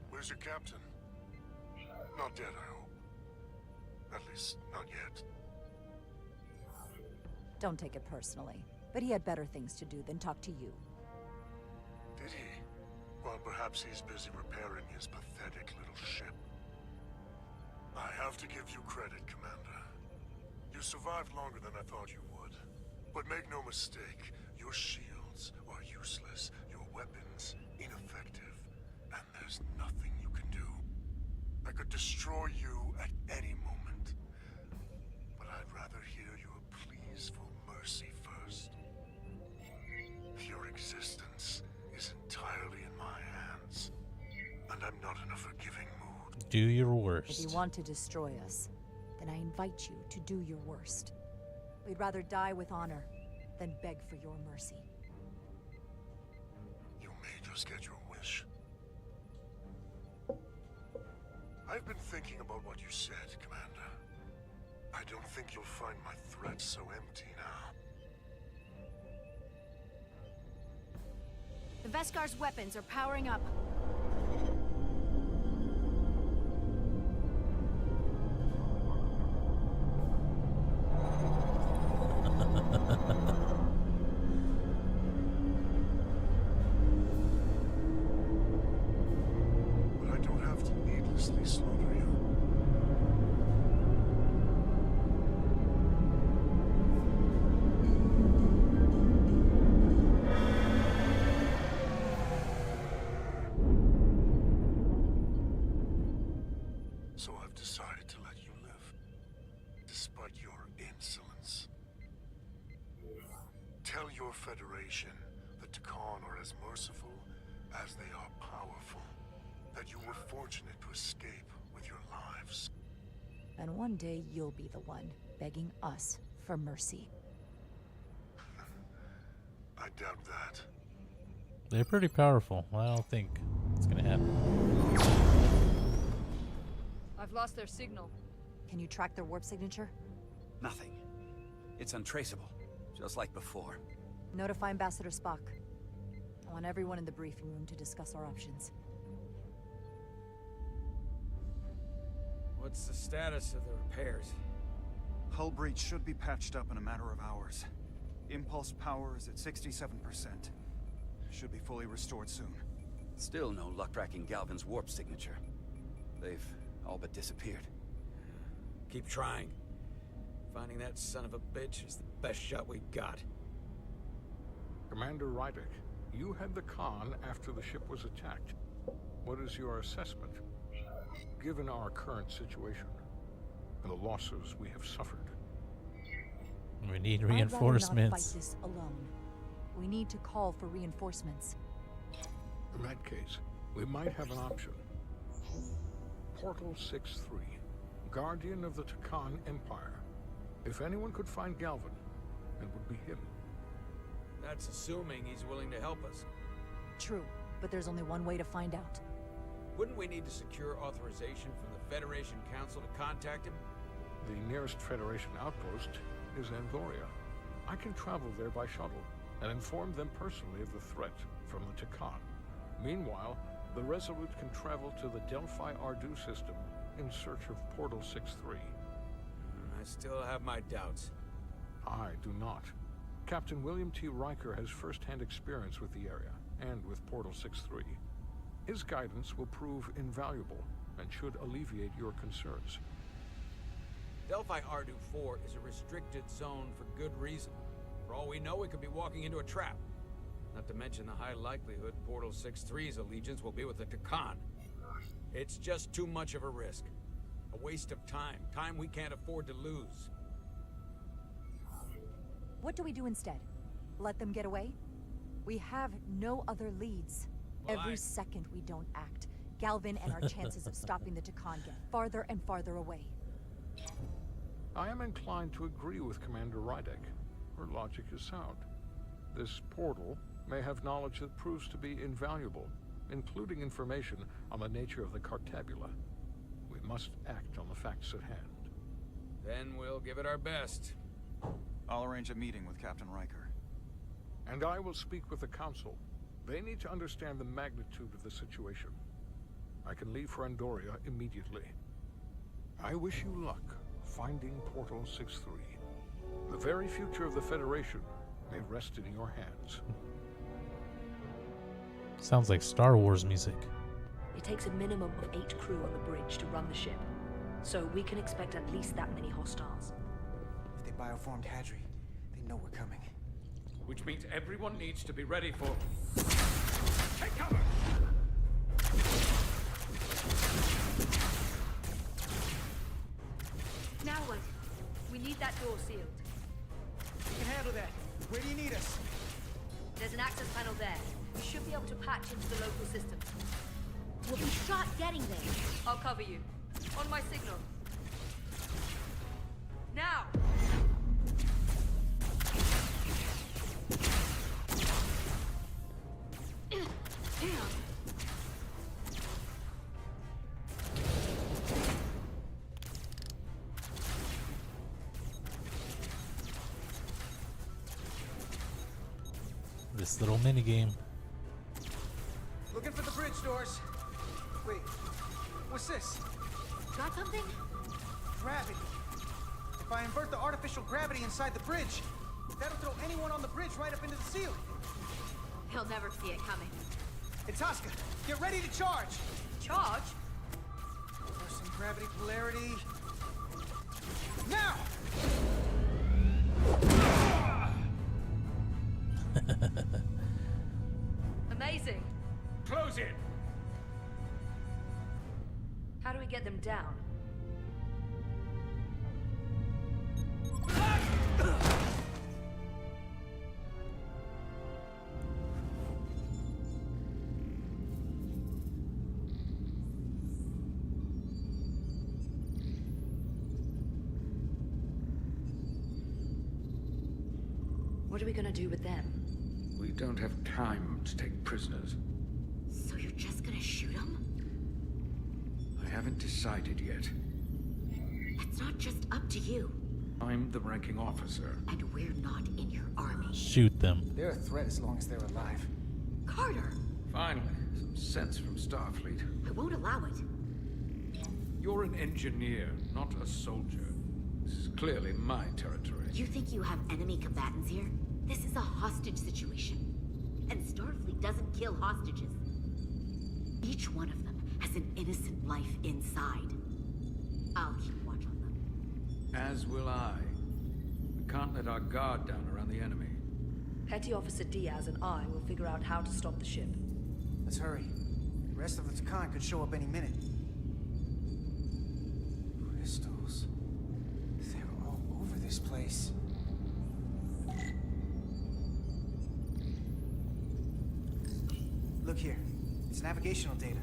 where's your captain? Not dead, I hope. At least, not yet. Don't take it personally, but he had better things to do than talk to you. Did he? Well, perhaps he's busy repairing his pathetic little ship. I have to give you credit, Commander. You survived longer than I thought you would. But make no mistake, your shields are useless, your weapons ineffective, and there's nothing you can do. I could destroy you at any moment, but I'd rather hear your pleas for mercy first. Your existence is entirely in my hands, and I'm not in a forgiving mood. Do your worst. If you want to destroy us, then I invite you to do your worst. We'd rather die with honor than beg for your mercy. You may just get your wish. I've been thinking about what you said, Commander. I don't think you'll find my threat so empty now. The Veskar's weapons are powering up. But I don't have to needlessly slaughter you. Tell your Federation the Takan are as merciful as they are powerful. That you were fortunate to escape with your lives. And one day you'll be the one begging us for mercy. I doubt that. They're pretty powerful. I don't think it's gonna happen. I've lost their signal. Can you track their warp signature? Nothing. It's untraceable, just like before. Notify Ambassador Spock. I want everyone in the briefing room to discuss our options. What's the status of the repairs? Hull breach should be patched up in a matter of hours. Impulse power is at 67%. Should be fully restored soon. Still no luck tracking Galvin's warp signature. They've all but disappeared. Keep trying. Finding that son of a bitch is the best shot we've got. Commander Rydick, you had the con after the ship was attacked. What is your assessment? Given our current situation, and the losses we have suffered. We need I'd rather reinforcements. not fight this alone. We need to call for reinforcements. In that case, we might have an option. Portal 6-3, Guardian of the Takan Empire. If anyone could find Galvin, it would be him. That's assuming he's willing to help us. True, but there's only one way to find out. Wouldn't we need to secure authorization from the Federation Council to contact him? The nearest Federation outpost is Andoria. I can travel there by shuttle and inform them personally of the threat from the Takan. Meanwhile, the Resolute can travel to the Delphi Ardu system in search of Portal 6-3. I still have my doubts. I do not. Captain William T. Riker has first-hand experience with the area and with Portal 6-3. His guidance will prove invaluable and should alleviate your concerns. Delphi Ardu 4 is a restricted zone for good reason. For all we know, we could be walking into a trap. Not to mention the high likelihood Portal 6-3's allegiance will be with the Takan. It's just too much of a risk. A waste of time. Time we can't afford to lose. What do we do instead? Let them get away? We have no other leads. Well, Every second we don't act, Galvin and our chances of stopping the Takan get farther and farther away. I am inclined to agree with Commander Rydick. Her logic is sound. This portal may have knowledge that proves to be invaluable, including information on the nature of the Cartabula. We must act on the facts at hand. Then we'll give it our best. I'll arrange a meeting with Captain Riker. And I will speak with the Council. They need to understand the magnitude of the situation. I can leave for Andoria immediately. I wish you luck finding Portal 6-3. The very future of the Federation may rest in your hands. Sounds like Star Wars music. It takes a minimum of 8 crew on the bridge to run the ship. So we can expect at least that many hostiles. If they bioformed Hadri, they know we're coming. Which means everyone needs to be ready for... Take cover! Now what? We need that door sealed. We can handle that. Where do you need us? There's an access panel there. We should be able to patch into the local system. We'll be shot getting there. I'll cover you. On my signal. Now! Damn. This little minigame. Looking for the bridge doors. Wait, what's this? Got something? Gravity. If I invert the artificial gravity inside the bridge, that'll throw anyone on the bridge right up into the ceiling. He'll never see it coming. Itasca, get ready to charge. Charge? Reversing gravity polarity. Now! Amazing. Close in! How do we get them down? What are we gonna do with them? We don't have time to take prisoners. So you're just gonna shoot them? I haven't decided yet. It's not just up to you. I'm the ranking officer. And we're not in your army. Shoot them. They're a threat as long as they're alive. Carter! Finally, some sense from Starfleet. I won't allow it. You're an engineer, not a soldier. This is clearly my territory. You think you have enemy combatants here? This is a hostage situation. And Starfleet doesn't kill hostages. Each one of them has an innocent life inside. I'll keep watch on them. As will I. We can't let our guard down around the enemy. Petty Officer Diaz and I will figure out how to stop the ship. Let's hurry. The rest of the Takan could show up any minute. Crystals. They're all over this place. Look here. It's navigational data.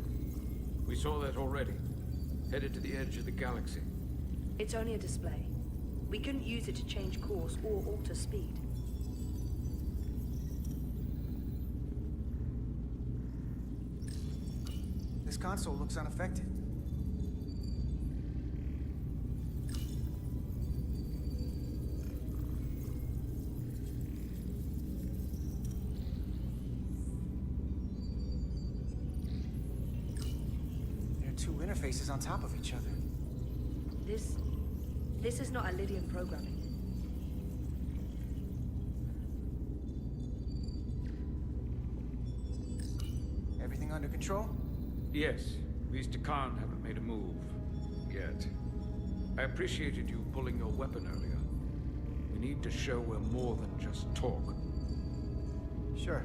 We saw that already. Headed to the edge of the galaxy. It's only a display. We couldn't use it to change course or alter speed. This console looks unaffected. There are two interfaces on top of each other. This is not Lydian programming. Everything under control? Yes, these Takan haven't made a move. Yet. I appreciated you pulling your weapon earlier. We need to show we're more than just talk. Sure.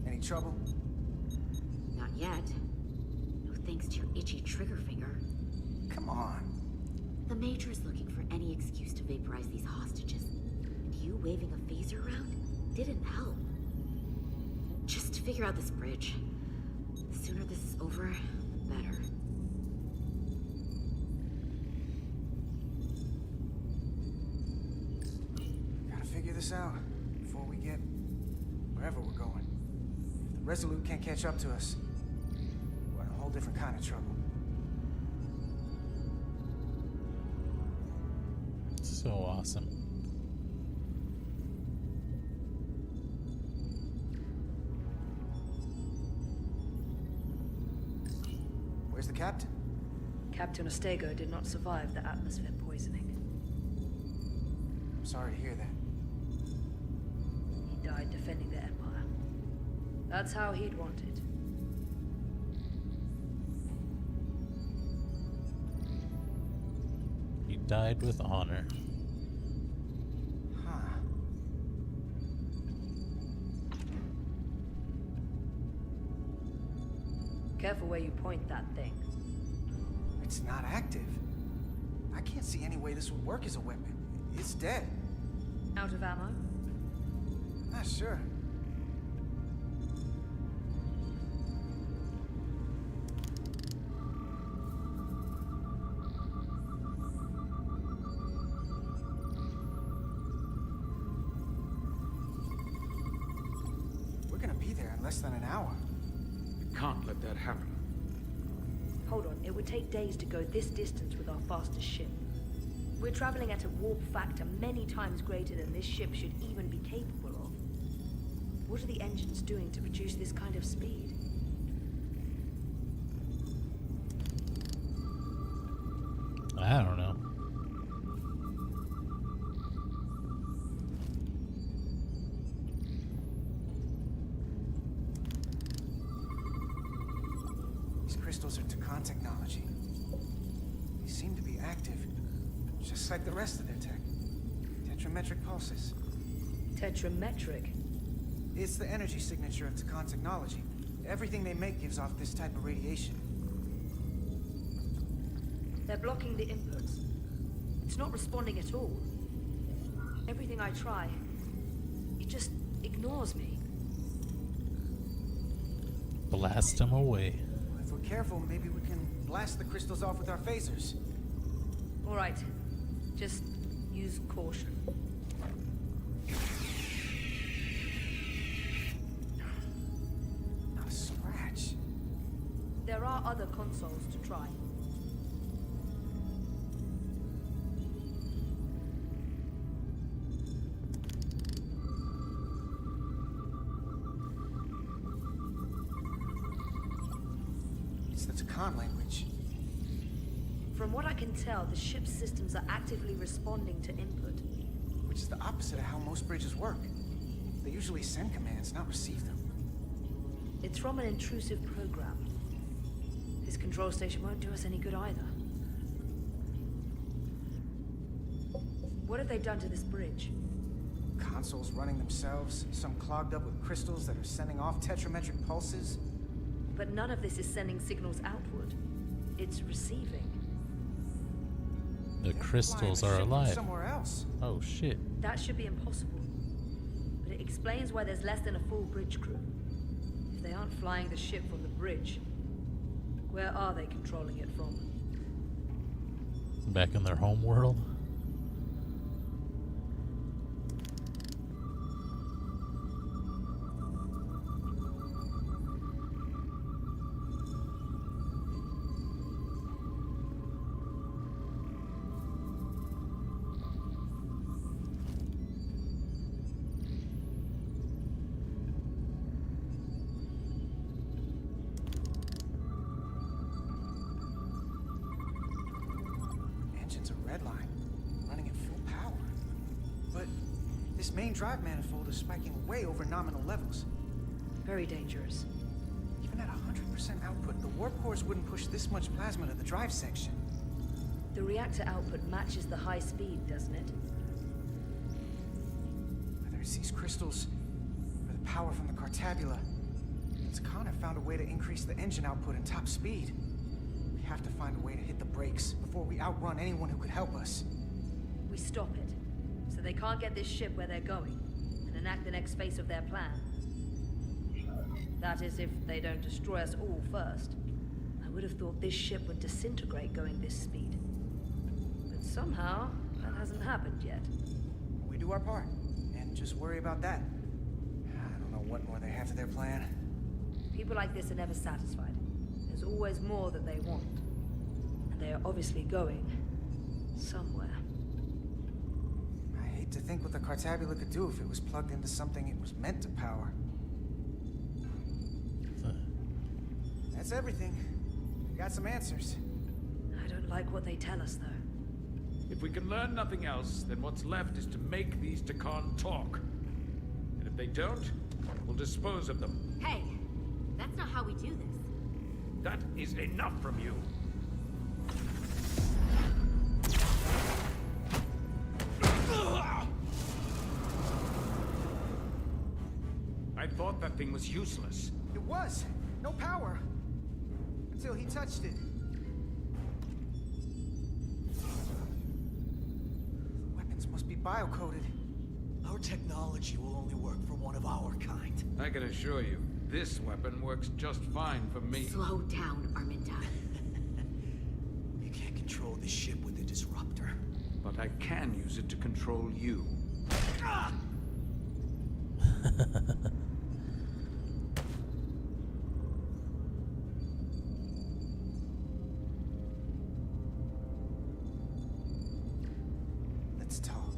Any trouble? Not yet. No thanks to your itchy trigger finger. Come on. The Major's looking for any excuse to vaporize these hostages. And you waving a phaser around didn't help. Just figure out this bridge. The sooner this is over, the better. Gotta figure this out before we get wherever we're going. If the Resolute can't catch up to us, we're in a whole different kind of trouble. So awesome. Where's the captain? Captain Ostego did not survive the atmosphere poisoning. I'm sorry to hear that. He died defending the Empire. That's how he'd want it. He died with honor. Huh. Careful where you point that thing. It's not active. I can't see any way this would work as a weapon. It's dead. Out of ammo? Not sure. We're gonna be there in less than an hour. We can't let that happen. Hold on, it would take days to go this distance with our fastest ship. We're traveling at a warp factor many times greater than this ship should even be capable of. What are the engines doing to produce this kind of speed? I don't know. These crystals are Takan technology. They seem to be active, just like the rest of their tech. Tetrametric pulses. Tetrametric? It's the energy signature of Takan technology. Everything they make gives off this type of radiation. They're blocking the inputs. It's not responding at all. Everything I try, it just ignores me. Blast him away. If we're careful, maybe we can blast the crystals off with our phasers. All right. Just use caution. Not a scratch. There are other consoles to try. It's the Takan language. From what I can tell, the ship's systems are actively responding to input. Which is the opposite of how most bridges work. They usually send commands, not receive them. It's from an intrusive program. This control station won't do us any good either. What have they done to this bridge? Consoles running themselves, some clogged up with crystals that are sending off tetrametric pulses. But none of this is sending signals outward. It's receiving. The crystals are alive. Somewhere else. Oh shit. That should be impossible. But it explains why there's less than a full bridge crew. If they aren't flying the ship from the bridge, where are they controlling it from? Back in their home world? Engine's a red line, running at full power. But this main drive manifold is spiking way over nominal levels. Very dangerous. Even at 100% output, the warp cores wouldn't push this much plasma to the drive section. The reactor output matches the high speed, doesn't it? Whether it's these crystals or the power from the Cartabula, Takan have found a way to increase the engine output and top speed. We have to find a way to hit the brakes before we outrun anyone who could help us. We stop it, so they can't get this ship where they're going, and enact the next phase of their plan. That is, if they don't destroy us all first. I would have thought this ship would disintegrate going this speed. But somehow, that hasn't happened yet. We do our part, and just worry about that. I don't know what more they have to their plan. People like this are never satisfied. There's always more that they want. And they are obviously going somewhere. I hate to think what the Cartabula could do if it was plugged into something it was meant to power. That's everything. We got some answers. I don't like what they tell us, though. If we can learn nothing else, then what's left is to make these Takan talk. And if they don't, we'll dispose of them. Hey, that's not how we do this. That is enough from you. I thought that thing was useless. It was. No power. Until he touched it. The weapons must be biocoded. Our technology will only work for one of our kind. I can assure you, this weapon works just fine for me. Slow down, Arminda. You can't control the ship with the disruptor. But I can use it to control you. Ah! Let's talk.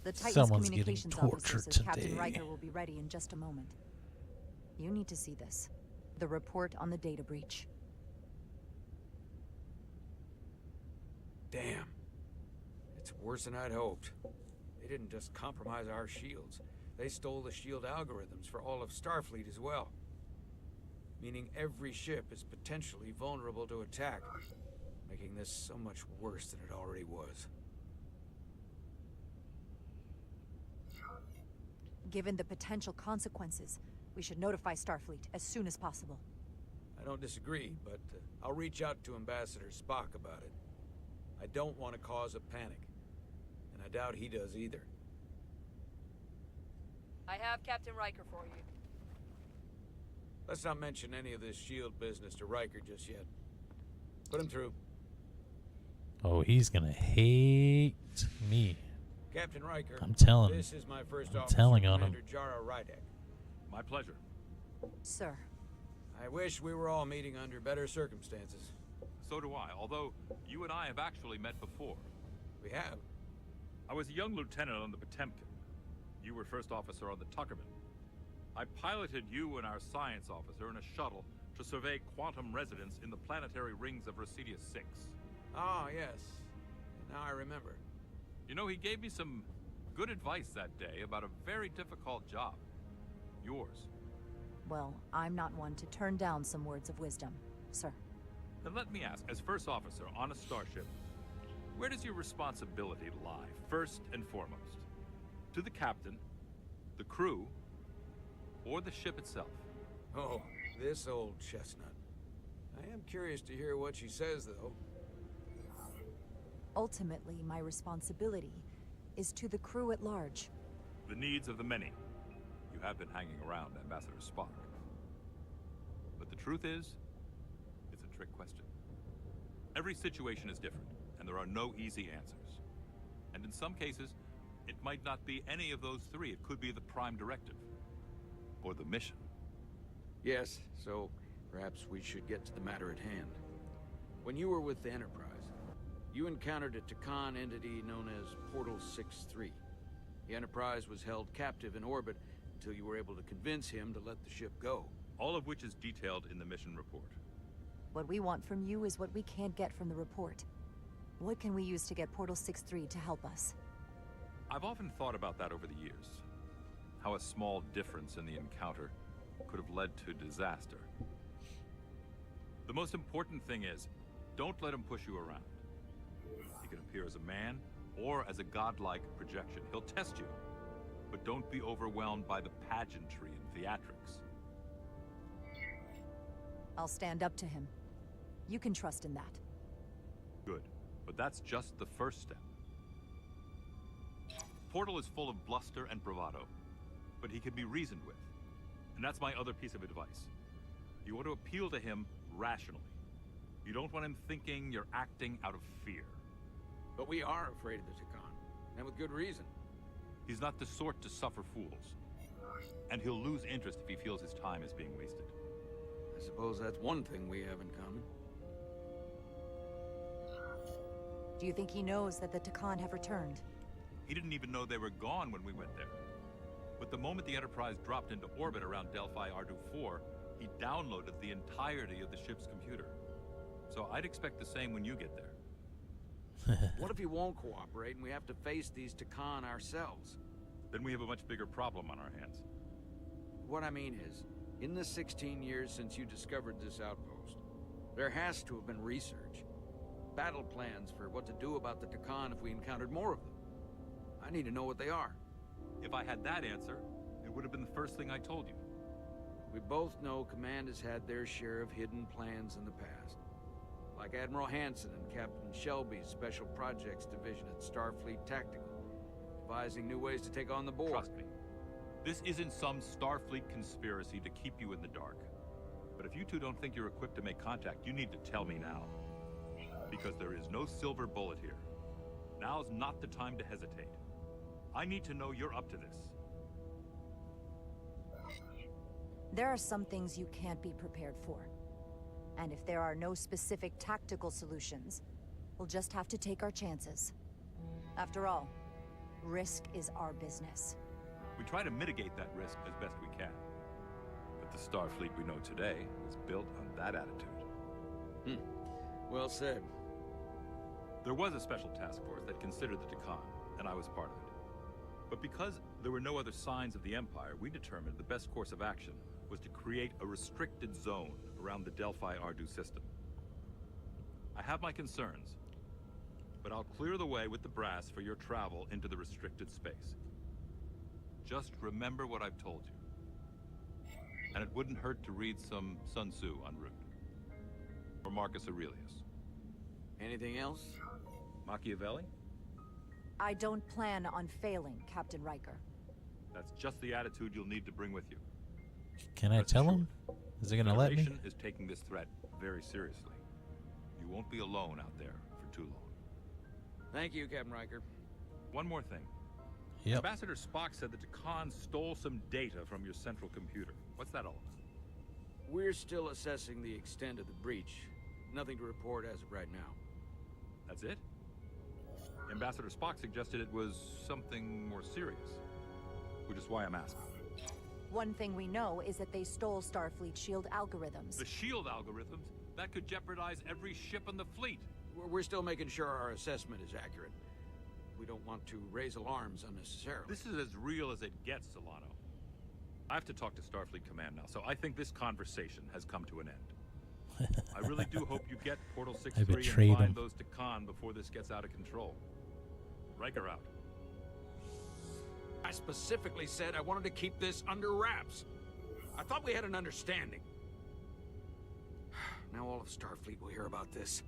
The Titan's Someone's getting communications officer tortured says Captain today. Riker will be ready in just a moment. You need to see this. The report on the data breach. Damn. It's worse than I'd hoped. They didn't just compromise our shields. They stole the shield algorithms for all of Starfleet as well. Meaning every ship is potentially vulnerable to attack, making this so much worse than it already was. Given the potential consequences, we should notify Starfleet as soon as possible. I don't disagree, but I'll reach out to Ambassador Spock about it. I don't want to cause a panic, and I doubt he does either. I have Captain Riker for you. Let's not mention any of this shield business to Riker just yet. Put him through. Oh, he's gonna hate me. Captain Riker, I'm telling. this is my first I'm officer, telling on him. Commander Jara Rydek. My pleasure. Sir. I wish we were all meeting under better circumstances. So do I, although you and I have actually met before. We have? I was a young lieutenant on the Potemkin. You were first officer on the Tuckerman. I piloted you and our science officer in a shuttle to survey quantum resonance in the planetary rings of Residius 6. Ah, yes. Now I remember. You know, he gave me some good advice that day about a very difficult job. Yours. Well, I'm not one to turn down some words of wisdom, sir. Then let me ask, as first officer on a starship, where does your responsibility lie, first and foremost? To the captain, the crew, or the ship itself? Oh, this old chestnut. I am curious to hear what she says, though. Ultimately, my responsibility is to the crew at large. The needs of the many. You have been hanging around Ambassador Spock. But the truth is, it's a trick question. Every situation is different, and there are no easy answers. And in some cases, it might not be any of those three. It could be the prime directive. Or the mission. Yes, so perhaps we should get to the matter at hand. When you were with the Enterprise, you encountered a Takan entity known as Portal 6-3. The Enterprise was held captive in orbit until you were able to convince him to let the ship go. All of which is detailed in the mission report. What we want from you is what we can't get from the report. What can we use to get Portal 6-3 to help us? I've often thought about that over the years. How a small difference in the encounter could have led to disaster. The most important thing is, don't let him push you around. He can appear as a man or as a godlike projection. He'll test you, but don't be overwhelmed by the pageantry and theatrics. I'll stand up to him. You can trust in that. Good, but that's just the first step. Portal is full of bluster and bravado, but he can be reasoned with. And that's my other piece of advice. You want to appeal to him rationally. You don't want him thinking you're acting out of fear. But we are afraid of the Takan, and with good reason. He's not the sort to suffer fools. And he'll lose interest if he feels his time is being wasted. I suppose that's one thing we have in common. Do you think he knows that the Takan have returned? He didn't even know they were gone when we went there. But the moment the Enterprise dropped into orbit around Delphi Ardu 4, he downloaded the entirety of the ship's computer. So I'd expect the same when you get there. What if he won't cooperate and we have to face these Takan ourselves? Then we have a much bigger problem on our hands. What I mean is, in the 16 years since you discovered this outpost, there has to have been research. Battle plans for what to do about the Takan if we encountered more of them. I need to know what they are. If I had that answer, it would have been the first thing I told you. We both know Command has had their share of hidden plans in the past. Like Admiral Hansen and Captain Shelby's Special Projects Division at Starfleet Tactical, devising new ways to take on the Borg. Trust me, this isn't some Starfleet conspiracy to keep you in the dark. But if you two don't think you're equipped to make contact, you need to tell me now. Because there is no silver bullet here. Now's not the time to hesitate. I need to know you're up to this. There are some things you can't be prepared for. And if there are no specific tactical solutions, we'll just have to take our chances. After all, risk is our business. We try to mitigate that risk as best we can. But the Starfleet we know today is built on that attitude. Well said. There was a special task force that considered the Takan, and I was part of it. But because there were no other signs of the Empire, we determined the best course of action was to create a restricted zone around the Delphi Ardu system. I have my concerns, but I'll clear the way with the brass for your travel into the restricted space. Just remember what I've told you. And it wouldn't hurt to read some Sun Tzu en route. Or Marcus Aurelius. Anything else? Machiavelli? I don't plan on failing, Captain Riker. That's just the attitude you'll need to bring with you. Can I tell him? Is he gonna let me? The Federation is taking this threat very seriously. You won't be alone out there for too long. Thank you, Captain Riker. One more thing. Yep. Ambassador Spock said that Khan stole some data from your central computer. What's that all about? We're still assessing the extent of the breach. Nothing to report as of right now. That's it? Ambassador Spock suggested it was something more serious, which is why I'm asking. One thing we know is that they stole Starfleet shield algorithms. The shield algorithms? That could jeopardize every ship in the fleet. We're still making sure our assessment is accurate. We don't want to raise alarms unnecessarily. This is as real as it gets, Solano. I have to talk to Starfleet Command now, so I think this conversation has come to an end. I really do hope you get Portal 6-3 and find those to Khan before this gets out of control. Riker out. I specifically said I wanted to keep this under wraps. I thought we had an understanding. Now all of Starfleet will hear about this.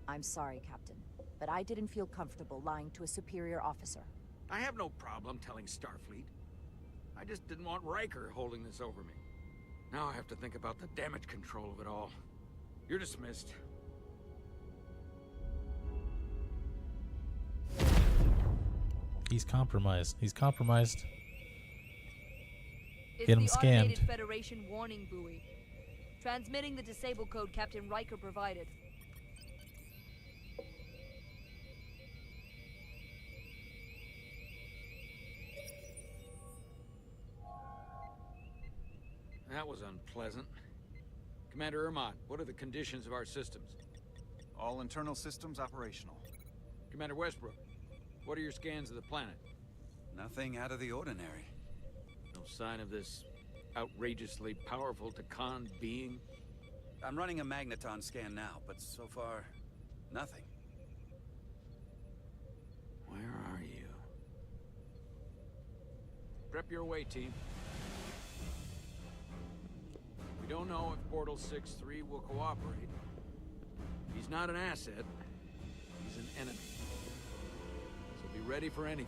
I'm sorry, Captain, but I didn't feel comfortable lying to a superior officer. I have no problem telling Starfleet. I just didn't want Riker holding this over me. Now I have to think about the damage control of it all. You're dismissed. He's compromised. He's compromised. It's Get him the scammed. automated Federation warning buoy. Transmitting the disable code Captain Riker provided. That was unpleasant. Commander Ermont, what are the conditions of our systems? All internal systems operational. Commander Westbrook, what are your scans of the planet? Nothing out of the ordinary. No sign of this outrageously powerful Takan being? I'm running a magneton scan now, but so far, nothing. Where are you? Prep your way, team. We don't know if Portal 6-3 will cooperate. He's not an asset. He's an enemy. So be ready for anything.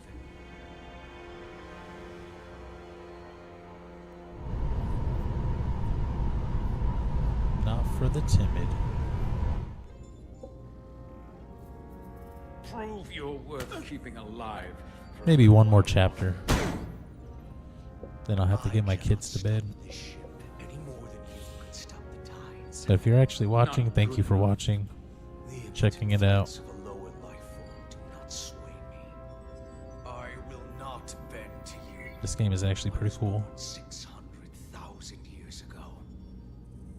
Not for the timid. Prove you're worth keeping alive. Maybe one more chapter. Then I'll have to get my kids to bed. So if you're actually watching, thank you for watching. Checking it out. This game is actually pretty cool. 600,000 years ago.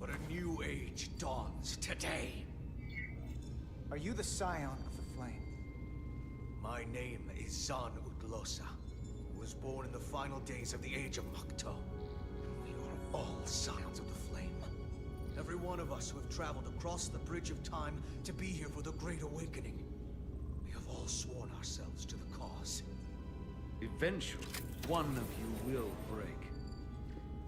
But a new age dawns today. Are you the scion of the flame? My name is Zan Utlosa. I was born in the final days of the age of Makto. And we are all scions of the flame. Every one of us who have traveled across the bridge of time to be here for the Great Awakening. We have all sworn ourselves to the cause. Eventually, one of you will break.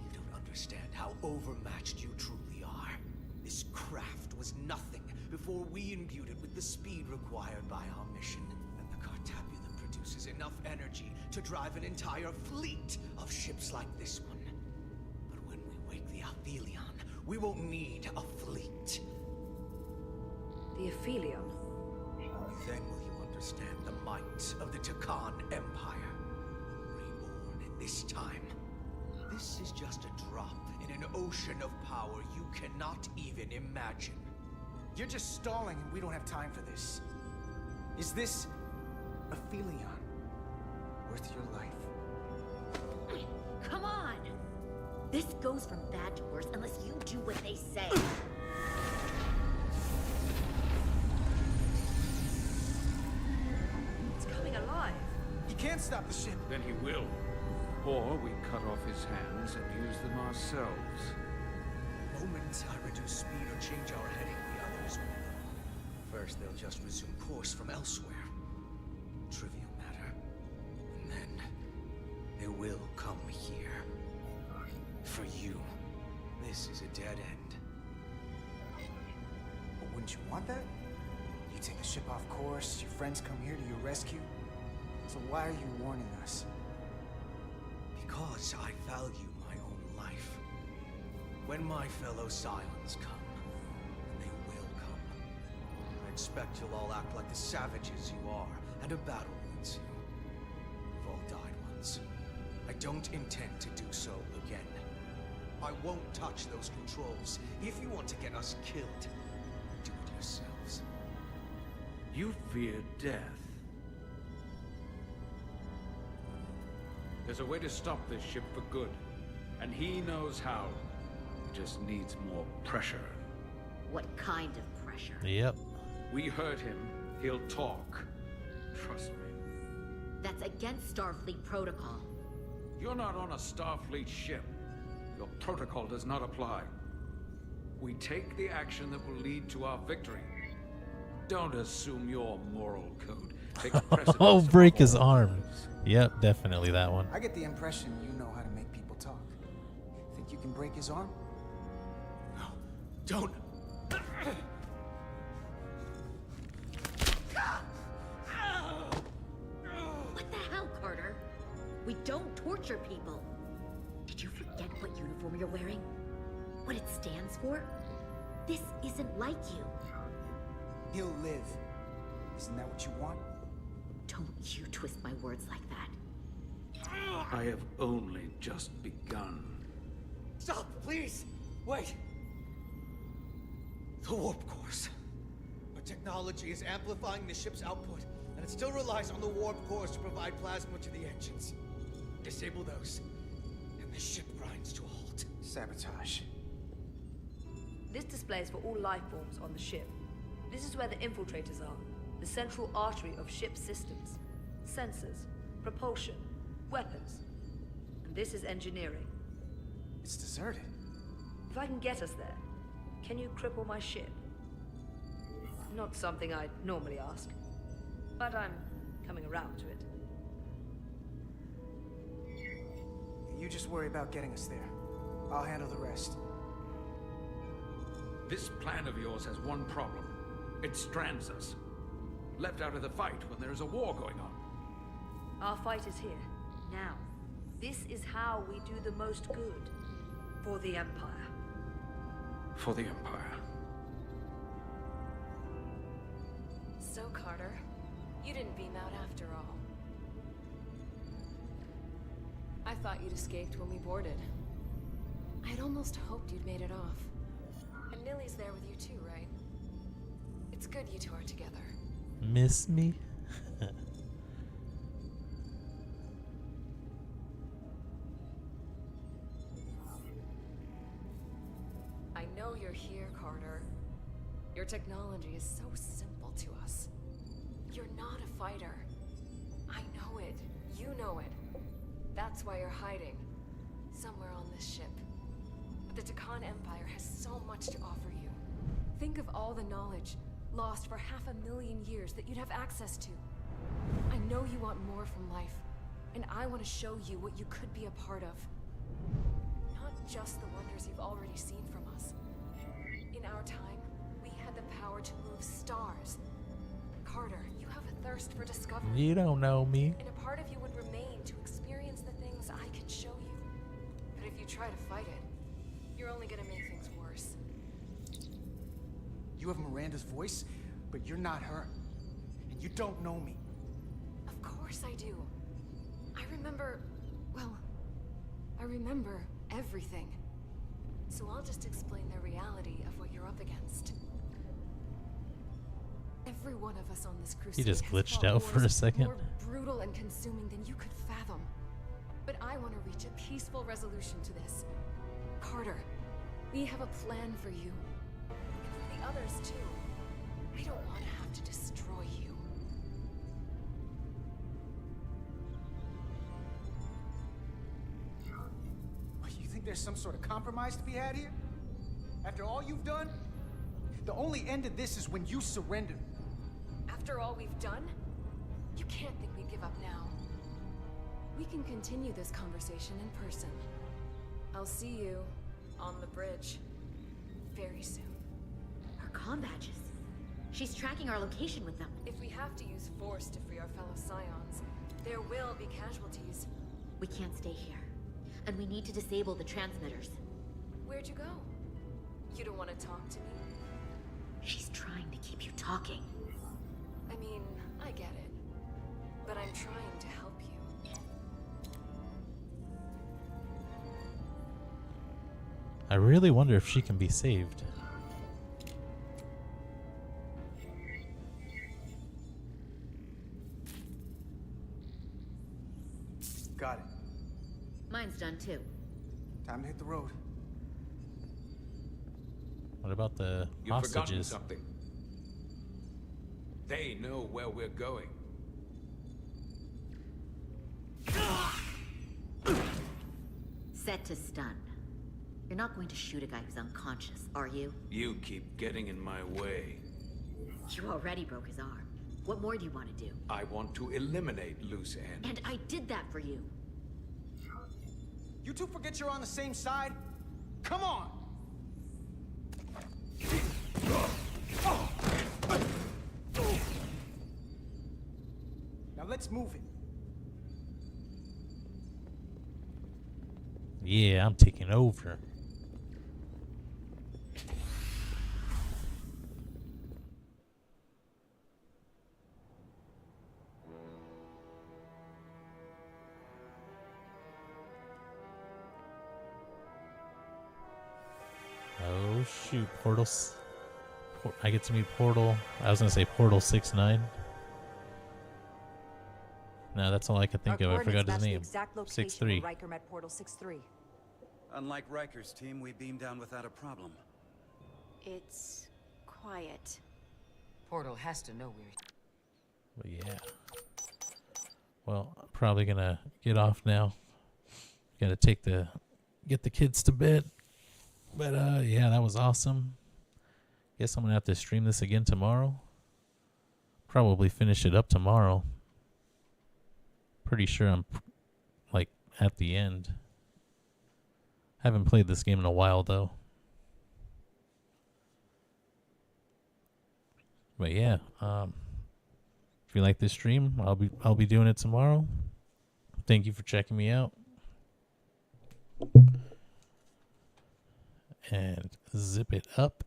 You don't understand how overmatched you truly are. This craft was nothing before we imbued it with the speed required by our mission. And the Cartabulum produces enough energy to drive an entire fleet of ships like this one. But when we wake the Aphelion, we won't need a fleet. The Aphelion? Only then will you understand the might of the Takan Empire. Reborn in this time. This is just a drop in an ocean of power you cannot even imagine. You're just stalling and we don't have time for this. Is this Aphelion worth your life? Come on! This goes from bad to worse unless you do what they say. It's coming alive. He can't stop the ship. Then he will. Or we cut off his hands and use them ourselves. The moment I reduce speed or change our heading, the others will know. First, they'll just resume course from elsewhere. Trivial matter. And then, they will come here. For you, this is a dead end. But wouldn't you want that? You take the ship off course, your friends come here to your rescue. So why are you warning us? Because I value my own life. When my fellow Cylons come, and they will come, I expect you'll all act like the savages you are, and a battle will ensue. We've all died once. I don't intend to do so again. I won't touch those controls. If you want to get us killed, do it yourselves. You fear death. There's a way to stop this ship for good, and he knows how. He just needs more pressure. What kind of pressure? Yep. We heard him. He'll talk. Trust me. That's against Starfleet protocol. You're not on a Starfleet ship. Your protocol does not apply. We take the action that will lead to our victory. Don't assume your moral code takes precedence. Oh, break his arm. Yep, definitely that one. I get the impression you know how to make people talk. Think you can break his arm? No, don't. What the hell, Carter? We don't torture people. Did you forget what uniform you're wearing? What it stands for? This isn't like you. He'll live. Isn't that what you want? Don't you twist my words like that. I have only just begun. Stop, please! Wait! The warp cores. Our technology is amplifying the ship's output, and it still relies on the warp cores to provide plasma to the engines. Disable those, and the ship grinds to a halt. Sabotage. This display is for all life forms on the ship. This is where the infiltrators are, the central artery of ship systems, sensors, propulsion, weapons. And this is engineering. It's deserted. If I can get us there, can you cripple my ship? Not something I'd normally ask, but I'm coming around to it. You just worry about getting us there. I'll handle the rest. This plan of yours has one problem. It strands us. Left out of the fight when there is a war going on. Our fight is here, now. This is how we do the most good. For the Empire. For the Empire. So, Carter, you didn't beam out after all. I thought you'd escaped when we boarded. I had almost hoped you'd made it off. And Nilly's there with you too, right? It's good you two are together. Miss me? I know you're here, Carter. Your technology is so simple to us. You're not a fighter. I know it. You know it. That's why you're hiding. Somewhere on this ship. But the Takan Empire has so much to offer you. Think of all the knowledge lost for 500,000 years that you'd have access to. I know you want more from life, and I want to show you what you could be a part of. Not just the wonders you've already seen from us. In our time, we had the power to move stars. Carter, you have a thirst for discovery. You don't know me. And a part of you would remain to experience the things I can show you. But if you try to fight it, you're only gonna make things worse. You have Miranda's voice, but you're not her. And you don't know me. Of course I do. I remember... well, I remember everything. So I'll just explain the reality of what you're up against. Every one of us on this crusade He just has glitched fought out for a wars second. more brutal and consuming than you could fathom. But I want to reach a peaceful resolution to this. Carter, we have a plan for you. And for the others, too. I don't want to have to destroy you. You think there's some sort of compromise to be had here? After all you've done? The only end of this is when you surrender. After all we've done, you can't think we'd give up now. We can continue this conversation in person. I'll see you on the bridge very soon. Her comm badges. She's tracking our location with them. If we have to use force to free our fellow Scions, there will be casualties. We can't stay here. And we need to disable the transmitters. Where'd you go? You don't want to talk to me? She's trying to keep you talking. I mean, I get it. But I'm trying to help you. I really wonder if she can be saved. Got it. Mine's done too. Time to hit the road. What about the You've forgotten hostages? something. They know where we're going. Set to stun. You're not going to shoot a guy who's unconscious, are you? You keep getting in my way. You already broke his arm. What more do you want to do? I want to eliminate loose ends. And I did that for you. You two forget you're on the same side? Come on! Now let's move it. Yeah, I'm taking over. Oh shoot, portals. I get to meet Portal. I was gonna say Portal 6-9. No, that's all I could think of. I forgot his name. 6-3. Riker met Portal 6-3. Unlike Riker's team, we beamed down without a problem. It's quiet. Portal has to know we're... But yeah. Well, I'm probably gonna get off now. Gotta get the kids to bed. But yeah, that was awesome. Guess I'm gonna have to stream this again tomorrow. Probably finish it up tomorrow. Pretty sure I'm like at the end. Haven't played this game in a while though. But yeah, if you like this stream, I'll be doing it tomorrow. Thank you for checking me out. And zip it up.